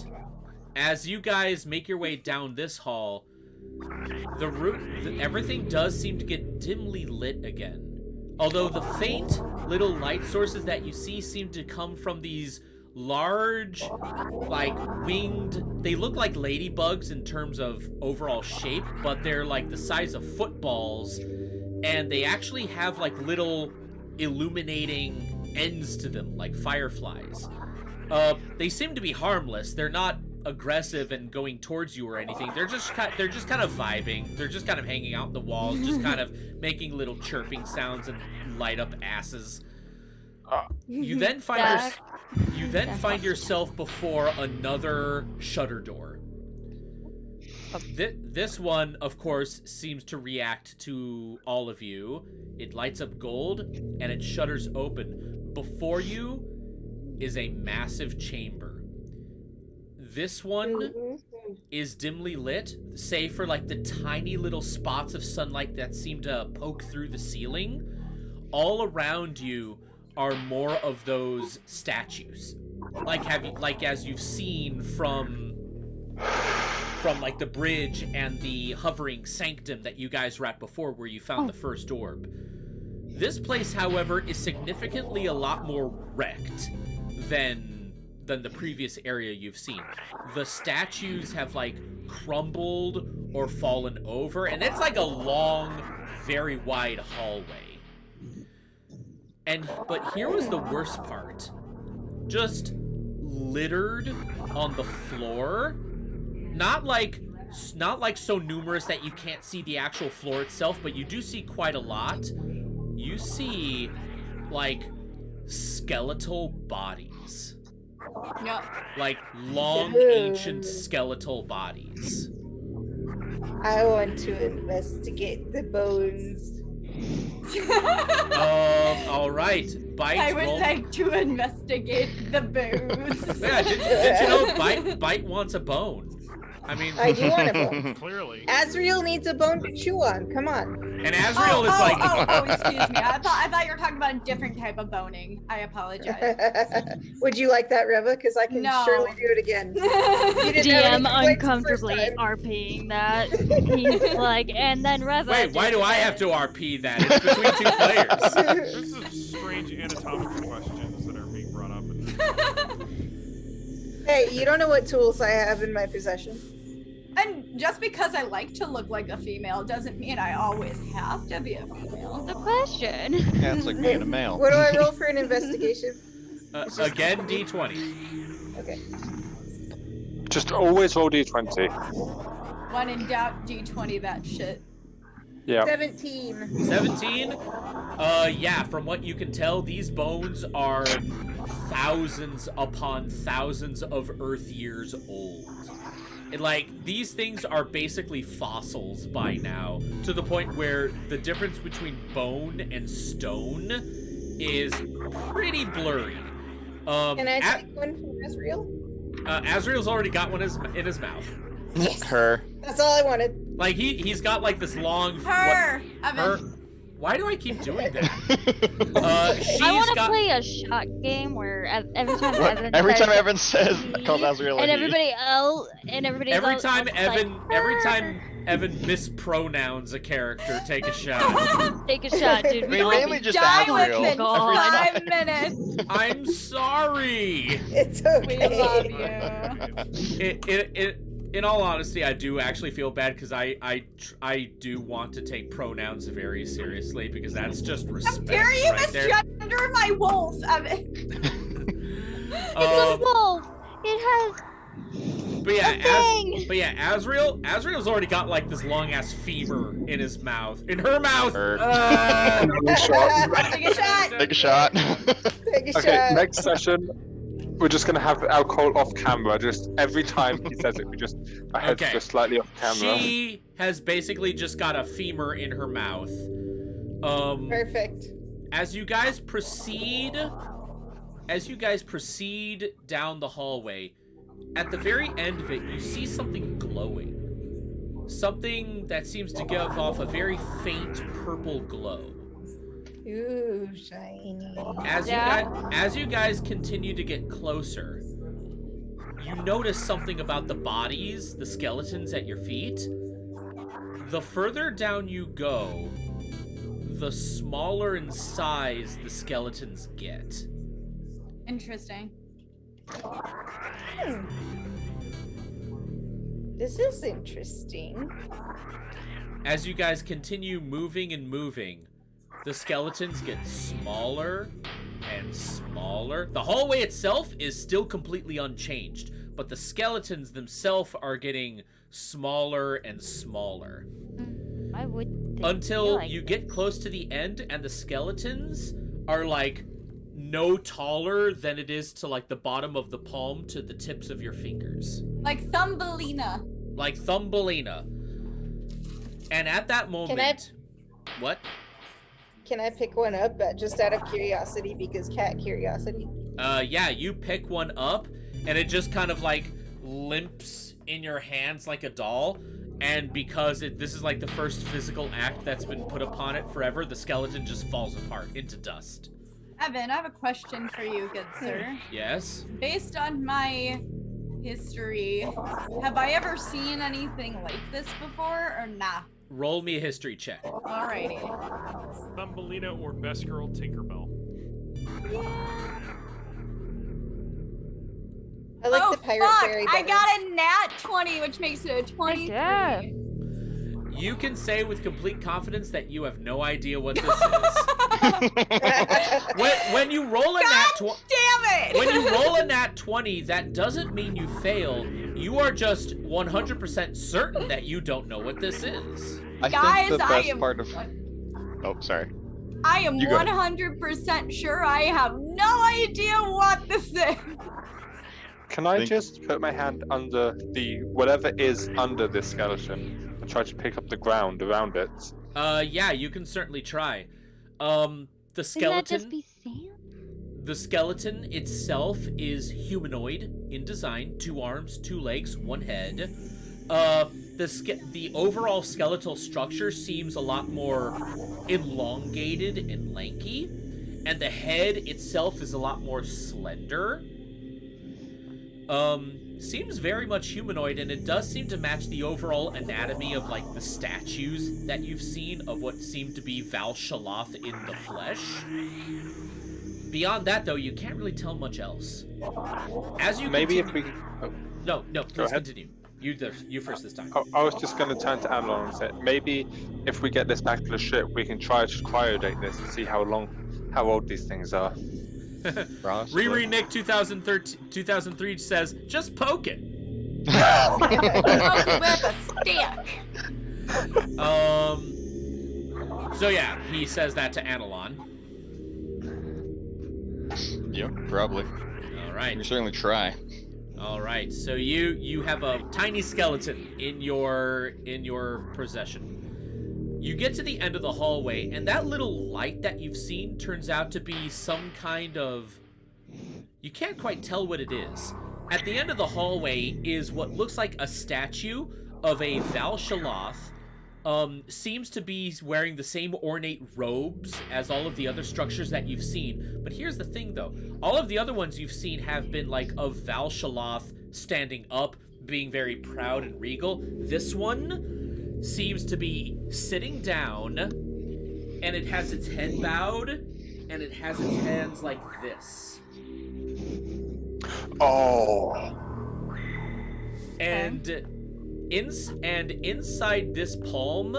As you guys make your way down this hall, everything does seem to get dimly lit again. Although the faint little light sources that you see seem to come from these large, like, winged... They look like ladybugs in terms of overall shape, but they're, like, the size of footballs, and they actually have, like, little illuminating ends to them, like fireflies. They seem to be harmless. They're not aggressive and going towards you or anything. They're just kind of vibing. They're just kind of hanging out in the walls, just kind of making little chirping sounds and light up asses. You then find yourself before another shutter door. This one, of course, seems to react to all of you. It lights up gold and it shutters open. Before you is a massive chamber. This one is dimly lit, save for like the tiny little spots of sunlight that seem to poke through the ceiling. All around you are more of those statues, as you've seen from like the bridge and the hovering sanctum that you guys were at before, where you found the first orb. This place, however, is significantly a lot more wrecked than the previous area you've seen. The statues have like crumbled or fallen over, and it's like a long, very wide hallway. But here was the worst part. Just littered on the floor, not like so numerous that you can't see the actual floor itself, but you do see quite a lot. You see like skeletal bodies. Yep. Like long, ancient skeletal bodies. I want to investigate the bones. All right. Bite. I would like to investigate the bones. Yeah, did you know Bite wants a bone? I mean, I do want a bone. Clearly. Asriel needs a bone to chew on. Come on. And Asriel is like, excuse me. I thought you were talking about a different type of boning. I apologize. Would you like that, Reva? Because I can No. surely do it again. You didn't have any DM complaints the uncomfortably first time. RPing that. He's like, and then Reva. wait, why did do I it. have to RP that? It's between two players. There's some strange anatomical questions that are being brought up. Hey, you don't know what tools I have in my possession. And just because I like to look like a female doesn't mean I always have to be a female. The question. Yeah, it's like being a male. What do I roll for an investigation? Again, D20. Okay. Just always roll d20. When in doubt, D20 that shit. Yeah. 17. 17? Yeah, from what you can tell, these bones are thousands upon thousands of Earth years old. Like, these things are basically fossils by now, to the point where the difference between bone and stone is pretty blurry. Can I take one from Asriel? Asriel's already got one in his mouth. Her. That's all I wanted. Like, he's got, like, this long... Her! Her... Why do I keep doing that? She's I want to got... play a shot game where every time What? Evan Every says time Evan says, he, calls Asriel and a he. everybody else, Every else time is Evan, like, every time Evan mispronouns a character, take a shot. take a shot, dude. I mean, mainly just Die Asriel. within God. 5 minutes. I'm sorry. It's We okay. love you. In all honesty, I do actually feel bad because I do want to take pronouns very seriously because that's just respect. How dare you right there. misgender my wolf? It's a wolf. It has But yeah, a thing. Asriel's already got like this long ass femur in his mouth, in her mouth. Take a shot. Take a shot. Take a Okay, shot. next session, we're just gonna have alcohol off camera. Just every time he says it, our heads Okay. just slightly off camera. She has basically just got a femur in her mouth. Perfect. As you guys proceed down the hallway, at the very end of it, you see something glowing. Something that seems to give off a very faint purple glow. Ooh, shiny. As you guys continue to get closer, you notice something about the bodies, the skeletons at your feet. The further down you go, the smaller in size the skeletons get. Interesting. This is interesting. As you guys continue moving and moving, the skeletons get smaller and smaller. The hallway itself is still completely unchanged, but the skeletons themselves are getting smaller and smaller. I would think Until like you this. get close to the end and the skeletons are like no taller than it is to like the bottom of the palm to the tips of your fingers. Like Thumbelina. Like Thumbelina. And at that moment... What? Can I pick one up just out of curiosity because cat curiosity? Yeah, you pick one up, and it just kind of like limps in your hands like a doll, and because this is like the first physical act that's been put upon it forever, the skeleton just falls apart into dust. Evan, I have a question for you, good sir. Yes? Based on my history, have I ever seen anything like this before or nah? Roll me a history check. Alrighty. Thumbelina or Best Girl Tinkerbell? Yeah. I like the pirate fairy better. I got a nat 20, which makes it a 23. Yeah. You can say with complete confidence that you have no idea what this is. when you roll a nat 20, damn it! when you roll a nat 20, that doesn't mean you fail. You are just 100% certain that you don't know what this is. I Guys, think the I best am- part of. Oh, sorry. I am You go. 100% sure I have no idea what this is. Can I just put my hand under the whatever is under this skeleton and try to pick up the ground around it? Yeah, you can certainly try. The Wouldn't that skeleton. just be sand? The skeleton itself is humanoid in design, 2 arms, 2 legs, 1 head. The overall skeletal structure seems a lot more elongated and lanky, and the head itself is a lot more slender. Seems very much humanoid, and it does seem to match the overall anatomy of like the statues that you've seen of what seem to be Val'Shalloth in the flesh. Beyond that, though, you can't really tell much else. As you Maybe continue... if we. No, please ahead. continue. You first this time. I was just going to turn to Avalon and say, maybe if we get this back to the ship, we can try to cryodate this and see how old these things are. Riri Nick 2003 says, just poke it. Poke it with a stick. So yeah, he says that to Analon. Yeah, probably. All right. We certainly try. All right. So you have a tiny skeleton in your possession. You get to the end of the hallway, and that little light that you've seen turns out to be some kind of... You can't quite tell what it is. At the end of the hallway is what looks like a statue of a Val'Shalloth. Seems to be wearing the same ornate robes as all of the other structures that you've seen. But here's the thing, though. All of the other ones you've seen have been, like, of Val'Shalloth standing up, being very proud and regal. This one seems to be sitting down, and it has its head bowed, and it has its hands like this. Oh. And inside this palm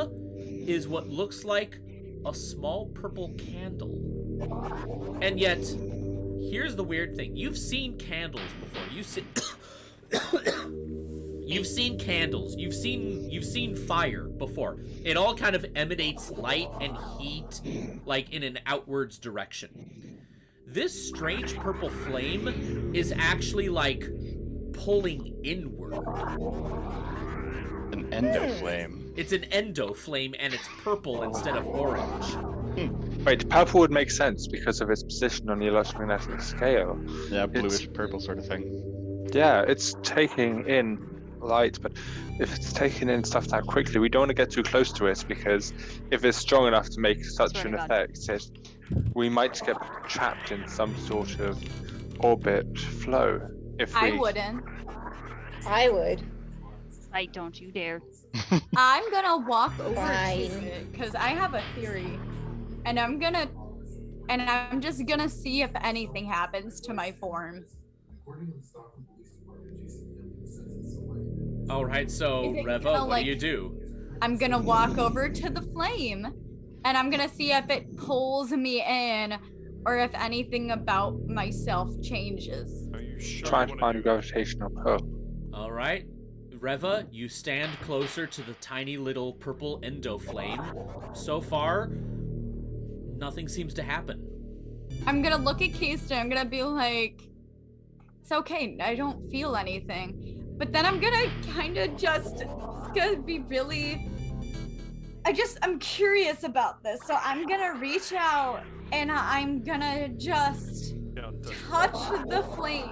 is what looks like a small purple candle. And yet, here's the weird thing. You've seen candles before. You've seen candles. You've seen fire before. It all kind of emanates light and heat, like in an outwards direction. This strange purple flame is actually like pulling inward. An endoflame. It's an endo flame, and it's purple instead of orange. Wait, purple would make sense because of its position on the electromagnetic scale. Yeah, bluish purple sort of thing. Yeah, it's taking in light, but if it's taking in stuff that quickly, we don't want to get too close to it, because if it's strong enough to make such an effect, we might get trapped in some sort of orbit flow. I wouldn't. I would. Like, don't you dare. I'm gonna walk over Fine. to it because I have a theory, and I'm just gonna see if anything happens to my form. All right, so Is it Reva, gonna, what do you do? I'm gonna walk over to the flame, and I'm gonna see if it pulls me in, or if anything about myself changes. Are you sure? Trying to find a gravitational pull. All right, Reva, you stand closer to the tiny little purple endo flame. So far, nothing seems to happen. I'm gonna look at Keista, I'm gonna be like, it's okay, I don't feel anything. But then I'm gonna kind of just, it's gonna be really, I'm curious about this. So I'm gonna reach out and I'm gonna just touch the flame.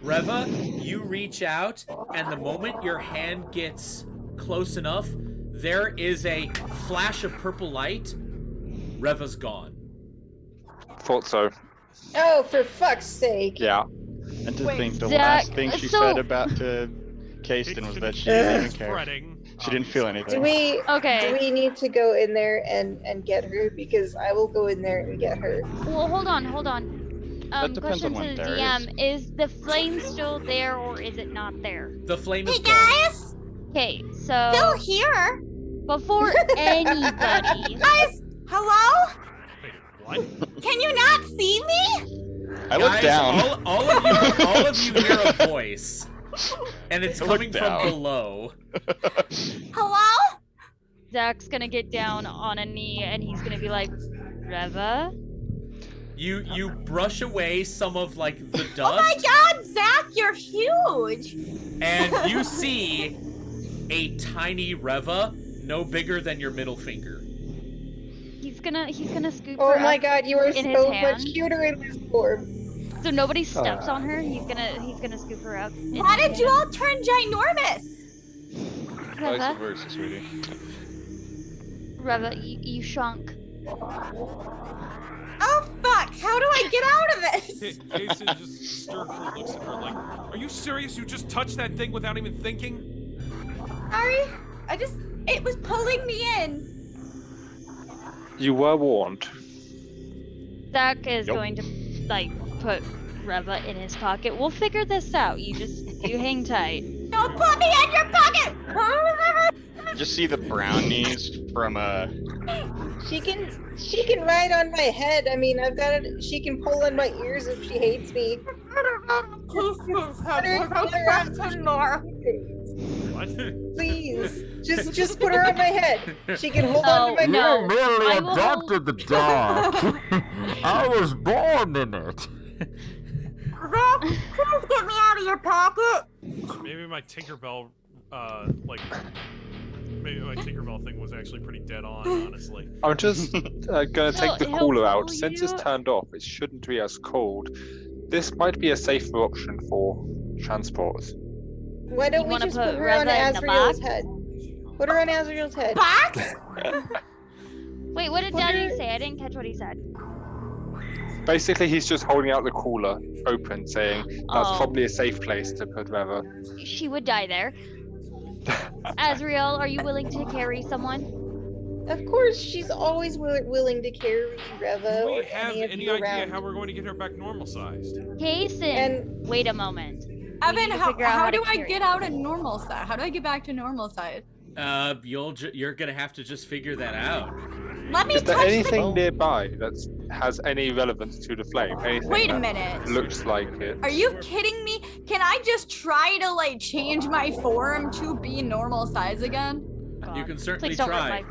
Reva, you reach out, and the moment your hand gets close enough, there is a flash of purple light. Reva's gone. Thought so. Oh, for fuck's sake. Yeah. And to Wait, think the Zach, last thing she so- said about to Kasten was that she didn't even care. Spreading, She didn't feel obviously. Do anything. we Okay. do we need to go in there and get her? Because I will go in there and get her. Well, hold on. That depends Question on to what the there DM: is the flame still there, or is it not there? The flame is Hey gone. guys, Okay, still so here. before anybody, Guys, hello? Wait, what? Can you not see me? I looked Guys, down. all of you hear a voice, and it's I looked coming from down. below. Hello? Zach's gonna get down on a knee and he's gonna be like, Reva? You brush away some of like the dust, Oh my god, Zach, you're huge. and you see a tiny Reva, no bigger than your middle finger. He's gonna scoop Oh her my up god, you are in his so hand. much cuter in this form. so nobody steps on her. He's gonna scoop her up. in Why his did you hand. all turn ginormous? Vice Reva? versa, sweetie. Reva, you shrunk. Oh fuck, how do I get out of this? Kasten just stirful looks at her like, "Are you serious? You just touched that thing without even thinking?" Sorry, it was pulling me in. You were warned. Zach is Yup. going to like put Reva in his pocket. We'll figure this out. You hang tight. Don't put me in your pocket! Just see the brownies from She can ride on my head. I mean, I've got it. She can pull on my ears if she hates me. What? Please, just put her on my head. She can hold on to my No. You merely I will- adopted the dog. I was born in it. Zach, please get me out of your pocket. Maybe my Tinkerbell, maybe my Tinkerbell thing was actually pretty dead on, honestly. I'm just gonna take the He'll cooler out. pull Since you- it's turned off, it shouldn't be as cold. This might be a safer option for transport. Why don't You we wanna just put put her on Reva in the Asriel's box? head? Put her on Asriel's head. Box? Wait, what did Put Daddy her- say? I didn't catch what he said. Basically, he's just holding out the cooler open, saying that's Oh. probably a safe place to put Reva. She would die there. Asriel, are you willing to carry someone? Of course, she's always willing to carry Reva Do or we have any of any you idea around. how we're going to get her back normal sized? Kason, And- wait a moment. Evan, need to how figure out how to do I carry get it. out of normal side? How do I get back to normal side? You're gonna have to just figure that out. Let me Is there touch anything Oh. nearby that has any relevance to the flame? Anything Wait a that minute. looks like it? Are you kidding me? Can I just try to like change my form to be normal size again? You can certainly Please don't try.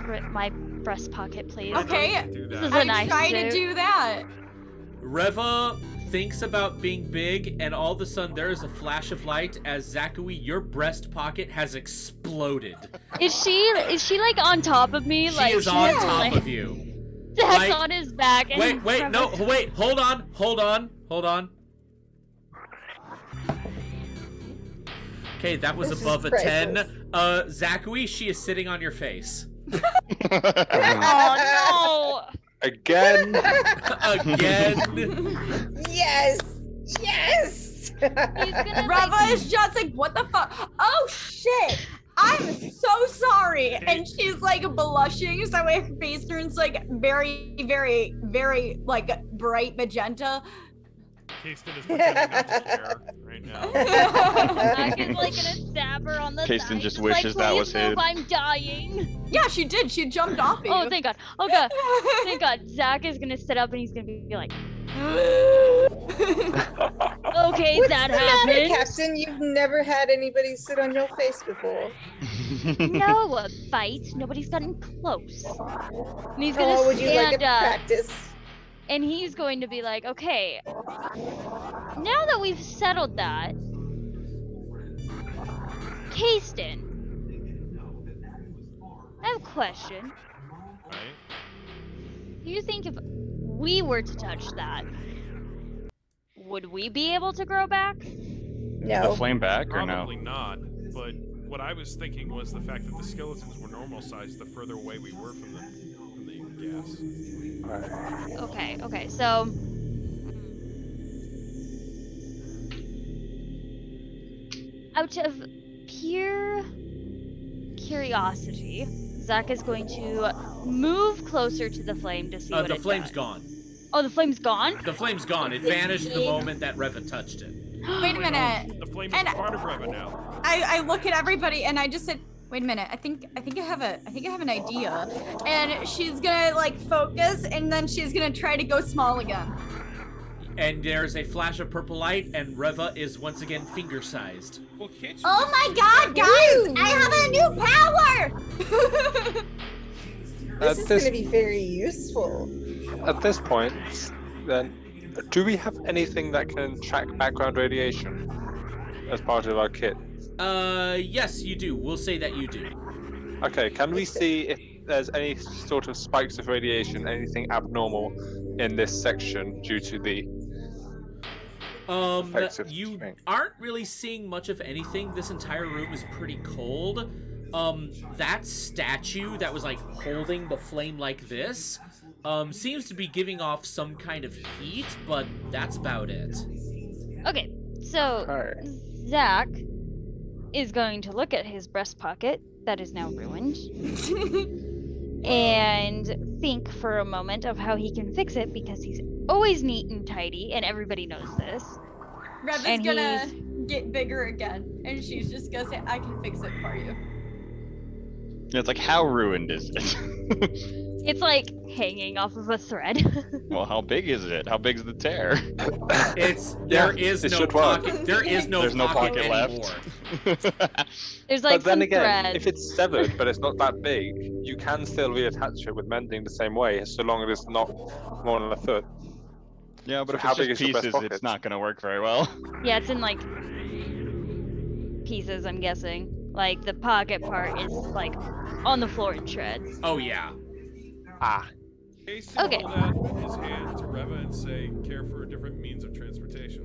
rip my breast pocket, please. Okay, Do This that. is a I nice try to suit. do that. Reva thinks about being big, and all of a sudden there is a flash of light as Zakui, your breast pocket has exploded. Is she like on top of me? She like is on has, top like, of you. Zach's Like- on his back. And Wait, no, wait, hold on. Okay, that was This is above a priceless. 10. Zakui, she is sitting on your face. Oh Again? Again. Yes! Yes! no! He's gonna Reva like, is just like, what the fuck? Oh shit! I'm so sorry. And she's like blushing, so her face turns like very, very, very like bright magenta. Kasten is pretending not to care right now. Zach is like gonna stab her on the Kasten side. just He's like, wishes that "Please was move, him." I'm dying. Yeah, she did. She jumped off of you. Oh, thank God. Oh God. Thank God. Zach is gonna sit up and he's gonna be like, okay, What's that the matter, happened. Captain? You've never had anybody sit on your face before. No, a fight. Nobody's gotten close. And he's gonna Oh, would you like stand a up. practice? And he's going to be like, okay, now that we've settled that, Kasten, I have a question. Right? Do you think if we were to touch that, would we be able to grow back? No. The flame back or no? Probably not, but what I was thinking was the fact that the skeletons were normal size the further away we were from the gas. Okay, so... Out of pure curiosity, Zach is going to move closer to the flame to see what The it flame's does. gone. Oh, the flame's gone? The flame's gone. It vanished the moment that Reva touched it. Wait a minute. The flame is And- part of Reva now. I look at everybody and I just said, wait a minute. I think I have an idea. And she's gonna like focus and then she's gonna try to go small again. And there's a flash of purple light, and Reva is once again finger-sized. Well, can't you Oh my god, guys! I have a new power! This is going to be very useful. At this point, then, do we have anything that can track background radiation as part of our kit? Yes, you do. We'll say that you do. Okay, can we see if there's any sort of spikes of radiation, anything abnormal in this section due to the effects of You shrink? aren't really seeing much of anything. This entire room is pretty cold. That statue that was like holding the flame like this, seems to be giving off some kind of heat, but that's about it. Okay, so Alright. Zach is going to look at his breast pocket that is now ruined and think for a moment of how he can fix it because he's always neat and tidy and everybody knows this. Reva's And gonna get bigger again and she's just gonna say, I can fix it for you. It's like, how ruined is it? It's like hanging off of a thread. Well, how big is it? How big's the tear? There is it no should work. pocket. There is no There's no pocket pocket anymore. left. There's like But then some again, thread. if it's severed but it's not that big, you can still reattach it with mending the same way, so long as it's not more than a foot. Yeah, but So if how it's big just is your breast pieces, pocket? it's not going to work very well. Yeah, it's in like pieces, I'm guessing. Like the pocket part is like on the floor in shreds. Oh yeah. Jason Okay. hold out his hand to Reva and say, care for a different means of transportation.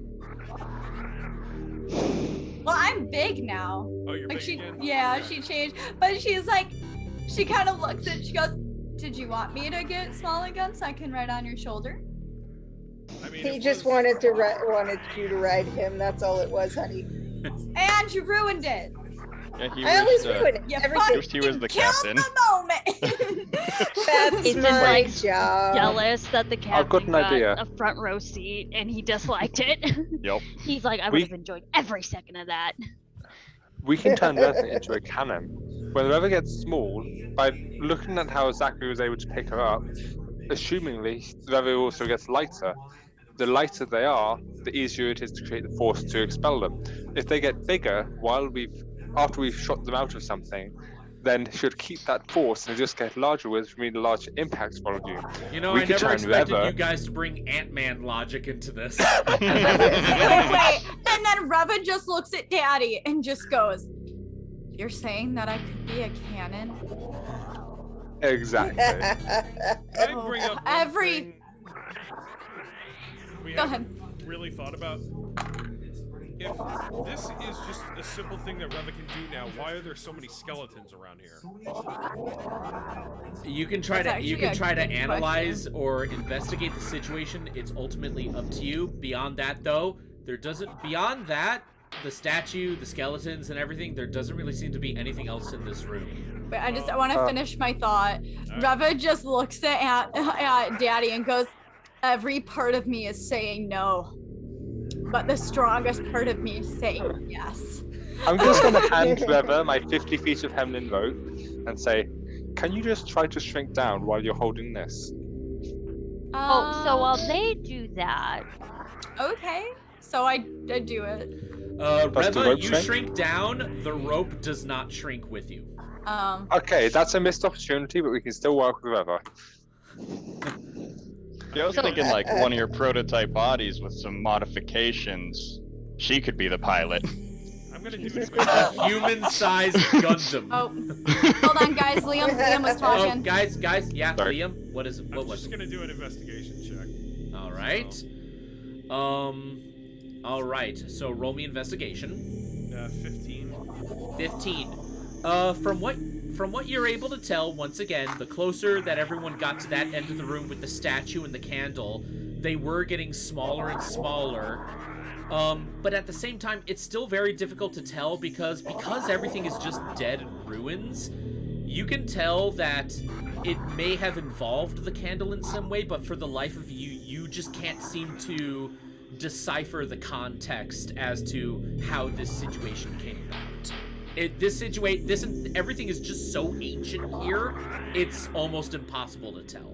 Well, I'm big now. Oh, you're Like big she, again? yeah, she changed. But she's like, she kind of looks at, she goes, did you want me to get small again so I can ride on your shoulder? I mean, He it just was- wanted you to ride him. That's all it was, honey. And you ruined it. Yeah, he I always wished, ruin it. You Everything. Wished he was the killed captain. the moment. That's It's just my like job. Jealous that the I've got captain an got idea. a front row seat and he disliked it. Yep. He's like, I would have enjoyed every second of that. We can turn Reva into a cannon. When Reva gets small, by looking at how Zachary was able to pick her up, assumingly Reva also gets lighter. The lighter they are, the easier it is to create the force to expel them. If they get bigger after we've shot them out of something, then should keep that force and just get larger, which means a larger impact volume. You know, We I could never turn expected Reva- you guys to bring Ant-Man logic into this. Wait, and then Reva just looks at Daddy and just goes, you're saying that I could be a cannon? Exactly. Can I bring up one Every- thing we Go haven't really thought about? If this is just a simple thing that Reva can do now, why are there so many skeletons around here? You can try That's to you actually can a try to good analyze or investigate the situation. It's ultimately up to you. Beyond that, though, beyond that, the statue, the skeletons, and everything, there doesn't really seem to be anything else in this room. But I want to finish my thought. Reva just looks at Daddy and goes, every part of me is saying no. But the strongest part of me is saying yes. I'm just going to hand Reva my 50 feet of Hemlin rope and say, can you just try to shrink down while you're holding this? Oh, so while they do that, Okay. So I do it. Does the Reva, rope you shrink down. The rope does not shrink with you. Okay, that's a missed opportunity, but we can still work with Reva. Yeah, I was thinking like one of your prototype bodies with some modifications. She could be the pilot. I'm gonna do an A human-sized Gundam. Oh, hold on, guys. Liam was Oh, talking. guys, yeah, Sorry. Liam, what I'm was just it? gonna do an investigation check. All right. All right, so roll me investigation. 15. 15. From what you're able to tell, once again, the closer that everyone got to that end of the room with the statue and the candle, they were getting smaller and smaller. But at the same time, it's still very difficult to tell because everything is just dead and ruins. You can tell that it may have involved the candle in some way, but for the life of you, you just can't seem to decipher the context as to how this situation came about. Everything is just so ancient here, it's almost impossible to tell.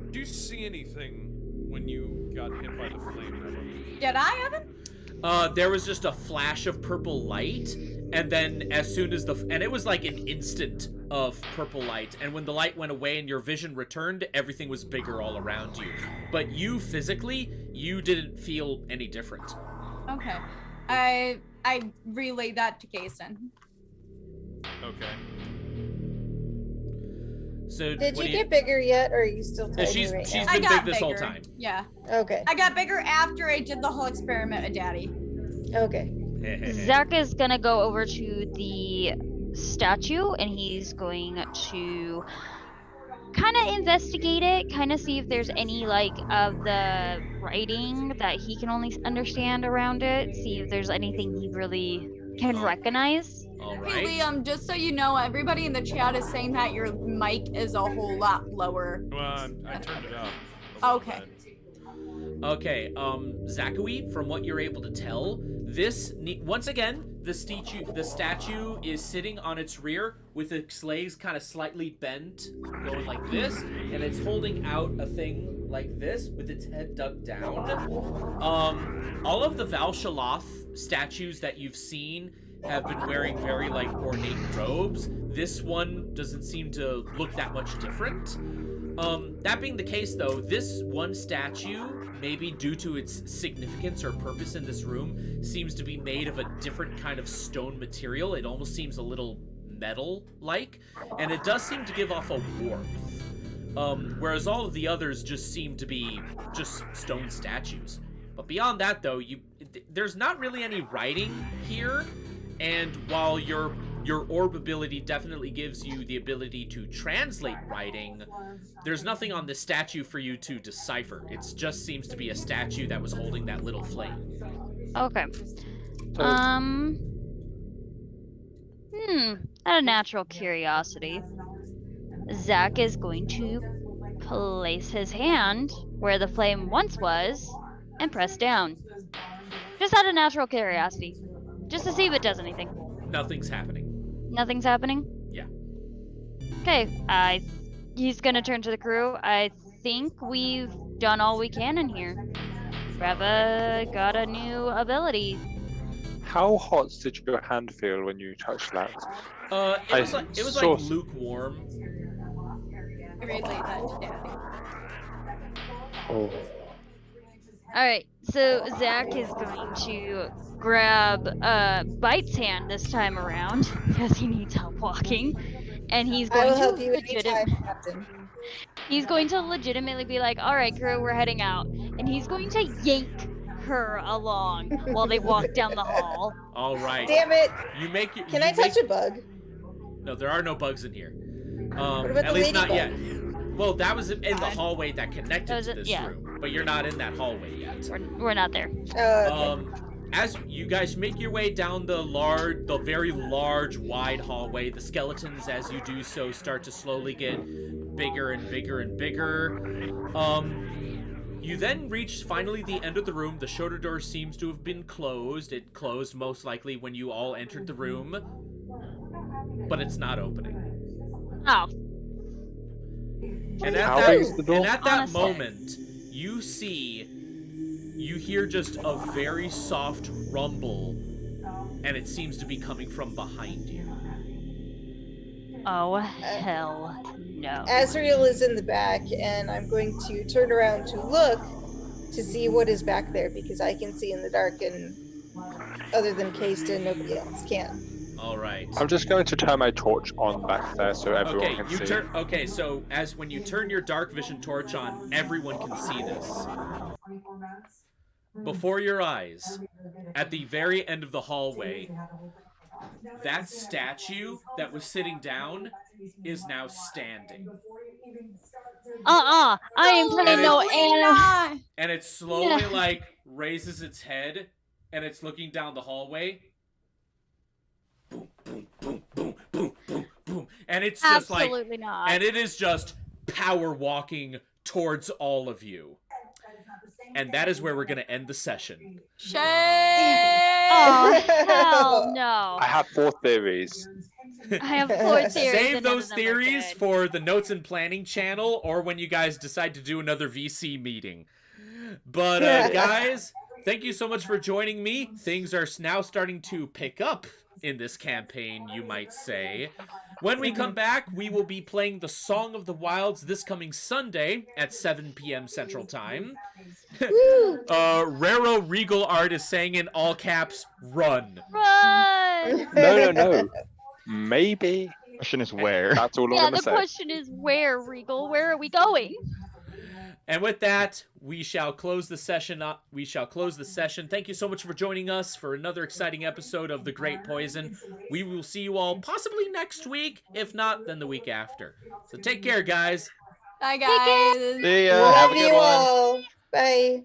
Did you see anything when you got hit by the flame? Did I, Evan? There was just a flash of purple light, and then as soon as and it was like an instant of purple light, and when the light went away and your vision returned, everything was bigger all around you. But you physically, you didn't feel any different. Okay. I relayed that to Kason. Okay. So Did you get bigger yet, or are you still tiny she's right she's now? been big this whole bigger. time. Yeah. Okay. I got bigger after I did the whole experiment with Daddy. Okay. Zach is gonna go over to the statue and he's going to kind of investigate it, kind of see if there's any like of the writing that he can only understand around it, see if there's anything he really can recognize. All Hey, right. Liam, just so you know, everybody in the chat is saying that your mic is a whole lot lower. Well, I turned it up. Okay. Okay, Zachary, from what you're able to tell, once again, the statue is sitting on its rear with its legs kind of slightly bent, going like this, and it's holding out a thing like this with its head dug down. All of the Val'Shalloth statues that you've seen have been wearing very like ornate robes. This one doesn't seem to look that much different. That being the case, though, this one statue, maybe due to its significance or purpose in this room, seems to be made of a different kind of stone material. It almost seems a little metal-like, and it does seem to give off a warmth. Whereas all of the others just seem to be just stone statues. But beyond that, though, there's not really any writing here, and while your orb ability definitely gives you the ability to translate writing, there's nothing on the statue for you to decipher. It just seems to be a statue that was holding that little flame. Okay. Out of natural curiosity, Zach is going to place his hand where the flame once was and press down. Just out of natural curiosity. Just to see if it does anything. Nothing's happening. Nothing's happening? Yeah. Okay, he's gonna turn to the crew. I think we've done all we can in here. Reva got a new ability. How hot did your hand feel when you touched that? It was like lukewarm. I relayed that to Daddy. Oh. Alright, so Zach is going to grab Bite's hand this time around because he needs help walking, and he's going I will to help you anytime, Captain. He's going to legitimately be like, all right, crew, we're heading out, and he's going to yank her along while they walk down the hall. All right. Damn it! Can I touch a bug? No, there are no bugs in here. What about At the least not ladybug? yet. Well, that was in the hallway that connected to this yeah. room, but you're not in that hallway yet. We're not there. Okay. As you guys make your way down the very large, wide hallway, the skeletons, as you do so, start to slowly get bigger and bigger and bigger. You then reach finally the end of the room. The shoulder door seems to have been closed. It closed most likely when you all entered the room, but it's not opening. Oh. And at that moment, you hear just a very soft rumble, and it seems to be coming from behind you. Oh, hell no. Asriel is in the back, and I'm going to turn around to look to see what is back there, because I can see in the dark, and other than Kasta, nobody else can. All right. I'm just going to turn my torch on back there so everyone Okay, can you see. turn. Okay, so when you turn your dark vision torch on, everyone can see this. Before your eyes, at the very end of the hallway, that statue that was sitting down is now standing. I ain't playing no Absolutely anime. not. And it slowly, like, raises its head, and it's looking down the hallway. Boom, boom, boom, boom, boom, boom, boom. And it's just Absolutely not. And it is just power walking towards all of you. And that is where we're going to end the session. Shame. Oh, hell no. I have 4 theories. I have 4 theories. Save and none those of them are theories good. for the Notes and Planning channel or when you guys decide to do another VC meeting. But, guys, thank you so much for joining me. Things are now starting to pick up in this campaign, you might say. When we come back, we will be playing the Song of the Wilds this coming Sunday at 7 p.m. Central Time. Raro Regal Art is saying in all caps, run. Run! No. Maybe. Question is where. That's all I'm Yeah, going to the say. question is where, Regal? Where are we going? And with that, we shall close the session up. Thank you so much for joining us for another exciting episode of The Great Poison. We will see you all possibly next week. If not, then the week after. So take care, guys. Bye, guys. See ya. Have Love a you good one. all. Bye.